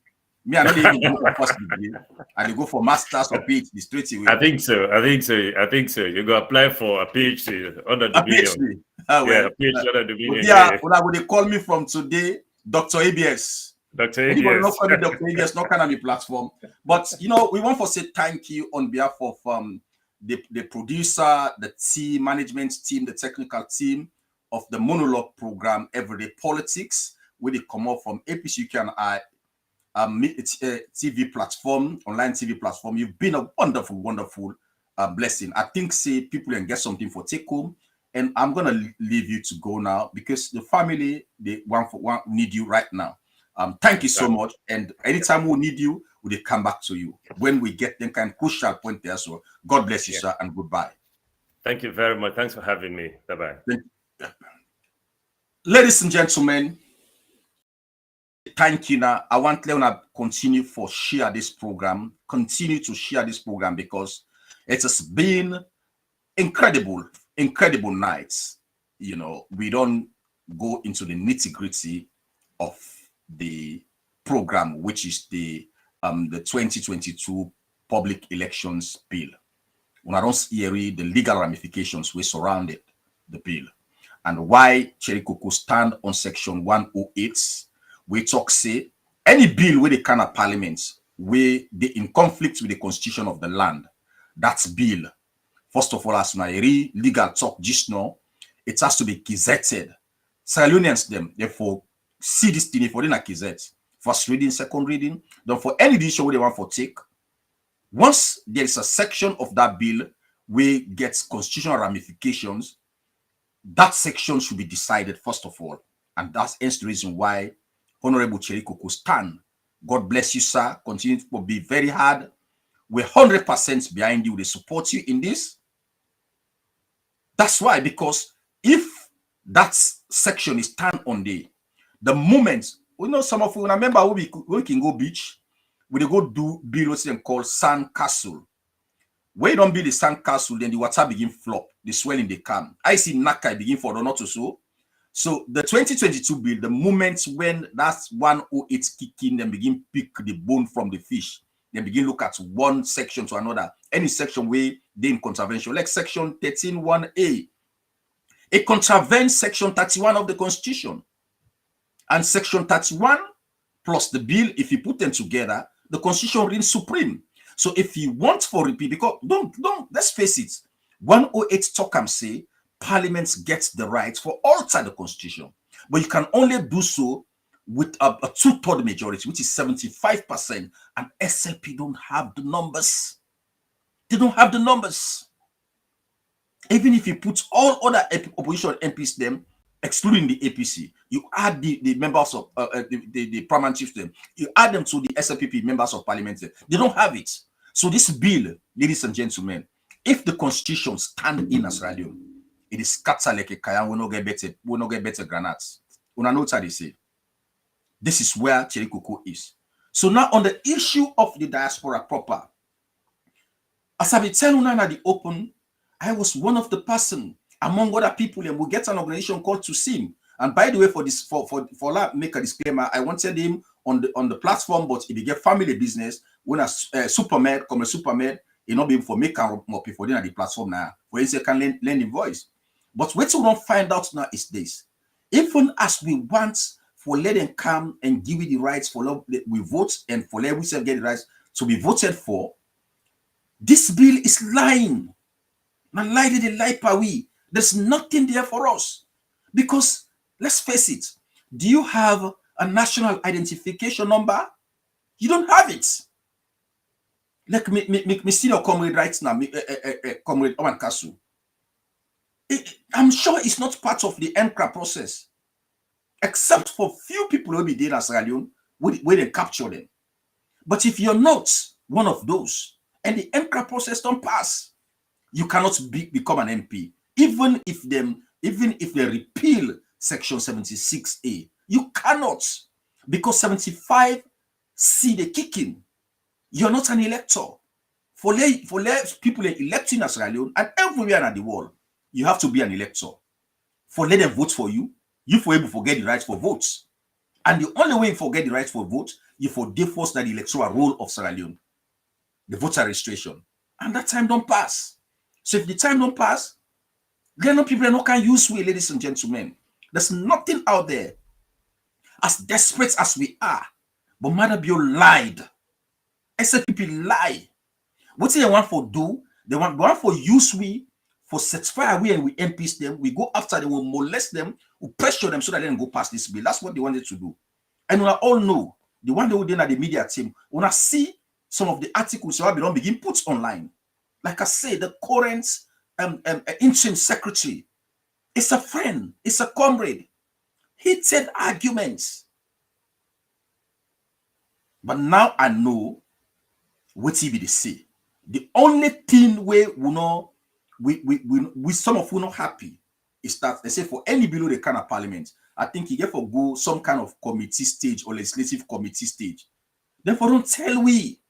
Speaker 1: Me, I don't even go for first degree. I go for masters or PhD straight away.
Speaker 3: I think so. You go apply for a PhD under Dominion.
Speaker 1: A
Speaker 3: PhD under Dominion.
Speaker 1: Yeah, when they call me from today, Dr. ABS.
Speaker 3: Dr.
Speaker 1: Anybody
Speaker 3: ABS.
Speaker 1: not call me Dr. ABS, not kind of platform. But you know, we want to say thank you on behalf of the producer, the team, management team, the technical team of the monologue program, Everyday Politics, where they come up from APC U.K and I. TV platform, online TV platform. You've been a wonderful blessing. I think say people can get something for take home, and I'm gonna leave you to go now because the family they one need you right now. Thank you so much, and anytime we need you, we'll come back to you when we get them kind of crucial point there. So God bless you, sir, and goodbye.
Speaker 3: Thank you very much. Thanks for having me. Bye-bye.
Speaker 1: Ladies and gentlemen, thank you. Now I want Leone to continue to share this program because it has been incredible nights. You know, we don't go into the nitty-gritty of the program, which is the 2022 Public Elections Bill. When I don't hear the legal ramifications we surrounded the bill and why Cherry Coco stand on Section 108. We talk say any bill where they can of parliament where they in conflict with the constitution of the land. That's bill. First of all, as my legal talk just now, it has to be gazetted. Sierra Leoneans them therefore see this thing for the gazette. First reading, second reading. Then for any decision where they want for take. Once there is a section of that bill where gets constitutional ramifications, that section should be decided first of all, and that's hence the reason why Honorable Cherry Coco stand. God bless you, sir. Continue to be very hard. We're 100% behind you. They support you in this. That's why, because if that section is turned on the moment, we know some of you remember we can go beach, we go do build what's them called sand castle. When you don't build the sand castle, then the water begin flop, the swelling they come. I see Nakai begin for not to so. So the 2022 bill, the moment when that's 108 kicking, then begin pick the bone from the fish, then begin look at one section to another. Any section where they in contravention, like section 13(1)(a). It contravenes section 31 of the Constitution. And section 31 plus the bill, if you put them together, the Constitution reigns supreme. So if you want for repeat, because let's face it, 108 Tockham say Parliament gets the right for alter the Constitution, but you can only do so with a 2/3 majority, which is 75%, and SLP don't have the numbers. They don't have the numbers. Even if you put all other opposition MPs them, excluding the APC, you add the members of the permanent chiefs them, you add them to the SLPP members of parliament, they don't have it. So this bill, ladies and gentlemen, if the Constitution stand in as radio, it is scatter like a kaya, we no get better granates. Una know what they say. This is where Cherry Coco is. So now on the issue of the diaspora proper, as I be telling you at the open, I was one of the person among other people, and we get an organization called To Sim. And by the way, for this, for that, make a disclaimer, I wanted him on the platform, but if you get family business, when a supermed come a supermed, you know, be for make more people at the platform now, where you can learn the voice. But what we don't find out now is this: even as we want for let them come and give you the rights for we vote and for let we get the rights to be voted for, this bill is lying. Man, lie per we. There's nothing there for us. Because let's face it, do you have a national identification number? You don't have it. Like me senior comrade right now, comrade Oman Kasu. I'm sure it's not part of the NCRA process, except for few people who will be there in Sierra Leone where they capture them. But if you're not one of those, and the NCRA process don't pass, you cannot become an MP. Even if they repeal Section 76A, you cannot, because 75 see the kicking. You're not an elector. For people electing in Sierra Leone and everywhere in the world, you have to be an elector. For let them vote for you, you for able to forget the rights for votes. And the only way you forget the rights for vote, you for default that the electoral roll of Sierra Leone, the voter registration. And that time don't pass. So if the time don't pass, then people are not can use we, ladies and gentlemen. There's nothing out there. As desperate as we are, but Mother Bio lied. I said people lie. What do they want for do? They want for use we, for certify we and we MPs them. We go after them, we molest them, we pressure them so that they don't go past this bill. That's what they wanted to do. And we all know, the one they were doing at the media team, when I see some of the articles that don't begin put online, like I say, the current interim secretary, it's a friend, it's a comrade. Heated arguments. But now I know what he be the say. The only thing where we know we some of you not happy is that they say for any below the kind of parliament, I think you get for go some kind of committee stage or legislative committee stage. Therefore, don't tell we.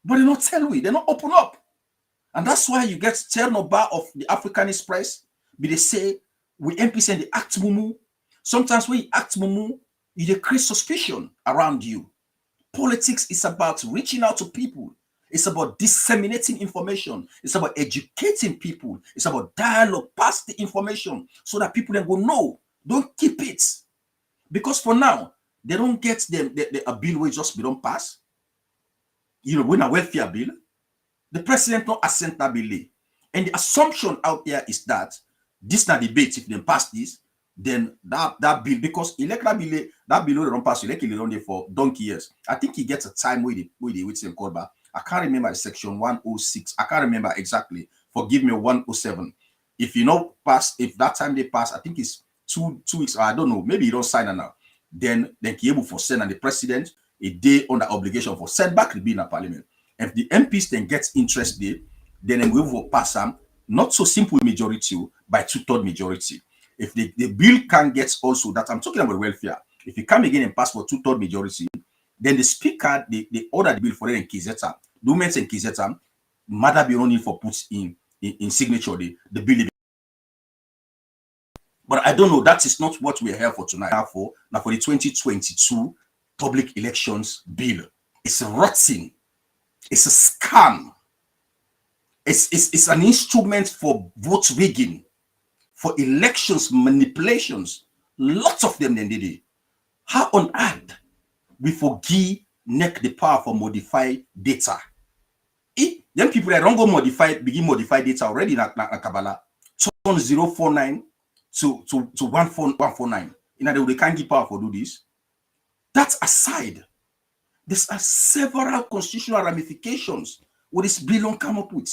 Speaker 1: But they don't tell we, they don't open up. And that's why you get turnover of the African Express. But they say we MPs and the act mumu. Sometimes when you act mumu, you create suspicion around you. Politics is about reaching out to people. It's about disseminating information. It's about educating people. It's about dialogue, pass the information so that people then will know. Don't keep it. Because for now, they don't get a bill where just be don't pass. You know, when a welfare bill, the president not assent that bill. And the assumption out there is that this not debate, if they pass this, then that bill, because elect that bill don't pass, elect it on there for donkey years. I think he gets a time where they wait and call back. I can't remember the section 106. I can't remember exactly. Forgive me, 107. If you know pass, if that time they pass, I think it's two weeks. I don't know. Maybe you don't sign it now. Then he able for send and the president a day on the obligation for send back the bill in parliament. If the MPs then gets interested, then we will pass them not so simple majority by 2/3 majority. If the bill can get also that I'm talking about welfare, if you come again and pass for 2/3 majority, then the speaker they order the bill for in Kizeta. Documents in Kizeta, matter be only for put in signature the bill. But I don't know. That is not what we are here for tonight. Now for the 2022 public elections bill, it's rotten. It's a scam. It's an instrument for vote rigging, for elections manipulations. Lots of them then did it. How on earth we forgive neck the power for modify data? Then people that don't go begin modify data already na Kabbalah. Turn 049 to 149. In other words, they can't give power for do this. That aside, there are several constitutional ramifications what this bill don't come up with.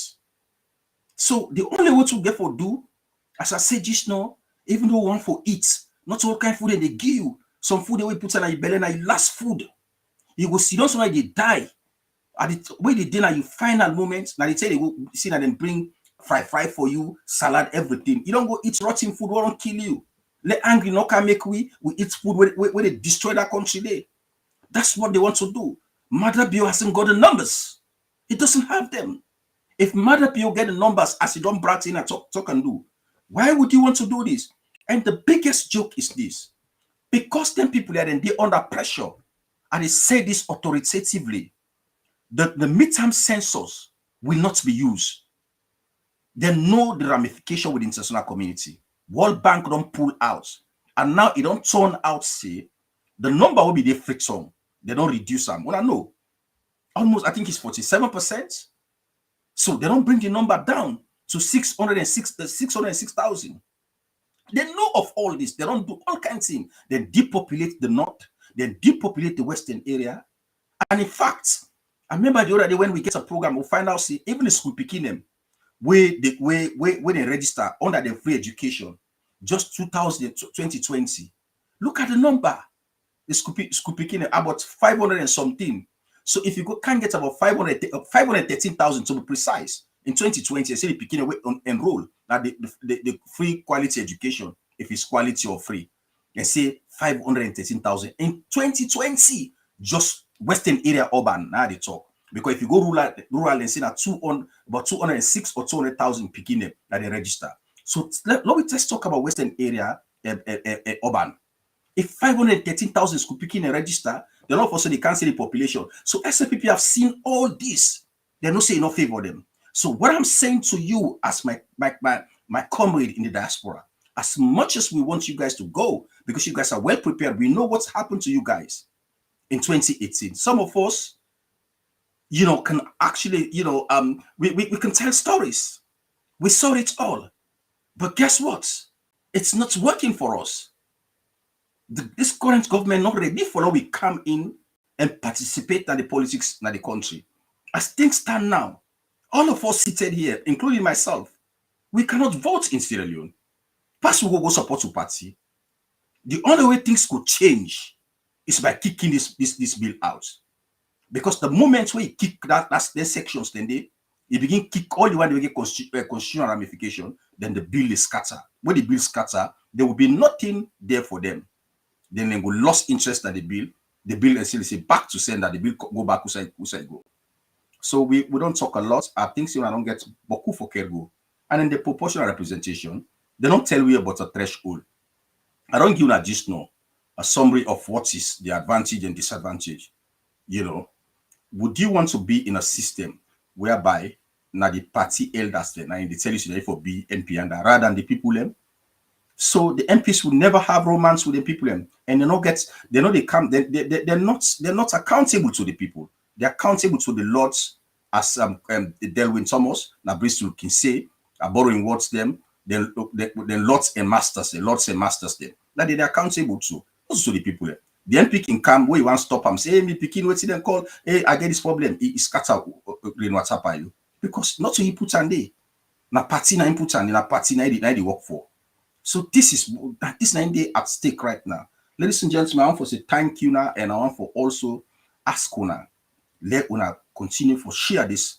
Speaker 1: So the only way to get for do, as I said just now, even though one for eat, not all kind of food they give you. Some food they will put in your belly and your last food. You go see those when they die. At the way they dinner, you final moment. Now they tell you go see that them bring fry for you, salad, everything. You don't go eat rotten food, won't kill you. Let angry no can make we eat food where they destroy that country there. That's what they want to do. Mother Bio hasn't got the numbers. It doesn't have them. If Mother Bio get the numbers as you don't brought in and talk and do, why would you want to do this? And the biggest joke is this. Because them people are then they under pressure, and they say this authoritatively, the midterm census will not be used. They know the ramification with the international community. World Bank don't pull out. And now it don't turn out, say, the number will be the friction. They don't reduce them. Well, I know. Almost, I think it's 47%. So they don't bring the number down to 606,000. They know of all this. They don't do all kinds of things. They depopulate the north. They depopulate the western area. And in fact, I remember the other day when we get a program, we'll find out, see, even the school picking them, where they register under the free education, just 2020. Look at the number. The school picking about 500 and something. So if you can't get about 513,000 to be precise in 2020, I say the picking away enroll at the free quality education, if it's quality or free, and say 513,000 in 2020, just western area urban. Now they talk. Because if you go rural and say that about 206 or 200,000 picking them that they register. So let's talk about western area urban. If 513,000 school picking and register, then all of a sudden they can't see the population. So SLPP have seen all this. They're not saying no favor them. So what I'm saying to you as my comrade in the diaspora, as much as we want you guys to go, because you guys are well prepared, we know what's happened to you guys in 2018. Some of us, can actually, we can tell stories. We saw it all. But guess what? It's not working for us. This current government not ready for we come in and participate in the politics in the country. As things stand now, all of us seated here, including myself, we cannot vote in Sierra Leone. Plus, we will go support to party. The only way things could change is by kicking this bill out. Because the moment we kick that's their sections, then you begin kick all the way to get constitutional ramification, then the bill is scattered. When the bill scatter, there will be nothing there for them. Then they will lost interest in the bill and still say back to saying that the bill go back who go. So we don't talk a lot. I think I don't get beaucoup for Kergo. And in the proportional representation, they don't tell you about a threshold. I don't give you just now a summary of what is the advantage and disadvantage. Would you want to be in a system whereby now the party elders then they tell you for be MP and rather than the people them? So the MPs will never have romance with the people and they're not accountable to the people. They're accountable to the lords as Delwyn Thomas, now Bristol can say, are borrowing words them, then lords and masters them. That they're accountable to. Also to the people. The MP can come where you want to stop them, say, hey, me picking what's them call, hey, I get this problem. He scatter what's happening. Because not to he put on there. Na party na input and na party na they work for. So this 9 day at stake right now. Ladies and gentlemen, I want to say thank you now, and I want to also ask Una, let Una continue for share this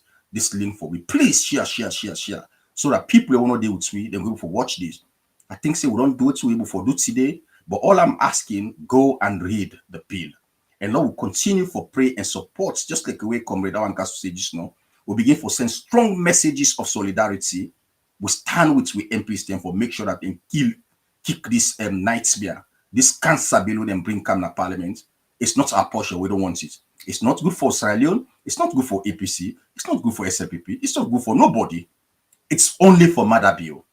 Speaker 1: link for we. Please share, so that people who want to deal with me, they're going to watch this. I think say we don't do it to able for do today, but all I'm asking, go and read the bill, and Lord will continue for pray and support, just like the way Comrade Awan Kasu said just now. We'll begin for send strong messages of solidarity. We stand with we MPs then for make sure that they kick this nightmare, this cancer bill and bring come to parliament. It's not our portion. We don't want it. It's not good for Sierra Leone. It's not good for APC. It's not good for SLPP. It's not good for nobody. It's only for Mother Bill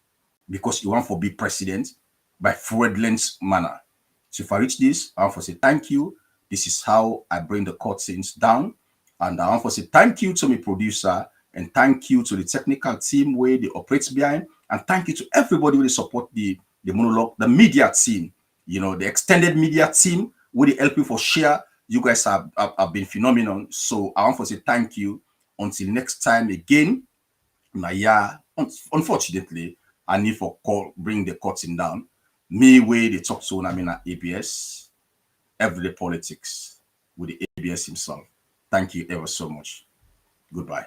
Speaker 1: because you want to be president by fraudulent manner. So if I reach this, I want to say thank you. This is how I bring the court scenes down. And I want to say thank you to my producer and thank you to the technical team where they operate behind. And thank you to everybody who support the monologue, the media team, the extended media team where they help you for share. You guys have been phenomenal. So I want to say thank you. Until next time again. Unfortunately, I need for bring the curtain down. Me way they talk to I'm in ABS. Everyday politics with the ABS himself. Thank you ever so much. Goodbye.